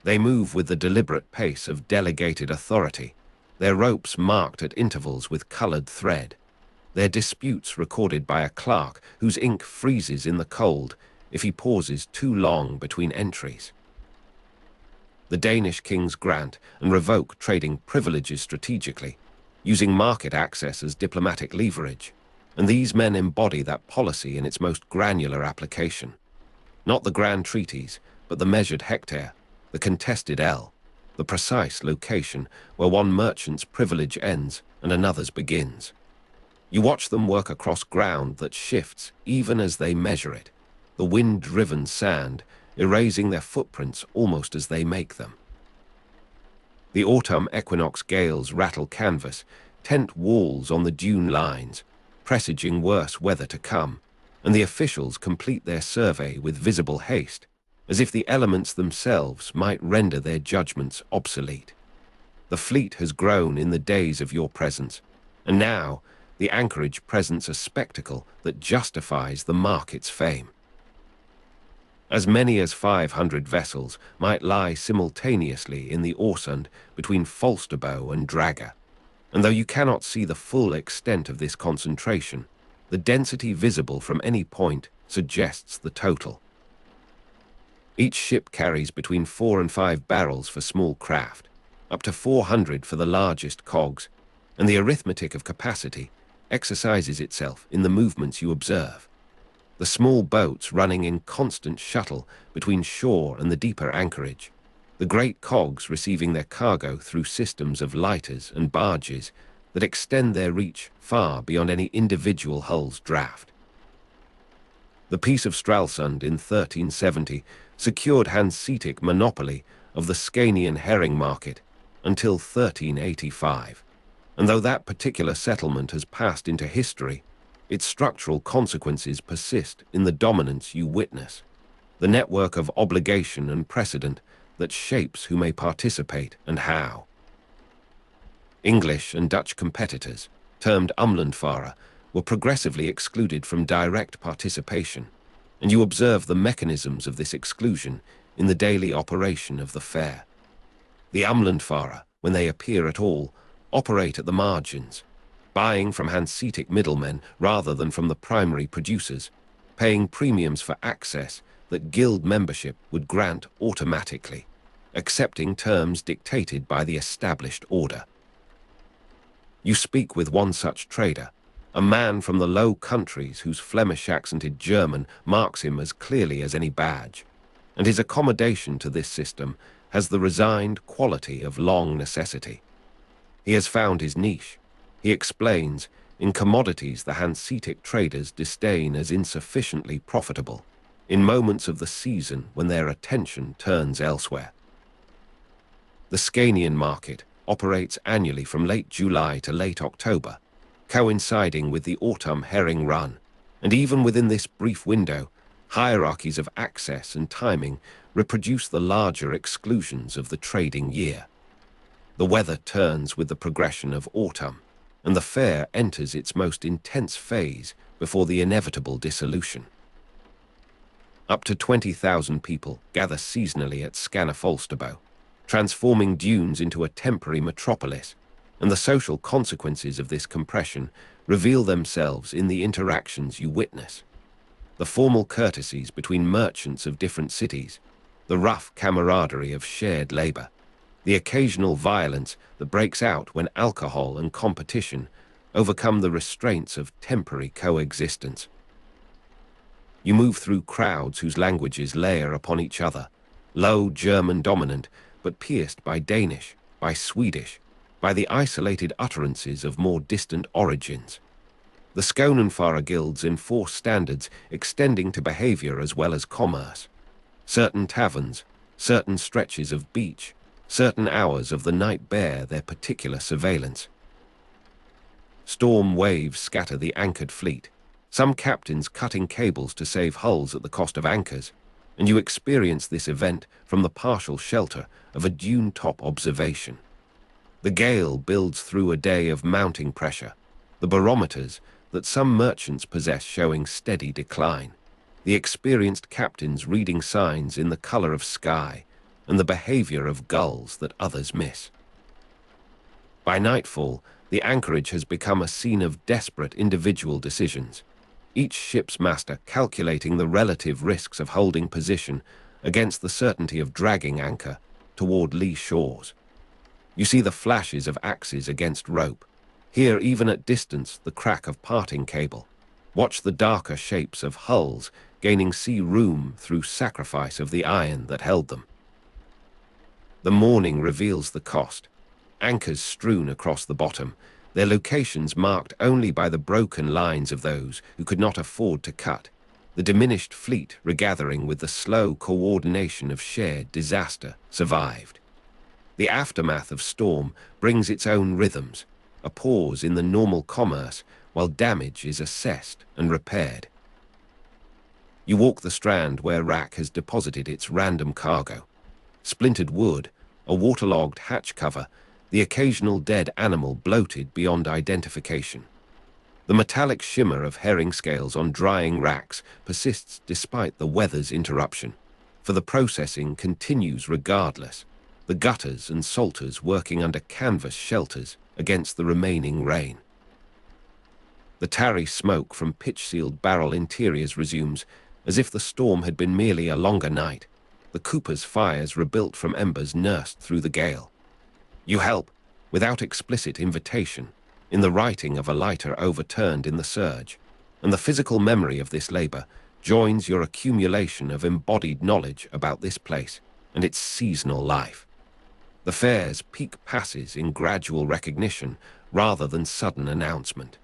They move with the deliberate pace of delegated authority, their ropes marked at intervals with coloured thread, their disputes recorded by a clerk whose ink freezes in the cold if he pauses too long between entries. The Danish kings grant and revoke trading privileges strategically, using market access as diplomatic leverage, and these men embody that policy in its most granular application. Not the grand treaties, but the measured hectare, the contested ell, the precise location where one merchant's privilege ends and another's begins. You watch them work across ground that shifts even as they measure it, the wind-driven sand erasing their footprints almost as they make them. The autumn equinox gales rattle canvas, tent walls on the dune lines, presaging worse weather to come, and the officials complete their survey with visible haste, as if the elements themselves might render their judgments obsolete. The fleet has grown in the days of your presence, and now the anchorage presents a spectacle that justifies the market's fame. As many as 500 vessels might lie simultaneously in the Åsund between Falsterbo and Dragger, and though you cannot see the full extent of this concentration, the density visible from any point suggests the total. Each ship carries between 4 and 5 barrels for small craft, up to 400 for the largest cogs, and the arithmetic of capacity exercises itself in the movements you observe. The small boats running in constant shuttle between shore and the deeper anchorage, the great cogs receiving their cargo through systems of lighters and barges that extend their reach far beyond any individual hull's draft. The Peace of Stralsund in 1370 secured Hanseatic monopoly of the Scanian herring market until 1385, and though that particular settlement has passed into history, its structural consequences persist in the dominance you witness, the network of obligation and precedent that shapes who may participate and how. English and Dutch competitors, termed Umlandfahrer, were progressively excluded from direct participation, and you observe the mechanisms of this exclusion in the daily operation of the fair. The Umlandfahrer, when they appear at all, operate at the margins, buying from Hanseatic middlemen rather than from the primary producers, paying premiums for access that guild membership would grant automatically, accepting terms dictated by the established order. You speak with one such trader, a man from the Low Countries whose Flemish-accented German marks him as clearly as any badge, and his accommodation to this system has the resigned quality of long necessity. He has found his niche. He explains, in commodities the Hanseatic traders disdain as insufficiently profitable, in moments of the season when their attention turns elsewhere. The Scanian market operates annually from late July to late October, coinciding with the autumn herring run, and even within this brief window, hierarchies of access and timing reproduce the larger exclusions of the trading year. The weather turns with the progression of autumn, and the fair enters its most intense phase before the inevitable dissolution. Up to 20,000 people gather seasonally at Scania, transforming dunes into a temporary metropolis, and the social consequences of this compression reveal themselves in the interactions you witness. The formal courtesies between merchants of different cities, the rough camaraderie of shared labor, the occasional violence that breaks out when alcohol and competition overcome the restraints of temporary coexistence. You move through crowds whose languages layer upon each other, low German dominant, but pierced by Danish, by Swedish, by the isolated utterances of more distant origins. The Skånenfara guilds enforce standards extending to behavior as well as commerce. Certain taverns, certain stretches of beach, certain hours of the night bear their particular surveillance. Storm waves scatter the anchored fleet, some captains cutting cables to save hulls at the cost of anchors, and you experience this event from the partial shelter of a dune-top observation. The gale builds through a day of mounting pressure, the barometers that some merchants possess showing steady decline, the experienced captains reading signs in the color of sky, and the behavior of gulls that others miss. By nightfall, the anchorage has become a scene of desperate individual decisions, each ship's master calculating the relative risks of holding position against the certainty of dragging anchor toward lee shores. You see the flashes of axes against rope, hear even at distance the crack of parting cable, watch the darker shapes of hulls gaining sea room through sacrifice of the iron that held them. The morning reveals the cost. Anchors strewn across the bottom, their locations marked only by the broken lines of those who could not afford to cut, the diminished fleet regathering with the slow coordination of shared disaster survived. The aftermath of storm brings its own rhythms, a pause in the normal commerce while damage is assessed and repaired. You walk the strand where wrack has deposited its random cargo. Splintered wood, a waterlogged hatch cover, the occasional dead animal bloated beyond identification. The metallic shimmer of herring scales on drying racks persists despite the weather's interruption, for the processing continues regardless, the gutters and salters working under canvas shelters against the remaining rain. The tarry smoke from pitch-sealed barrel interiors resumes, as if the storm had been merely a longer night, the cooper's fires rebuilt from embers nursed through the gale. You help, without explicit invitation, in the righting of a lighter overturned in the surge, and the physical memory of this labor joins your accumulation of embodied knowledge about this place and its seasonal life. The fair's peak passes in gradual recognition rather than sudden announcement.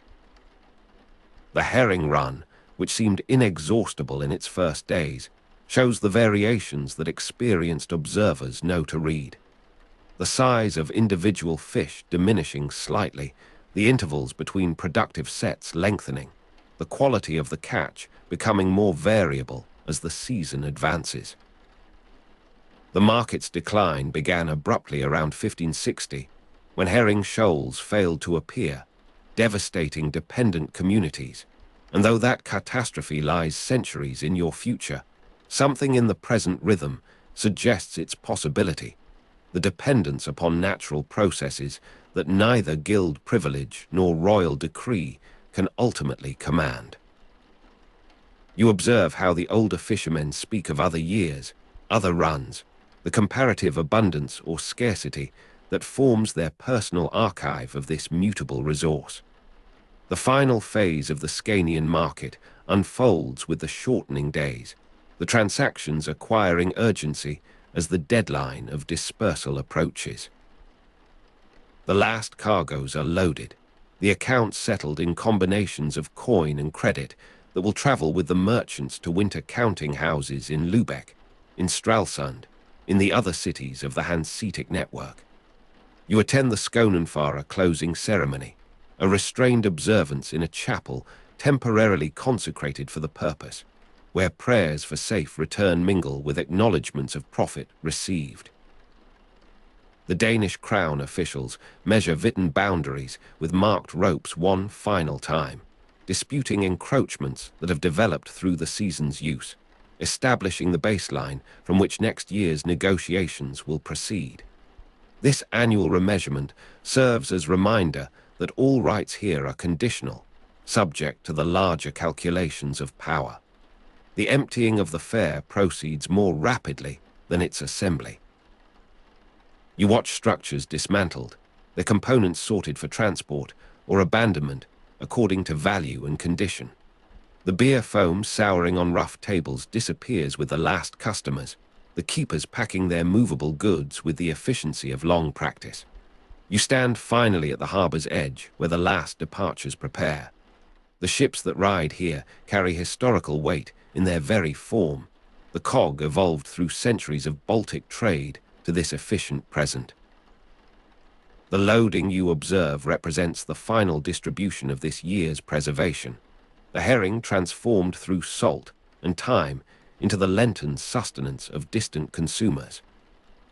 The herring run, which seemed inexhaustible in its first days, shows the variations that experienced observers know to read. The size of individual fish diminishing slightly, the intervals between productive sets lengthening, the quality of the catch becoming more variable as the season advances. The market's decline began abruptly around 1560, when herring shoals failed to appear, devastating dependent communities, and though that catastrophe lies centuries in your future, something in the present rhythm suggests its possibility, the dependence upon natural processes that neither guild privilege nor royal decree can ultimately command. You observe how the older fishermen speak of other years, other runs, the comparative abundance or scarcity that forms their personal archive of this mutable resource. The final phase of the Scanian market unfolds with the shortening days, the transactions acquiring urgency as the deadline of dispersal approaches. The last cargoes are loaded. the accounts settled in combinations of coin and credit that will travel with the merchants to winter counting houses in Lubeck, in Stralsund, in the other cities of the Hanseatic network. You attend the Skonenfahrer closing ceremony, a restrained observance in a chapel temporarily consecrated for the purpose, where prayers for safe return mingle with acknowledgements of profit received. The Danish crown officials measure Witten boundaries with marked ropes one final time, disputing encroachments that have developed through the season's use, establishing the baseline from which next year's negotiations will proceed. This annual remeasurement serves as reminder that all rights here are conditional, subject to the larger calculations of power. The emptying of the fair proceeds more rapidly than its assembly. You watch structures dismantled, their components sorted for transport or abandonment according to value and condition. The beer foam souring on rough tables disappears with the last customers, the keepers packing their movable goods with the efficiency of long practice. You stand finally at the harbor's edge where the last departures prepare. The ships that ride here carry historical weight in their very form. The cog evolved through centuries of Baltic trade to this efficient present. The loading you observe represents the final distribution of this year's preservation. The herring transformed through salt and time into the Lenten sustenance of distant consumers.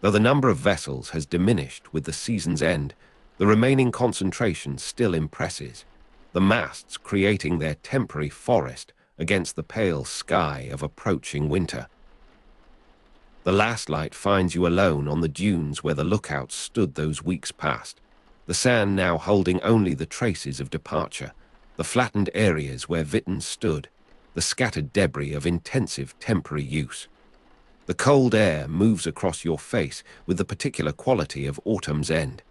Though the number of vessels has diminished with the season's end, the remaining concentration still impresses, the masts creating their temporary forest against the pale sky of approaching winter. The last light finds you alone on the dunes where the lookouts stood those weeks past, the sand now holding only the traces of departure, the flattened areas where Witten stood, the scattered debris of intensive temporary use. The cold air moves across your face with the particular quality of autumn's end,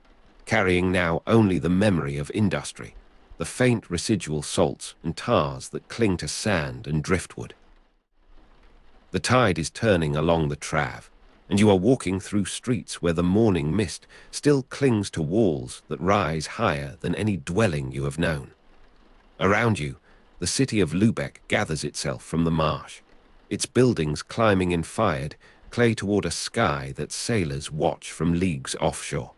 carrying now only the memory of industry, the faint residual salts and tars that cling to sand and driftwood. The tide is turning along the Trave, and you are walking through streets where the morning mist still clings to walls that rise higher than any dwelling you have known. Around you, the city of Lubeck gathers itself from the marsh, its buildings climbing in fired clay toward a sky that sailors watch from leagues offshore.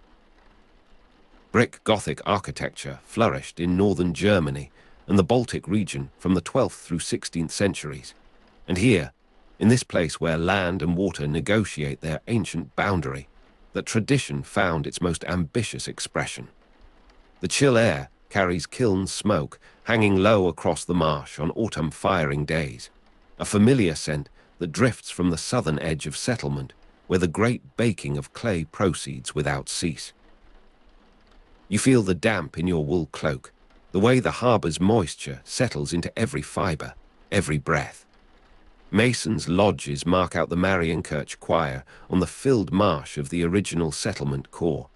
Brick Gothic architecture flourished in northern Germany and the Baltic region from the 12th through 16th centuries, and here, in this place where land and water negotiate their ancient boundary, that tradition found its most ambitious expression. The chill air carries kiln smoke hanging low across the marsh on autumn firing days, a familiar scent that drifts from the southern edge of settlement where the great baking of clay proceeds without cease. You feel the damp in your wool cloak, the way the harbor's moisture settles into every fiber, every breath. Masons' lodges mark out the Marienkirche choir on the filled marsh of the original settlement core,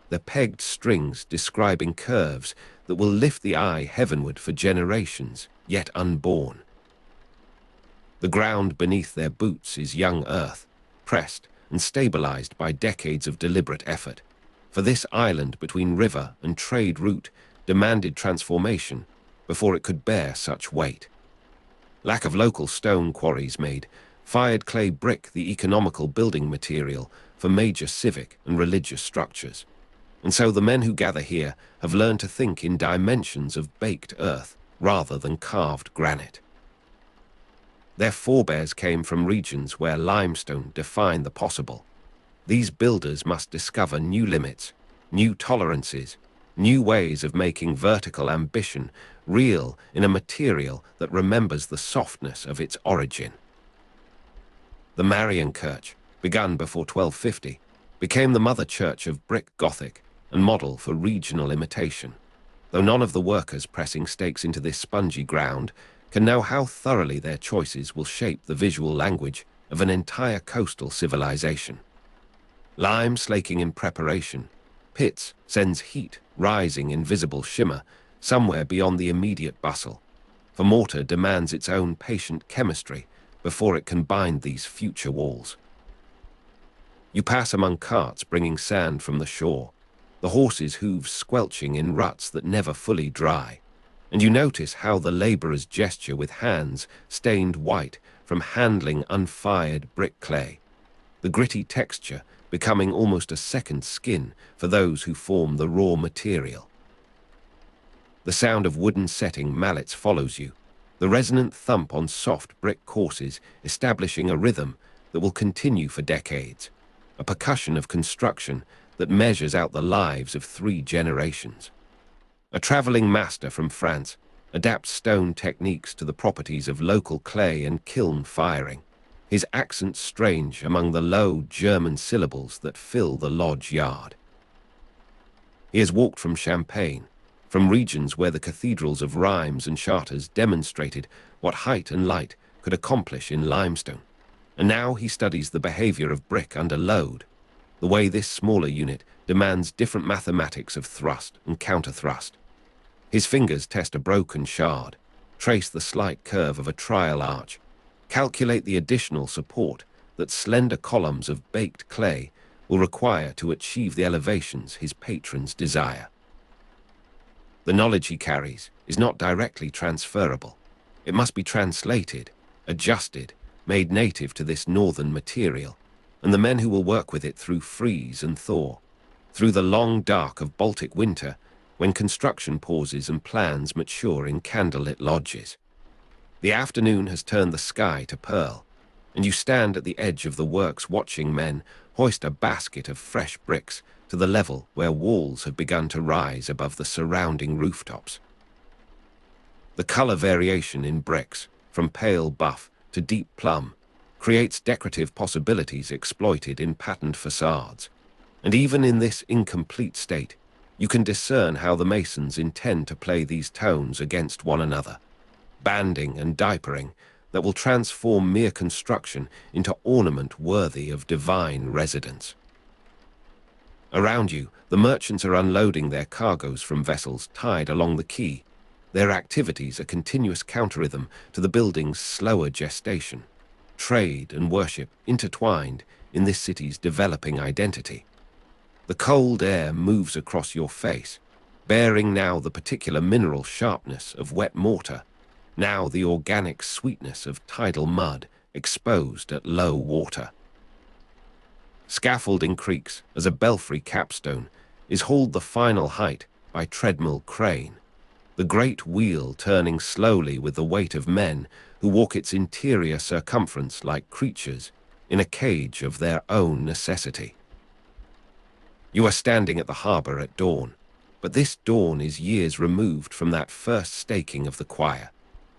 their pegged strings describing curves that will lift the eye heavenward for generations, yet unborn. The ground beneath their boots is young earth, pressed and stabilized by decades of deliberate effort, for this island between river and trade route demanded transformation before it could bear such weight. Lack of local stone quarries made fired clay brick the economical building material for major civic and religious structures. And so the men who gather here have learned to think in dimensions of baked earth rather than carved granite. Their forebears came from regions where limestone defined the possible. These builders must discover new limits, new tolerances, new ways of making vertical ambition real in a material that remembers the softness of its origin. The Marienkirche, begun before 1250, became the mother church of brick Gothic and model for regional imitation, though none of the workers pressing stakes into this spongy ground can know how thoroughly their choices will shape the visual language of an entire coastal civilization. Lime slaking in preparation, pits sends heat rising in visible shimmer somewhere beyond the immediate bustle, for mortar demands its own patient chemistry before it can bind these future walls. You pass among carts bringing sand from the shore, the horses' hooves squelching in ruts that never fully dry, and you notice how the laborers gesture with hands stained white from handling unfired brick clay, the gritty texture becoming almost a second skin for those who form the raw material. The sound of wooden setting mallets follows you, the resonant thump on soft brick courses establishing a rhythm that will continue for decades, a percussion of construction that measures out the lives of 3 generations. A traveling master from France adapts stone techniques to the properties of local clay and kiln firing, his accent strange among the low German syllables that fill the lodge yard. He has walked from Champagne, from regions where the cathedrals of Reims and Chartres demonstrated what height and light could accomplish in limestone, and now he studies the behavior of brick under load, the way this smaller unit demands different mathematics of thrust and counter-thrust. His fingers test a broken shard, trace the slight curve of a trial arch, calculate the additional support that slender columns of baked clay will require to achieve the elevations his patrons desire. The knowledge he carries is not directly transferable. It must be translated, adjusted, made native to this northern material, and the men who will work with it through freeze and thaw, through the long dark of Baltic winter, when construction pauses and plans mature in candlelit lodges. The afternoon has turned the sky to pearl, and you stand at the edge of the works watching men hoist a basket of fresh bricks to the level where walls have begun to rise above the surrounding rooftops. The color variation in bricks, from pale buff to deep plum, creates decorative possibilities exploited in patterned facades, and even in this incomplete state, you can discern how the masons intend to play these tones against one another, banding and diapering that will transform mere construction into ornament worthy of divine residence. Around you, the merchants are unloading their cargoes from vessels tied along the quay, their activities a continuous counterrhythm to the building's slower gestation, trade and worship intertwined in this city's developing identity. The cold air moves across your face, bearing now the particular mineral sharpness of wet mortar, now the organic sweetness of tidal mud exposed at low water. Scaffolding creaks as a belfry capstone is hauled the final height by treadmill crane, the great wheel turning slowly with the weight of men who walk its interior circumference like creatures in a cage of their own necessity. You are standing at the harbour at dawn, but this dawn is years removed from that first staking of the choir,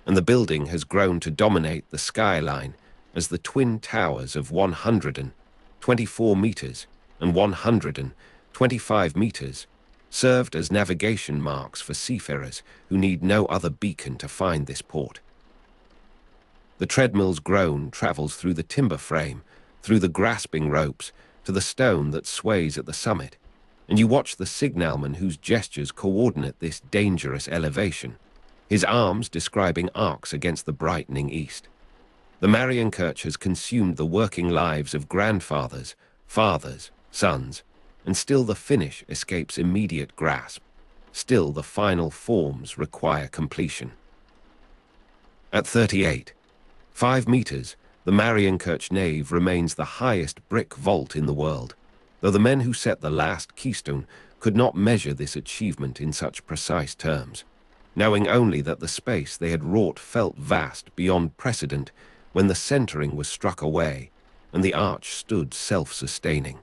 and the building has grown to dominate the skyline as the twin towers of 124 meters and 125 meters served as navigation marks for seafarers who need no other beacon to find this port. The treadmill's groan travels through the timber frame, through the grasping ropes, to the stone that sways at the summit, and you watch the signalman whose gestures coordinate this dangerous elevation, his arms describing arcs against the brightening east. The Marienkirche has consumed the working lives of grandfathers, fathers, sons, and still the finish escapes immediate grasp. Still the final forms require completion. At 5 meters, the Marienkirche nave remains the highest brick vault in the world, though the men who set the last keystone could not measure this achievement in such precise terms, knowing only that the space they had wrought felt vast beyond precedent when the centering was struck away and the arch stood self-sustaining.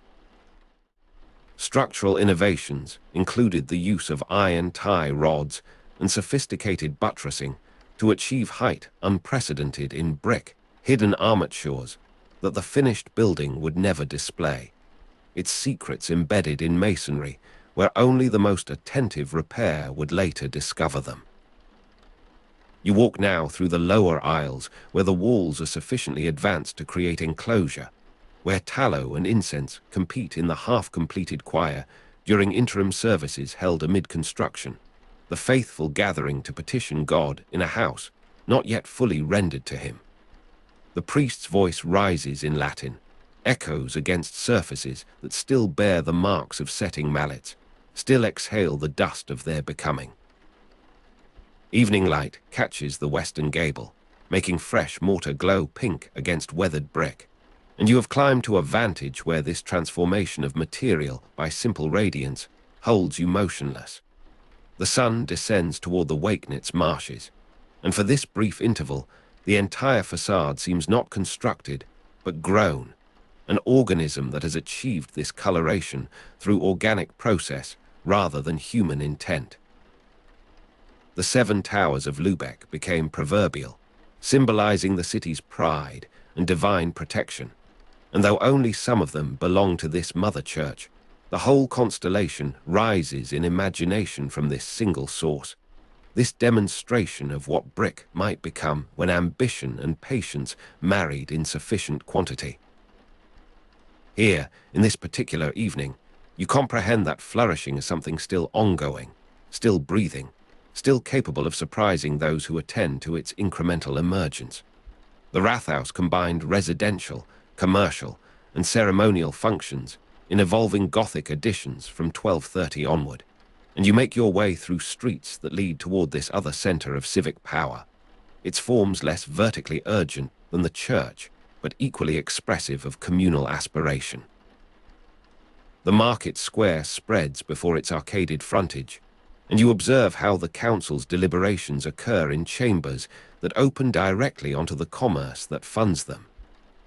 Structural innovations included the use of iron tie rods and sophisticated buttressing to achieve height unprecedented in brick, hidden armatures that the finished building would never display, its secrets embedded in masonry where only the most attentive repair would later discover them. You walk now through the lower aisles where the walls are sufficiently advanced to create enclosure, where tallow and incense compete in the half-completed choir during interim services held amid construction, the faithful gathering to petition God in a house not yet fully rendered to him. The priest's voice rises in Latin, echoes against surfaces that still bear the marks of setting mallets, still exhale the dust of their becoming. Evening light catches the western gable, making fresh mortar glow pink against weathered brick, and you have climbed to a vantage where this transformation of material by simple radiance holds you motionless. The sun descends toward the Wakenitz marshes, and for this brief interval, the entire facade seems not constructed, but grown, an organism that has achieved this coloration through organic process rather than human intent. The 7 towers of Lubeck became proverbial, symbolizing the city's pride and divine protection, and though only some of them belong to this mother church, the whole constellation rises in imagination from this single source, this demonstration of what brick might become when ambition and patience married in sufficient quantity. Here, in this particular evening, you comprehend that flourishing is something still ongoing, still breathing, still capable of surprising those who attend to its incremental emergence. The Rathaus combined residential, commercial, and ceremonial functions in evolving Gothic additions from 1230 onward, and you make your way through streets that lead toward this other center of civic power, its forms less vertically urgent than the church, but equally expressive of communal aspiration. The market square spreads before its arcaded frontage, and you observe how the council's deliberations occur in chambers that open directly onto the commerce that funds them.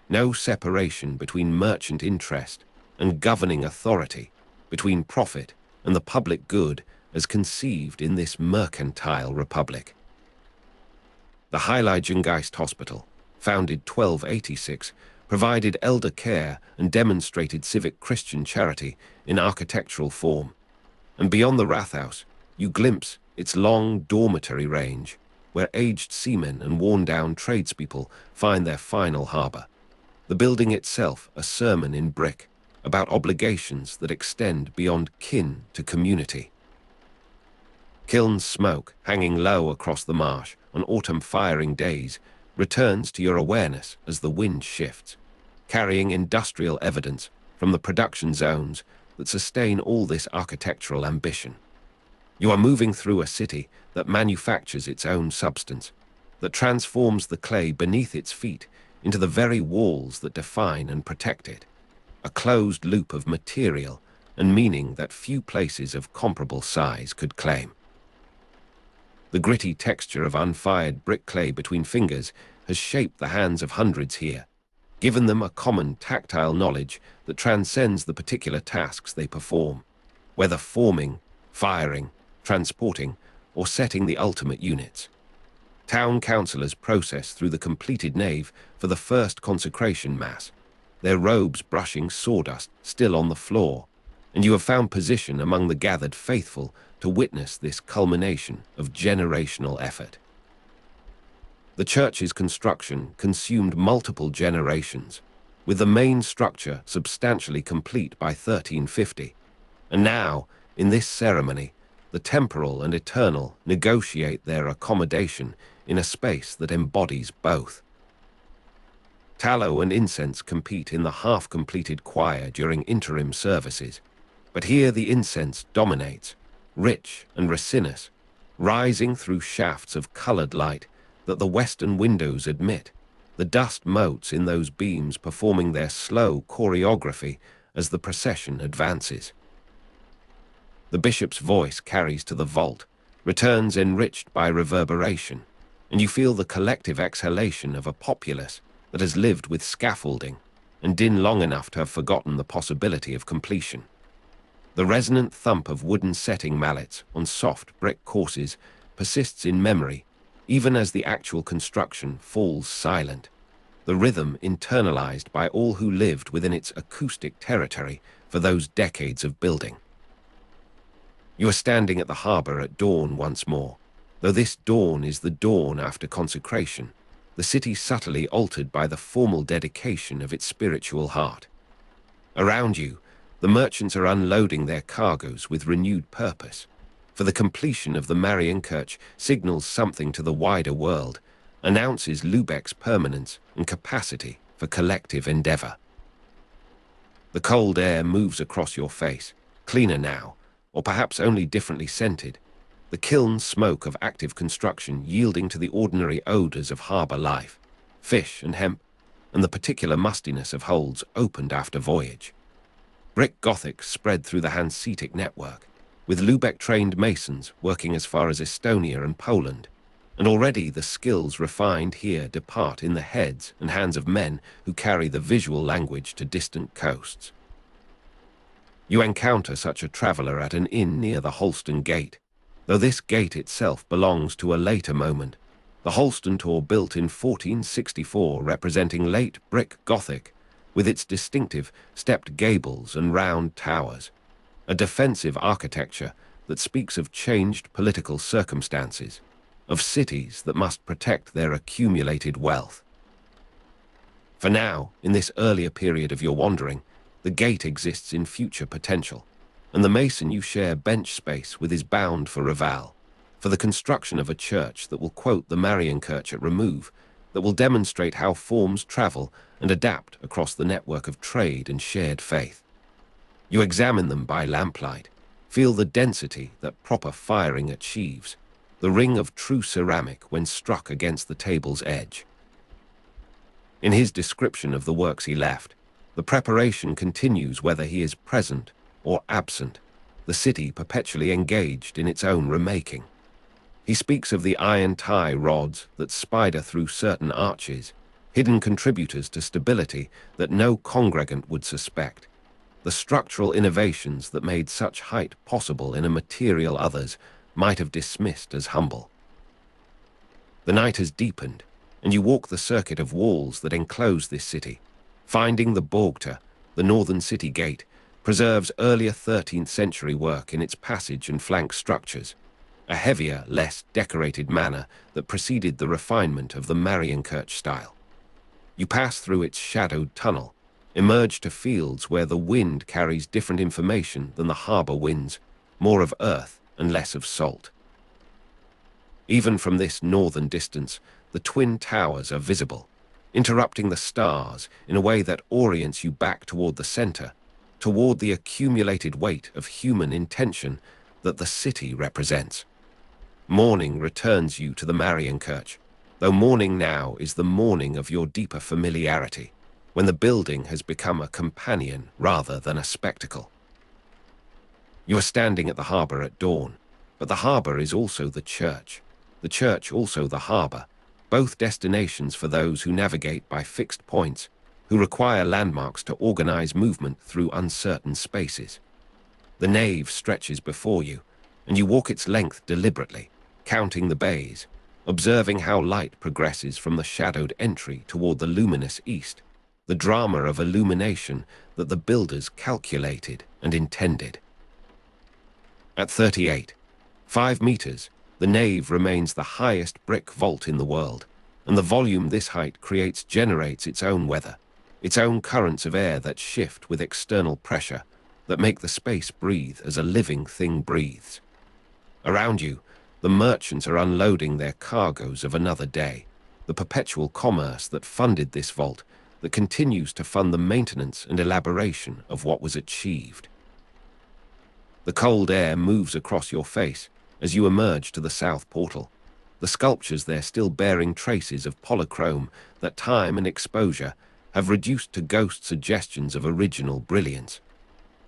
No separation between merchant interest and governing authority, between profit and the public good as conceived in this mercantile republic. The Heiligengeist Hospital, founded 1286, provided elder care and demonstrated civic Christian charity in architectural form. And beyond the Rathaus, you glimpse its long dormitory range, where aged seamen and worn-down tradespeople find their final harbor. The building itself a sermon in brick, about obligations that extend beyond kin to community. Kiln smoke, hanging low across the marsh on autumn firing days, returns to your awareness as the wind shifts, carrying industrial evidence from the production zones that sustain all this architectural ambition. You are moving through a city that manufactures its own substance, that transforms the clay beneath its feet into the very walls that define and protect it, a closed loop of material and meaning that few places of comparable size could claim. The gritty texture of unfired brick clay between fingers has shaped the hands of hundreds here, given them a common tactile knowledge that transcends the particular tasks they perform, whether forming, firing, transporting, or setting the ultimate units. Town councillors process through the completed nave for the first consecration mass, their robes brushing sawdust still on the floor, and you have found position among the gathered faithful to witness this culmination of generational effort. The church's construction consumed multiple generations, with the main structure substantially complete by 1350, and now, in this ceremony, the temporal and eternal negotiate their accommodation in a space that embodies both. Tallow and incense compete in the half-completed choir during interim services, but here the incense dominates, rich and resinous, rising through shafts of colored light that the western windows admit, the dust motes in those beams performing their slow choreography as the procession advances. The bishop's voice carries to the vault, returns enriched by reverberation, and you feel the collective exhalation of a populace that has lived with scaffolding and din long enough to have forgotten the possibility of completion. The resonant thump of wooden setting mallets on soft brick courses persists in memory, even as the actual construction falls silent, the rhythm internalized by all who lived within its acoustic territory for those decades of building. You are standing at the harbor at dawn once more, though this dawn is the dawn after consecration, the city subtly altered by the formal dedication of its spiritual heart. Around you, the merchants are unloading their cargoes with renewed purpose, for the completion of the Marienkirche signals something to the wider world, announces Lubeck's permanence and capacity for collective endeavor. The cold air moves across your face, cleaner now, or perhaps only differently scented, the kiln smoke of active construction yielding to the ordinary odors of harbor life, fish and hemp, and the particular mustiness of holds opened after voyage. Brick Gothic spread through the Hanseatic network, with Lubeck-trained masons working as far as Estonia and Poland, and already the skills refined here depart in the heads and hands of men who carry the visual language to distant coasts. You encounter such a traveller at an inn near the Holstein gate, though this gate itself belongs to a later moment, the Holstein Tor built in 1464 representing late brick Gothic, with its distinctive stepped gables and round towers, a defensive architecture that speaks of changed political circumstances, of cities that must protect their accumulated wealth. For now, in this earlier period of your wandering, the gate exists in future potential, and the mason you share bench space with is bound for Reval, for the construction of a church that will quote the Marienkirche at Remove, that will demonstrate how forms travel and adapt across the network of trade and shared faith. You examine them by lamplight, feel the density that proper firing achieves, the ring of true ceramic when struck against the table's edge. In his description of the works he left, the preparation continues whether he is present or absent, the city perpetually engaged in its own remaking. He speaks of the iron tie rods that spider through certain arches, hidden contributors to stability that no congregant would suspect, the structural innovations that made such height possible in a material others might have dismissed as humble. The night has deepened, and you walk the circuit of walls that enclose this city, finding the Borgte, the northern city gate, preserves earlier 13th century work in its passage and flank structures, a heavier, less decorated manner that preceded the refinement of the Marienkirche style. You pass through its shadowed tunnel, emerge to fields where the wind carries different information than the harbor winds, more of earth and less of salt. Even from this northern distance, the twin towers are visible, interrupting the stars in a way that orients you back toward the center, toward the accumulated weight of human intention that the city represents. Morning returns you to the Marienkirche, though morning now is the morning of your deeper familiarity, when the building has become a companion rather than a spectacle. You are standing at the harbor at dawn, but the harbor is also the church also the harbor, both destinations for those who navigate by fixed points, who require landmarks to organize movement through uncertain spaces. The nave stretches before you, and you walk its length deliberately, counting the bays, observing how light progresses from the shadowed entry toward the luminous east, the drama of illumination that the builders calculated and intended. At 5 meters, the nave remains the highest brick vault in the world, and the volume this height generates its own weather, its own currents of air that shift with external pressure, that make the space breathe as a living thing breathes. Around you, the merchants are unloading their cargoes of another day, the perpetual commerce that funded this vault, that continues to fund the maintenance and elaboration of what was achieved. The cold air moves across your face as you emerge to the south portal, the sculptures there still bearing traces of polychrome that time and exposure have reduced to ghost suggestions of original brilliance.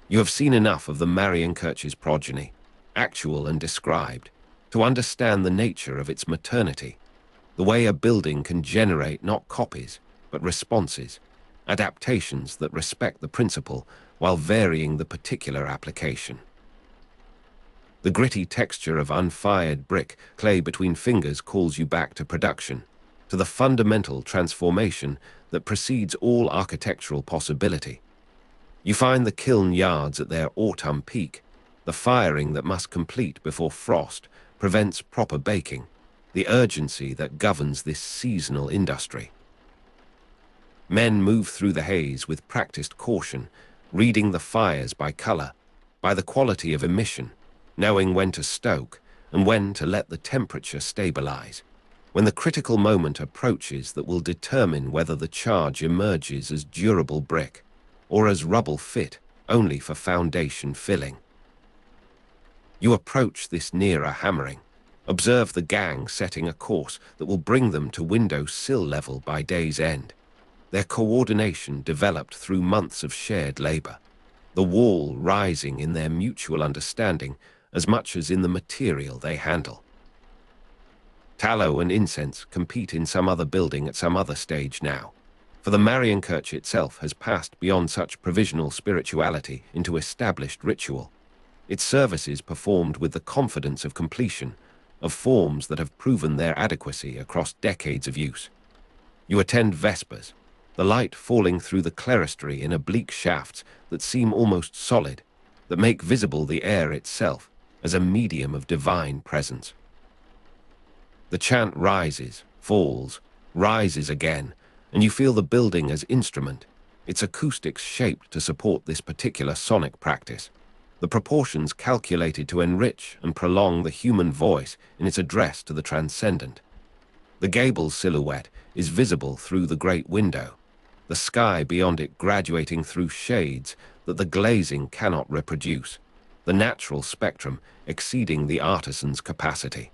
You have seen enough of the Marienkirche's progeny, actual and described, to understand the nature of its maternity, the way a building can generate not copies, but responses, adaptations that respect the principle while varying the particular application. The gritty texture of unfired brick clay between fingers calls you back to production, to the fundamental transformation that precedes all architectural possibility. You find the kiln yards at their autumn peak, the firing that must complete before frost prevents proper baking, the urgency that governs this seasonal industry. Men move through the haze with practiced caution, reading the fires by color, by the quality of emission, knowing when to stoke and when to let the temperature stabilize, when the critical moment approaches that will determine whether the charge emerges as durable brick or as rubble fit only for foundation filling. You approach this nearer hammering. Observe the gang setting a course that will bring them to window sill level by day's end. Their coordination developed through months of shared labor. The wall rising in their mutual understanding as much as in the material they handle. Tallow and incense compete in some other building at some other stage now, for the Marienkirche itself has passed beyond such provisional spirituality into established ritual. Its services performed with the confidence of completion, of forms that have proven their adequacy across decades of use. You attend Vespers, the light falling through the clerestory in oblique shafts that seem almost solid, that make visible the air itself as a medium of divine presence. The chant rises, falls, rises again, and you feel the building as instrument, its acoustics shaped to support this particular sonic practice, the proportions calculated to enrich and prolong the human voice in its address to the transcendent. The gable's silhouette is visible through the great window, the sky beyond it graduating through shades that the glazing cannot reproduce, the natural spectrum exceeding the artisan's capacity.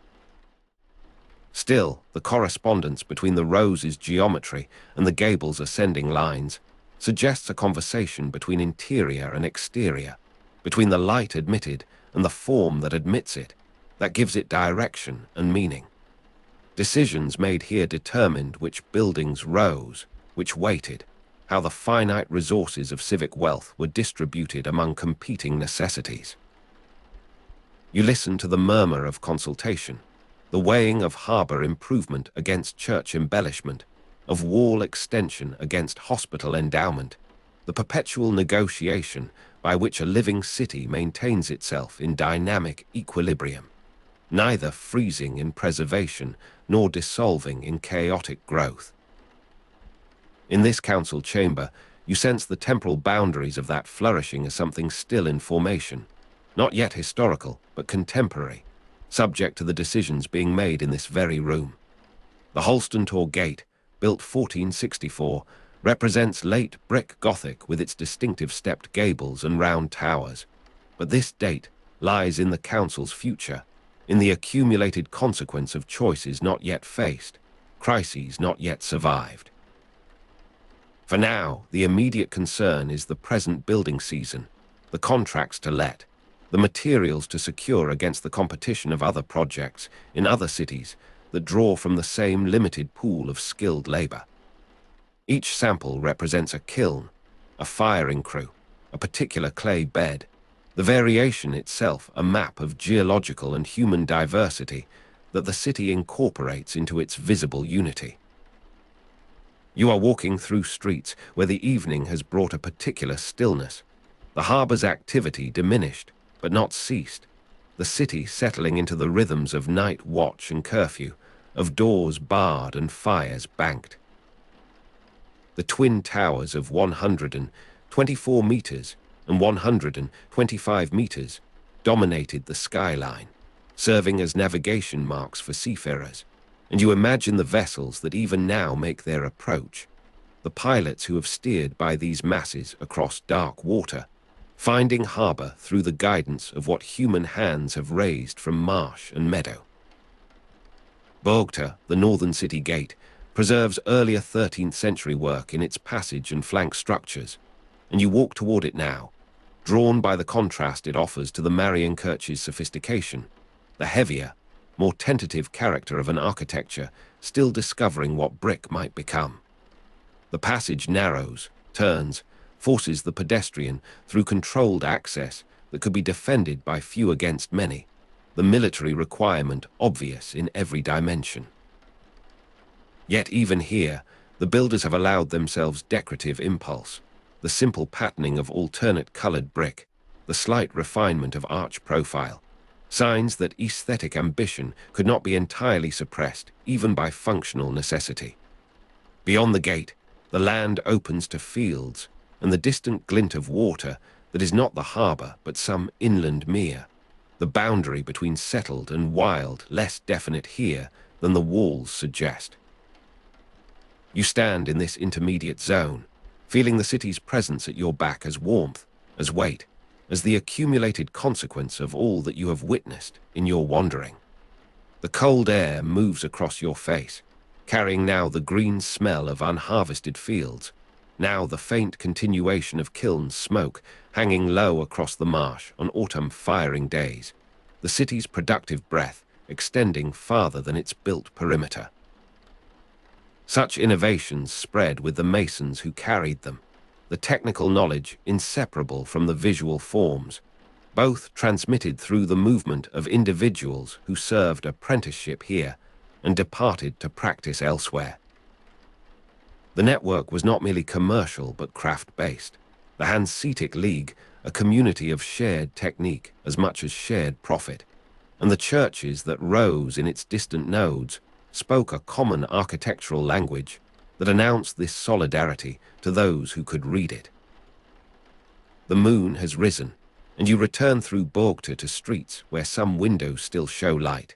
Still, the correspondence between the rose's geometry and the gable's ascending lines suggests a conversation between interior and exterior, between the light admitted and the form that admits it, that gives it direction and meaning. Decisions made here determined which buildings rose, which waited, how the finite resources of civic wealth were distributed among competing necessities. You listen to the murmur of consultation, the weighing of harbour improvement against church embellishment, of wall extension against hospital endowment, the perpetual negotiation by which a living city maintains itself in dynamic equilibrium, neither freezing in preservation nor dissolving in chaotic growth. In this council chamber, you sense the temporal boundaries of that flourishing as something still in formation, not yet historical, but contemporary, subject to the decisions being made in this very room. The Holstein gate, built 1464, represents late brick Gothic with its distinctive stepped gables and round towers. But this date lies in the council's future, in the accumulated consequence of choices not yet faced, crises not yet survived. For now, the immediate concern is the present building season, the contracts to let, the materials to secure against the competition of other projects in other cities that draw from the same limited pool of skilled labor. Each sample represents a kiln, a firing crew, a particular clay bed, the variation itself a map of geological and human diversity that the city incorporates into its visible unity. You are walking through streets where the evening has brought a particular stillness, the harbor's activity diminished, but not ceased, the city settling into the rhythms of night watch and curfew, of doors barred and fires banked. The twin towers of 124 meters and 125 meters dominated the skyline, serving as navigation marks for seafarers, and you imagine the vessels that even now make their approach, the pilots who have steered by these masses across dark water, finding harbour through the guidance of what human hands have raised from marsh and meadow. Bogta, the northern city gate, preserves earlier 13th century work in its passage and flank structures, and you walk toward it now, drawn by the contrast it offers to the Marienkirche's sophistication, the heavier, more tentative character of an architecture still discovering what brick might become. The passage narrows, turns, forces the pedestrian through controlled access that could be defended by few against many, the military requirement obvious in every dimension. Yet even here, the builders have allowed themselves decorative impulse, the simple patterning of alternate-colored brick, the slight refinement of arch profile, signs that aesthetic ambition could not be entirely suppressed even by functional necessity. Beyond the gate, the land opens to fields, and the distant glint of water that is not the harbour but some inland mere, the boundary between settled and wild less definite here than the walls suggest. You stand in this intermediate zone, feeling the city's presence at your back as warmth, as weight, as the accumulated consequence of all that you have witnessed in your wandering. The cold air moves across your face, carrying now the green smell of unharvested fields, now the faint continuation of kiln smoke hanging low across the marsh on autumn firing days, the city's productive breath extending farther than its built perimeter. Such innovations spread with the masons who carried them, the technical knowledge inseparable from the visual forms, both transmitted through the movement of individuals who served apprenticeship here and departed to practice elsewhere. The network was not merely commercial but craft-based. The Hanseatic League, a community of shared technique as much as shared profit, and the churches that rose in its distant nodes spoke a common architectural language that announced this solidarity to those who could read it. The moon has risen, and you return through Borgte to streets where some windows still show light,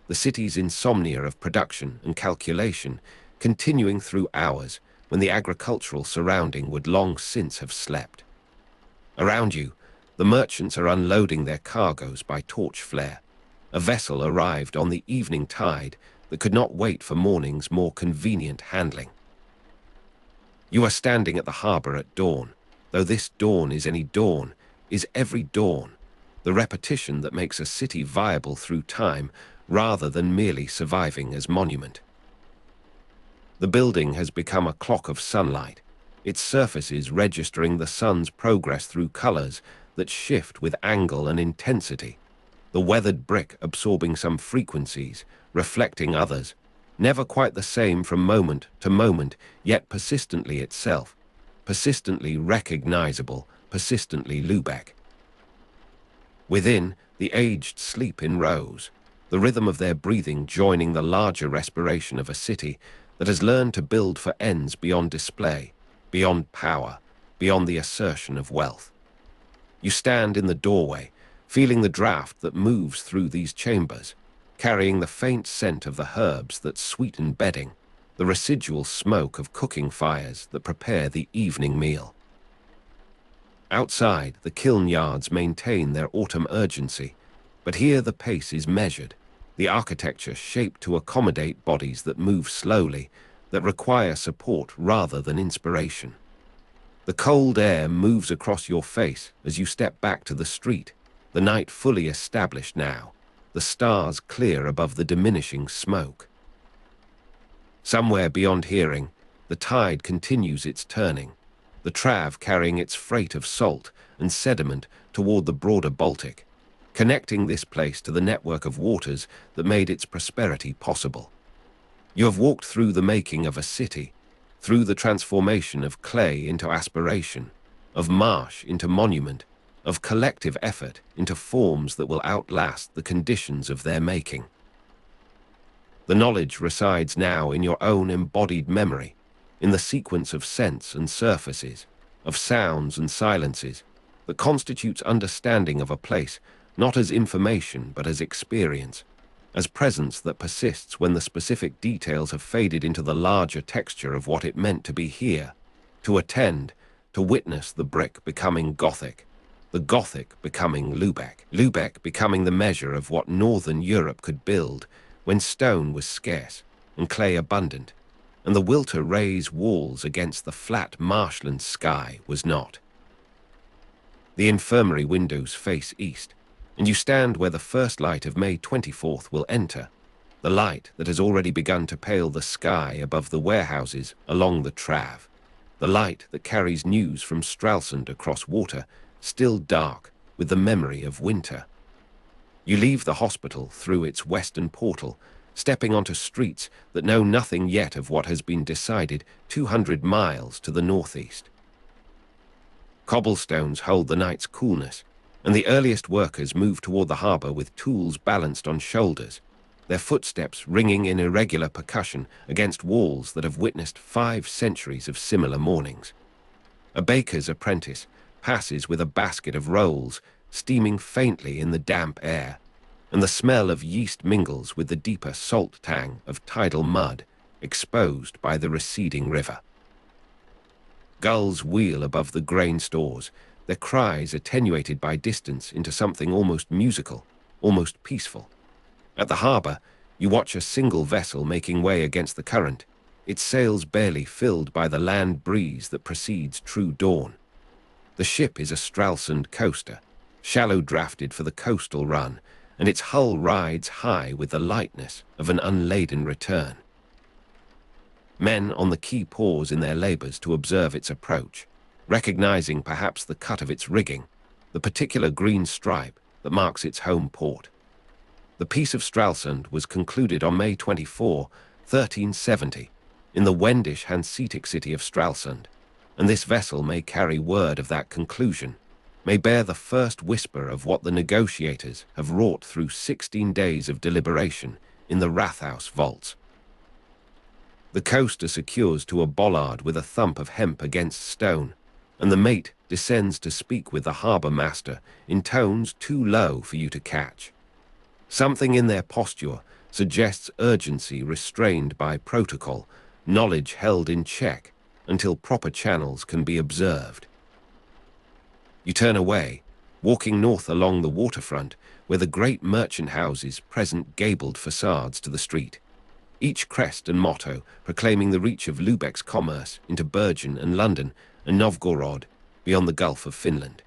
the city's insomnia of production and calculation continuing through hours when the agricultural surrounding would long since have slept. Around you, the merchants are unloading their cargoes by torch flare. A vessel arrived on the evening tide that could not wait for morning's more convenient handling. You are standing at the harbour at dawn, though this dawn is any dawn, is every dawn, the repetition that makes a city viable through time rather than merely surviving as monument. The building has become a clock of sunlight, its surfaces registering the sun's progress through colours that shift with angle and intensity, the weathered brick absorbing some frequencies, reflecting others, never quite the same from moment to moment, yet persistently itself, persistently recognizable, persistently Lubeck. Within, the aged sleep in rows, the rhythm of their breathing joining the larger respiration of a city that has learned to build for ends beyond display, beyond power, beyond the assertion of wealth. You stand in the doorway, feeling the draft that moves through these chambers, carrying the faint scent of the herbs that sweeten bedding, the residual smoke of cooking fires that prepare the evening meal. Outside, the kiln yards maintain their autumn urgency, but here the pace is measured, the architecture shaped to accommodate bodies that move slowly, that require support rather than inspiration. The cold air moves across your face as you step back to the street, the night fully established now, the stars clear above the diminishing smoke. Somewhere beyond hearing, the tide continues its turning, the Trave carrying its freight of salt and sediment toward the broader Baltic, connecting this place to the network of waters that made its prosperity possible. You have walked through the making of a city, through the transformation of clay into aspiration, of marsh into monument, of collective effort into forms that will outlast the conditions of their making. The knowledge resides now in your own embodied memory, in the sequence of sense and surfaces, of sounds and silences, that constitutes understanding of a place not as information but as experience, as presence that persists when the specific details have faded into the larger texture of what it meant to be here, to attend, to witness the brick becoming Gothic, the Gothic becoming Lubeck, Lubeck becoming the measure of what northern Europe could build when stone was scarce and clay abundant, and the will to raise walls against the flat marshland sky was not. The infirmary windows face east, and you stand where the first light of May 24th will enter, the light that has already begun to pale the sky above the warehouses along the Trave, the light that carries news from Stralsund across water, still dark with the memory of winter. You leave the hospital through its western portal, stepping onto streets that know nothing yet of what has been decided 200 miles to the northeast. Cobblestones hold the night's coolness, and the earliest workers move toward the harbour with tools balanced on shoulders, their footsteps ringing in irregular percussion against walls that have witnessed 5 centuries of similar mornings. A baker's apprentice passes with a basket of rolls, steaming faintly in the damp air, and the smell of yeast mingles with the deeper salt tang of tidal mud exposed by the receding river. Gulls wheel above the grain stores, their cries attenuated by distance into something almost musical, almost peaceful. At the harbour, you watch a single vessel making way against the current, its sails barely filled by the land breeze that precedes true dawn. The ship is a Stralsund coaster, shallow drafted for the coastal run, and its hull rides high with the lightness of an unladen return. Men on the quay pause in their labours to observe its approach, recognizing perhaps the cut of its rigging, the particular green stripe that marks its home port. The Peace of Stralsund was concluded on May 24, 1370, in the Wendish Hanseatic city of Stralsund, and this vessel may carry word of that conclusion, may bear the first whisper of what the negotiators have wrought through 16 days of deliberation in the Rathaus vaults. The coaster secures to a bollard with a thump of hemp against stone, and the mate descends to speak with the harbour master in tones too low for you to catch. Something in their posture suggests urgency restrained by protocol, knowledge held in check until proper channels can be observed. You turn away, walking north along the waterfront where the great merchant houses present gabled facades to the street, each crest and motto proclaiming the reach of Lubeck's commerce into Bergen and London and Novgorod beyond the Gulf of Finland.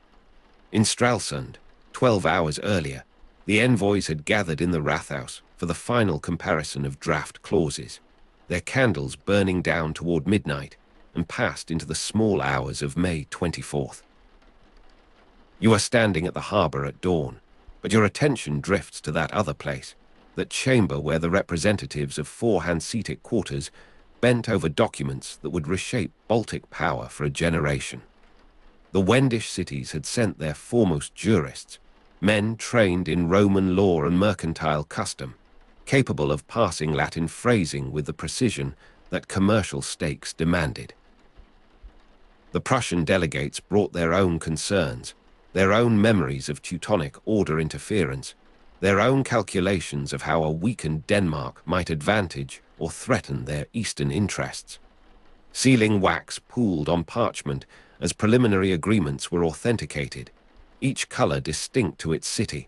In Stralsund, 12 hours earlier, the envoys had gathered in the Rathaus for the final comparison of draft clauses, their candles burning down toward midnight, and passed into the small hours of May 24th. You are standing at the harbour at dawn, but your attention drifts to that other place, that chamber where the representatives of 4 Hanseatic quarters bent over documents that would reshape Baltic power for a generation. The Wendish cities had sent their foremost jurists, men trained in Roman law and mercantile custom, capable of parsing Latin phrasing with the precision that commercial stakes demanded. The Prussian delegates brought their own concerns, their own memories of Teutonic order interference, their own calculations of how a weakened Denmark might advantage or threaten their eastern interests. Sealing wax pooled on parchment as preliminary agreements were authenticated, each colour distinct to its city,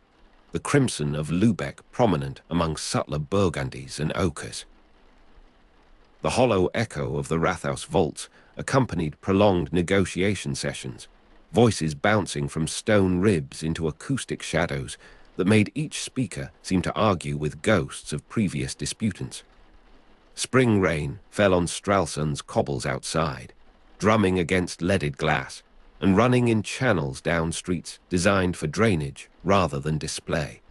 the crimson of Lubeck prominent among subtler burgundies and ochres. The hollow echo of the Rathaus vaults accompanied prolonged negotiation sessions, voices bouncing from stone ribs into acoustic shadows that made each speaker seem to argue with ghosts of previous disputants. Spring rain fell on Stralsund's cobbles outside, drumming against leaded glass and running in channels down streets designed for drainage rather than display.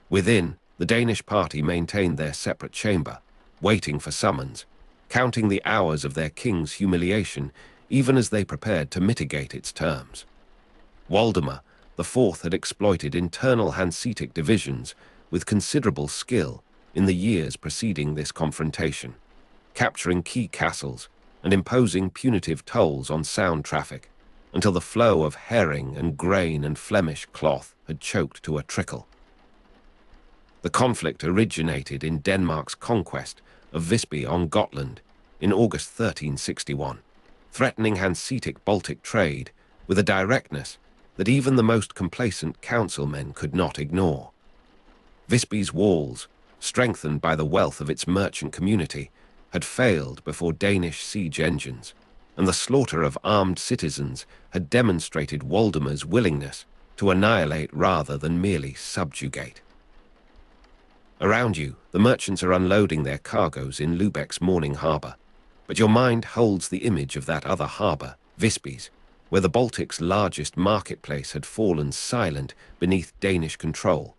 Within, the Danish party maintained their separate chamber, waiting for summons, counting the hours of their king's humiliation even as they prepared to mitigate its terms. Waldemar the Fourth had exploited internal Hanseatic divisions with considerable skill in the years preceding this confrontation, capturing key castles and imposing punitive tolls on sound traffic until the flow of herring and grain and Flemish cloth had choked to a trickle. The conflict originated in Denmark's conquest of Visby on Gotland in August 1361, threatening Hanseatic Baltic trade with a directness that even the most complacent councilmen could not ignore. Visby's walls, strengthened by the wealth of its merchant community, had failed before Danish siege engines, and the slaughter of armed citizens had demonstrated Waldemar's willingness to annihilate rather than merely subjugate. Around you, the merchants are unloading their cargoes in Lubeck's morning harbour, but your mind holds the image of that other harbour, Visby's, where the Baltic's largest marketplace had fallen silent beneath Danish control.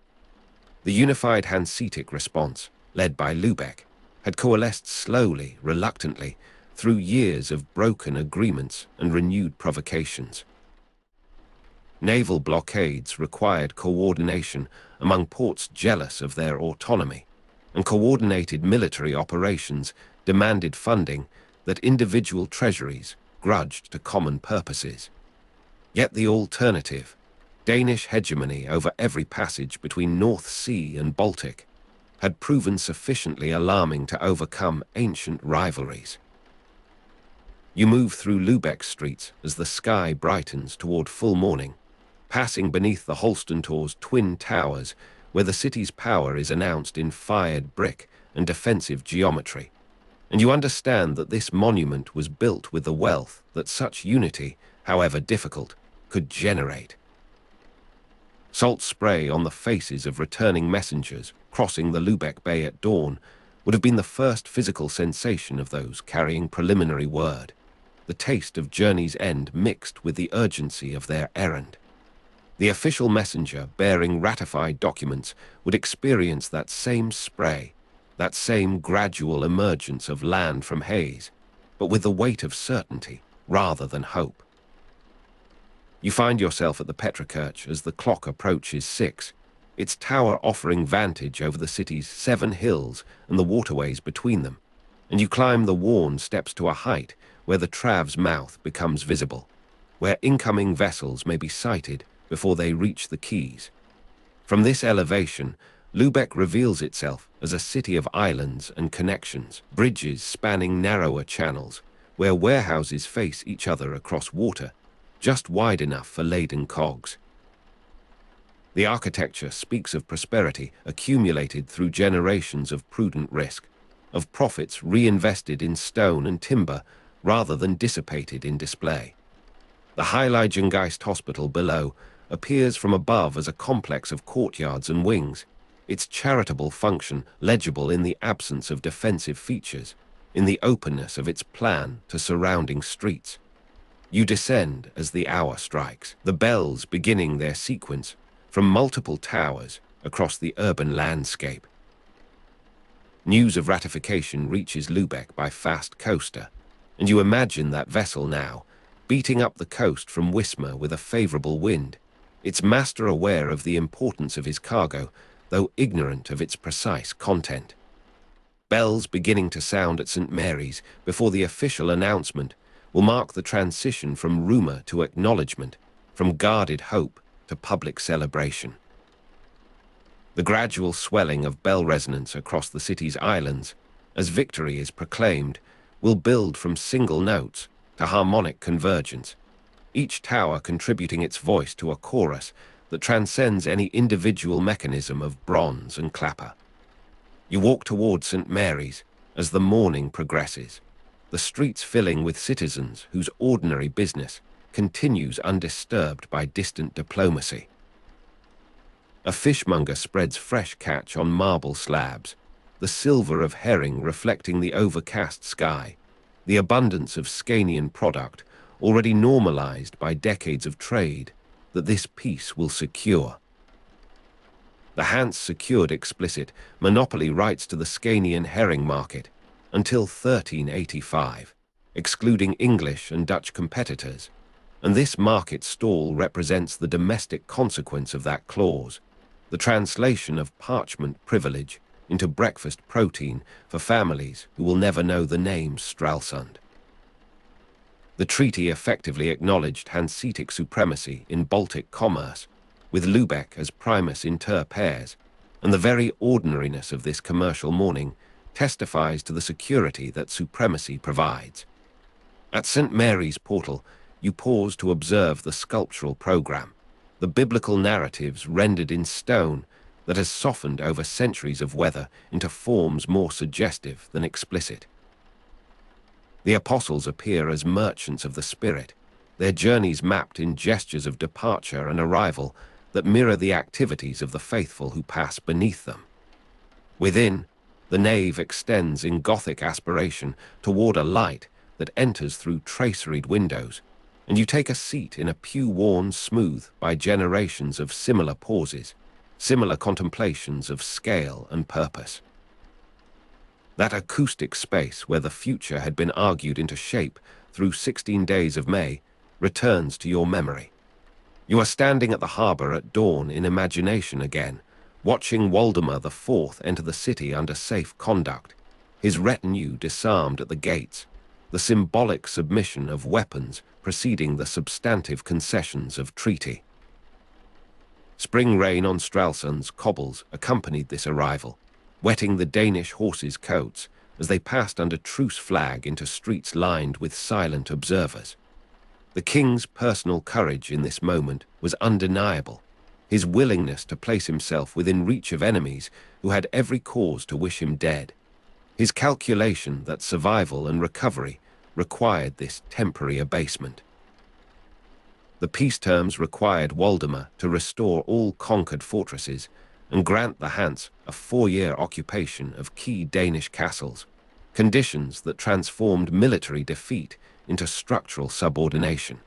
The unified Hanseatic response, led by Lubeck, had coalesced slowly, reluctantly, through years of broken agreements and renewed provocations. Naval blockades required coordination among ports jealous of their autonomy, and coordinated military operations demanded funding that individual treasuries grudged to common purposes. Yet the alternative, Danish hegemony over every passage between North Sea and Baltic, had proven sufficiently alarming to overcome ancient rivalries. You move through Lubeck streets as the sky brightens toward full morning, passing beneath the Holstein twin towers, where the city's power is announced in fired brick and defensive geometry. And you understand that this monument was built with the wealth that such unity, however difficult, could generate. Salt spray on the faces of returning messengers crossing the Lubeck Bay at dawn would have been the first physical sensation of those carrying preliminary word, the taste of journey's end mixed with the urgency of their errand. The official messenger bearing ratified documents would experience that same spray, that same gradual emergence of land from haze, but with the weight of certainty rather than hope. You find yourself at the Petrokirch as the clock approaches 6, its tower offering vantage over the city's 7 hills and the waterways between them, and you climb the worn steps to a height where the Trave's mouth becomes visible, where incoming vessels may be sighted before they reach the quays. From this elevation, Lubeck reveals itself as a city of islands and connections, bridges spanning narrower channels, where warehouses face each other across water, just wide enough for laden cogs. The architecture speaks of prosperity accumulated through generations of prudent risk, of profits reinvested in stone and timber rather than dissipated in display. The Heiligengeist Hospital below appears from above as a complex of courtyards and wings, its charitable function legible in the absence of defensive features, in the openness of its plan to surrounding streets. You descend as the hour strikes, the bells beginning their sequence from multiple towers across the urban landscape. News of ratification reaches Lubeck by fast coaster, and you imagine that vessel now, beating up the coast from Wismar with a favorable wind, its master aware of the importance of his cargo, though ignorant of its precise content. Bells beginning to sound at St. Mary's before the official announcement will mark the transition from rumor to acknowledgement, from guarded hope to public celebration. The gradual swelling of bell resonance across the city's islands, as victory is proclaimed, will build from single notes to harmonic convergence, each tower contributing its voice to a chorus that transcends any individual mechanism of bronze and clapper. You walk toward St. Mary's as the morning progresses, the streets filling with citizens whose ordinary business continues undisturbed by distant diplomacy. A fishmonger spreads fresh catch on marble slabs, the silver of herring reflecting the overcast sky, the abundance of Scanian product already normalized by decades of trade that this peace will secure. The Hanse secured explicit monopoly rights to the Scanian herring market until 1385, excluding English and Dutch competitors, and this market stall represents the domestic consequence of that clause, the translation of parchment privilege into breakfast protein for families who will never know the name Stralsund. The treaty effectively acknowledged Hanseatic supremacy in Baltic commerce, with Lubeck as primus inter pares, and the very ordinariness of this commercial morning testifies to the security that supremacy provides. At St. Mary's portal, you pause to observe the sculptural program, the biblical narratives rendered in stone that has softened over centuries of weather into forms more suggestive than explicit. The apostles appear as merchants of the spirit, their journeys mapped in gestures of departure and arrival that mirror the activities of the faithful who pass beneath them. Within, the nave extends in Gothic aspiration toward a light that enters through traceried windows, and you take a seat in a pew worn smooth by generations of similar pauses, similar contemplations of scale and purpose. That acoustic space where the future had been argued into shape through 16 days of May returns to your memory. You are standing at the harbour at dawn in imagination again, watching Waldemar IV enter the city under safe conduct, his retinue disarmed at the gates, the symbolic submission of weapons preceding the substantive concessions of treaty. Spring rain on Stralsund's cobbles accompanied this arrival, wetting the Danish horses' coats as they passed under truce flag into streets lined with silent observers. The king's personal courage in this moment was undeniable, his willingness to place himself within reach of enemies who had every cause to wish him dead, his calculation that survival and recovery required this temporary abasement. The peace terms required Waldemar to restore all conquered fortresses and grant the Hanse a 4-year occupation of key Danish castles, conditions that transformed military defeat into structural subordination.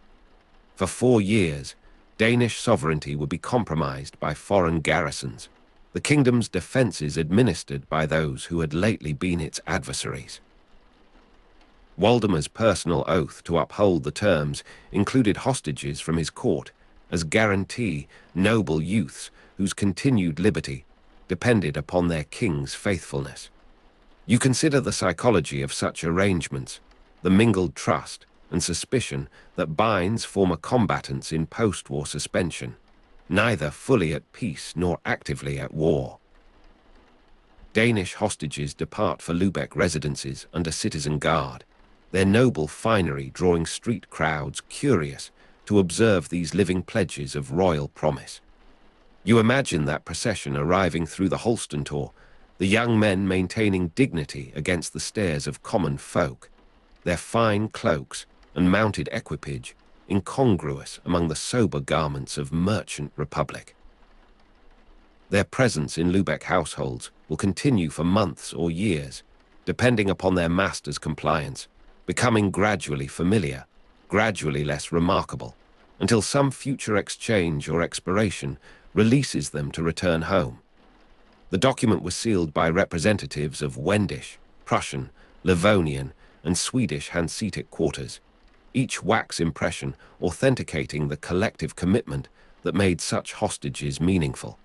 For 4 years, Danish sovereignty would be compromised by foreign garrisons, the kingdom's defences administered by those who had lately been its adversaries. Waldemar's personal oath to uphold the terms included hostages from his court as guarantee noble youths whose continued liberty depended upon their king's faithfulness. You consider the psychology of such arrangements, the mingled trust and suspicion that binds former combatants in post-war suspension, neither fully at peace nor actively at war. Danish hostages depart for Lubeck residences under citizen guard, their noble finery drawing street crowds curious to observe these living pledges of royal promise. You imagine that procession arriving through the Holstein, the young men maintaining dignity against the stares of common folk, their fine cloaks and mounted equipage incongruous among the sober garments of merchant republic. Their presence in Lubeck households will continue for months or years, depending upon their master's compliance, becoming gradually familiar, gradually less remarkable, until some future exchange or expiration releases them to return home. The document was sealed by representatives of Wendish, Prussian, Livonian, and Swedish Hanseatic quarters, each wax impression authenticating the collective commitment that made such hostages meaningful.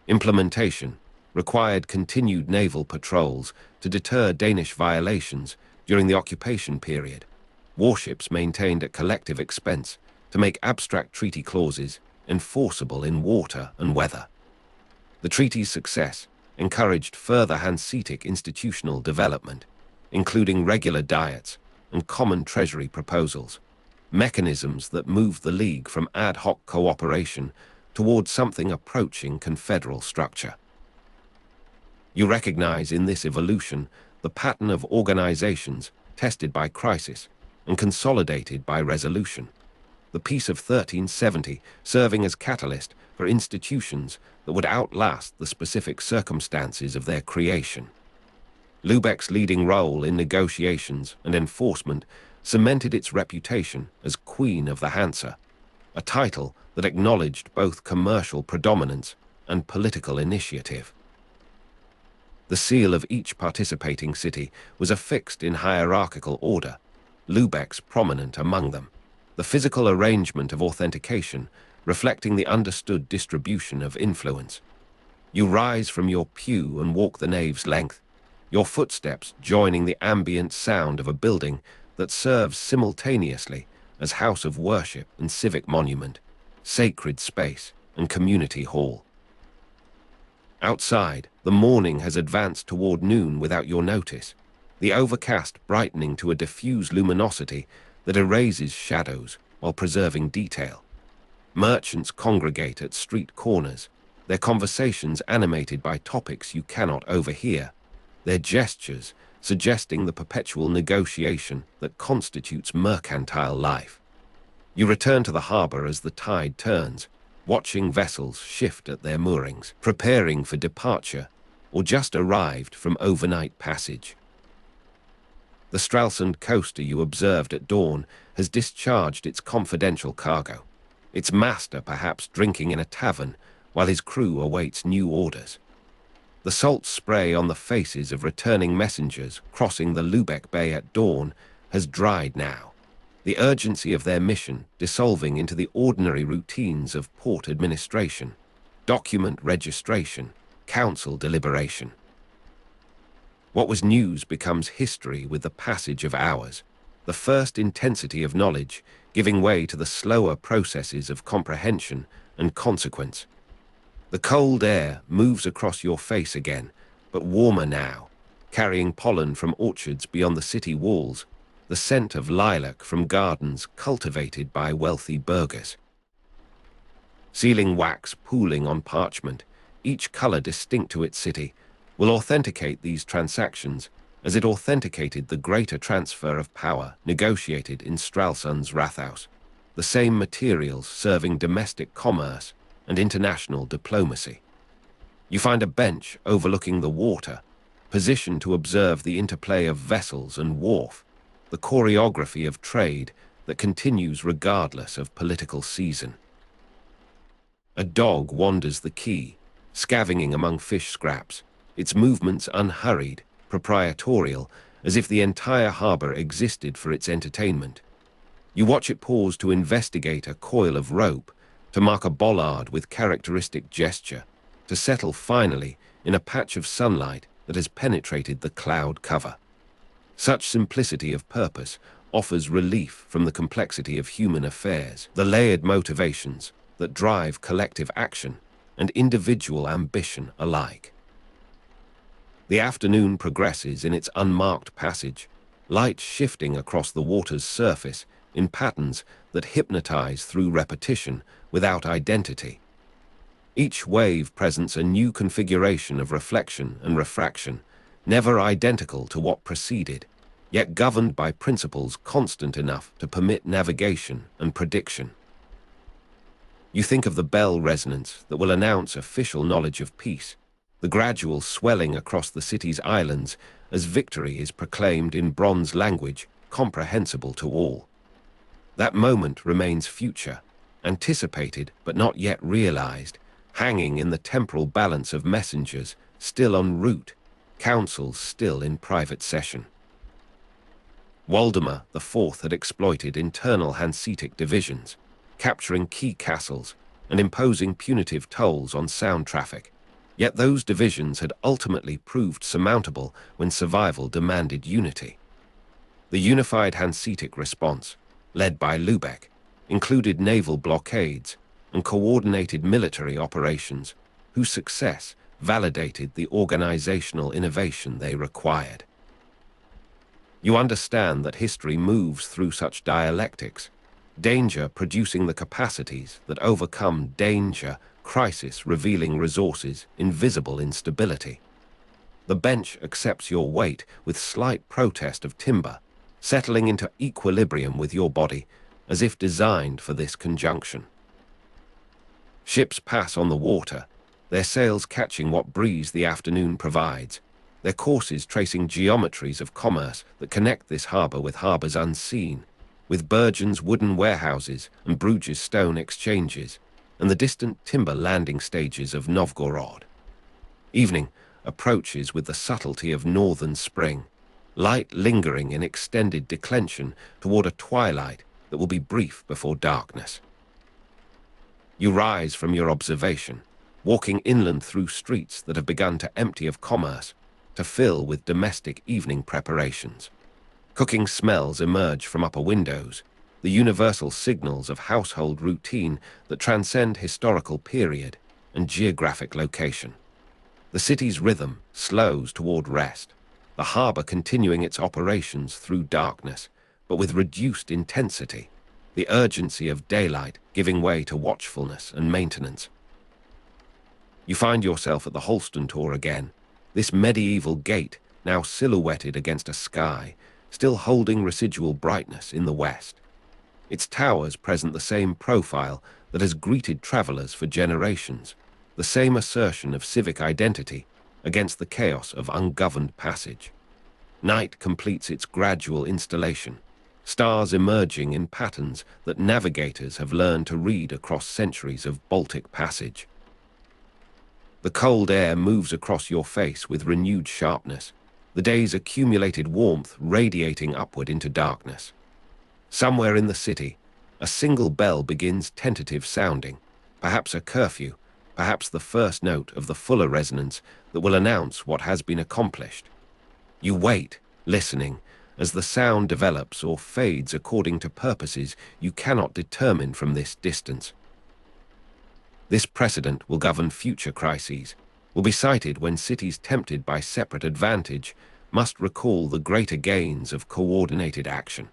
Implementation required continued naval patrols to deter Danish violations during the occupation period, warships maintained at collective expense to make abstract treaty clauses enforceable in water and weather. The treaty's success encouraged further Hanseatic institutional development, including regular diets and common treasury proposals, mechanisms that moved the League from ad hoc cooperation towards something approaching confederal structure. You recognize in this evolution the pattern of organizations tested by crisis and consolidated by resolution, the Peace of 1370 serving as catalyst for institutions that would outlast the specific circumstances of their creation. Lubeck's leading role in negotiations and enforcement cemented its reputation as Queen of the Hansa, a title that acknowledged both commercial predominance and political initiative. The seal of each participating city was affixed in hierarchical order, Lubeck's prominent among them, the physical arrangement of authentication reflecting the understood distribution of influence. You rise from your pew and walk the nave's length, your footsteps joining the ambient sound of a building that serves simultaneously as house of worship and civic monument, sacred space and community hall. Outside, the morning has advanced toward noon without your notice, the overcast brightening to a diffuse luminosity that erases shadows while preserving detail. Merchants congregate at street corners, their conversations animated by topics you cannot overhear, their gestures suggesting the perpetual negotiation that constitutes mercantile life. You return to the harbor as the tide turns, watching vessels shift at their moorings, preparing for departure, or just arrived from overnight passage. The Stralsund coaster you observed at dawn has discharged its confidential cargo, its master perhaps drinking in a tavern while his crew awaits new orders. The salt spray on the faces of returning messengers crossing the Lubeck Bay at dawn has dried now, the urgency of their mission dissolving into the ordinary routines of port administration, document registration, council deliberation. What was news becomes history with the passage of hours, the first intensity of knowledge giving way to the slower processes of comprehension and consequence. The cold air moves across your face again, but warmer now, carrying pollen from orchards beyond the city walls, the scent of lilac from gardens cultivated by wealthy burghers. Sealing wax pooling on parchment, each color distinct to its city, will authenticate these transactions as it authenticated the greater transfer of power negotiated in Stralsund's Rathaus, the same materials serving domestic commerce and international diplomacy. You find a bench overlooking the water, positioned to observe the interplay of vessels and wharf, the choreography of trade that continues regardless of political season. A dog wanders the quay, scavenging among fish scraps, its movements unhurried, proprietorial, as if the entire harbor existed for its entertainment. You watch it pause to investigate a coil of rope, to mark a bollard with characteristic gesture, to settle finally in a patch of sunlight that has penetrated the cloud cover. Such simplicity of purpose offers relief from the complexity of human affairs, the layered motivations that drive collective action and individual ambition alike. The afternoon progresses in its unmarked passage, light shifting across the water's surface in patterns that hypnotize through repetition without identity. Each wave presents a new configuration of reflection and refraction, never identical to what preceded, yet governed by principles constant enough to permit navigation and prediction. You think of the bell resonance that will announce official knowledge of peace, the gradual swelling across the city's islands as victory is proclaimed in bronze language comprehensible to all. That moment remains future, anticipated but not yet realized, hanging in the temporal balance of messengers still en route, councils still in private session. Waldemar IV had exploited internal Hanseatic divisions, capturing key castles and imposing punitive tolls on sound traffic. Yet those divisions had ultimately proved surmountable when survival demanded unity. The unified Hanseatic response, led by Lubeck, included naval blockades and coordinated military operations, whose success validated the organizational innovation they required. You understand that history moves through such dialectics, danger producing the capacities that overcome danger, crisis revealing resources invisible in stability. The bench accepts your weight with slight protest of timber, settling into equilibrium with your body, as if designed for this conjunction. Ships pass on the water, their sails catching what breeze the afternoon provides, their courses tracing geometries of commerce that connect this harbor with harbors unseen, with Bergen's wooden warehouses and Bruges stone exchanges, and the distant timber landing stages of Novgorod. Evening approaches with the subtlety of northern spring, light lingering in extended declension toward a twilight that will be brief before darkness. You rise from your observation, walking inland through streets that have begun to empty of commerce, to fill with domestic evening preparations. Cooking smells emerge from upper windows, the universal signals of household routine that transcend historical period and geographic location. The city's rhythm slows toward rest, the harbor continuing its operations through darkness, but with reduced intensity, the urgency of daylight giving way to watchfulness and maintenance. You find yourself at the Holstein Tor again, this medieval gate now silhouetted against a sky, still holding residual brightness in the west. Its towers present the same profile that has greeted travelers for generations, the same assertion of civic identity against the chaos of ungoverned passage. Night completes its gradual installation, stars emerging in patterns that navigators have learned to read across centuries of Baltic passage. The cold air moves across your face with renewed sharpness, the day's accumulated warmth radiating upward into darkness. Somewhere in the city, a single bell begins tentative sounding, perhaps a curfew, perhaps the first note of the fuller resonance that will announce what has been accomplished. You wait, listening, as the sound develops or fades according to purposes you cannot determine from this distance. This precedent will govern future crises, will be cited when cities tempted by separate advantage must recall the greater gains of coordinated action.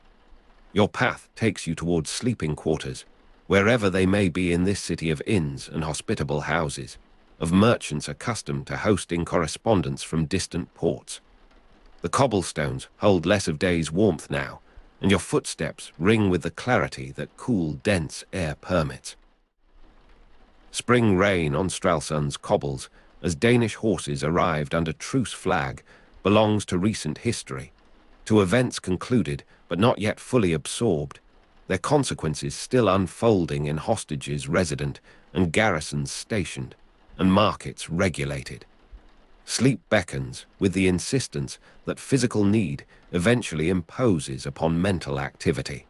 Your path takes you towards sleeping quarters, wherever they may be in this city of inns and hospitable houses, of merchants accustomed to hosting correspondence from distant ports. The cobblestones hold less of day's warmth now, and your footsteps ring with the clarity that cool, dense air permits. Spring rain on Stralsund's cobbles, as Danish horses arrived under truce flag, belongs to recent history, to events concluded but not yet fully absorbed, their consequences still unfolding in hostages resident and garrisons stationed, and markets regulated. Sleep beckons with the insistence that physical need eventually imposes upon mental activity.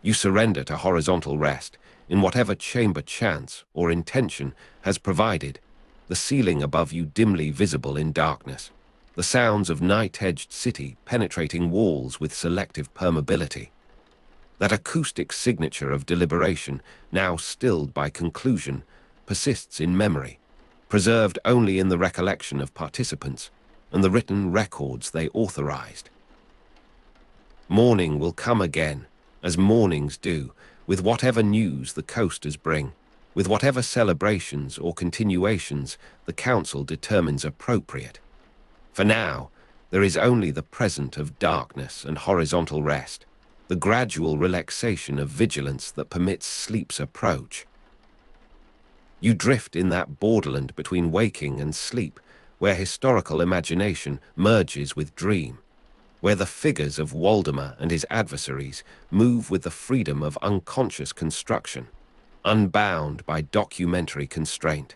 You surrender to horizontal rest in whatever chamber chance or intention has provided, the ceiling above you dimly visible in darkness, the sounds of night-edged city penetrating walls with selective permeability. That acoustic signature of deliberation, now stilled by conclusion, persists in memory, preserved only in the recollection of participants and the written records they authorized. Morning will come again, as mornings do, with whatever news the coasters bring, with whatever celebrations or continuations the council determines appropriate. For now, there is only the present of darkness and horizontal rest, the gradual relaxation of vigilance that permits sleep's approach. You drift in that borderland between waking and sleep, where historical imagination merges with dream, where the figures of Waldemar and his adversaries move with the freedom of unconscious construction, unbound by documentary constraint.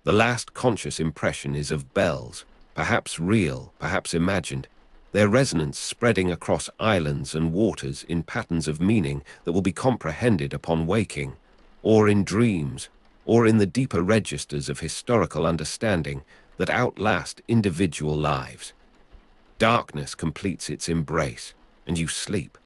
The last conscious impression is of bells, perhaps real, perhaps imagined, their resonance spreading across islands and waters in patterns of meaning that will be comprehended upon waking, or in dreams, or in the deeper registers of historical understanding that outlast individual lives. Darkness completes its embrace, and you sleep.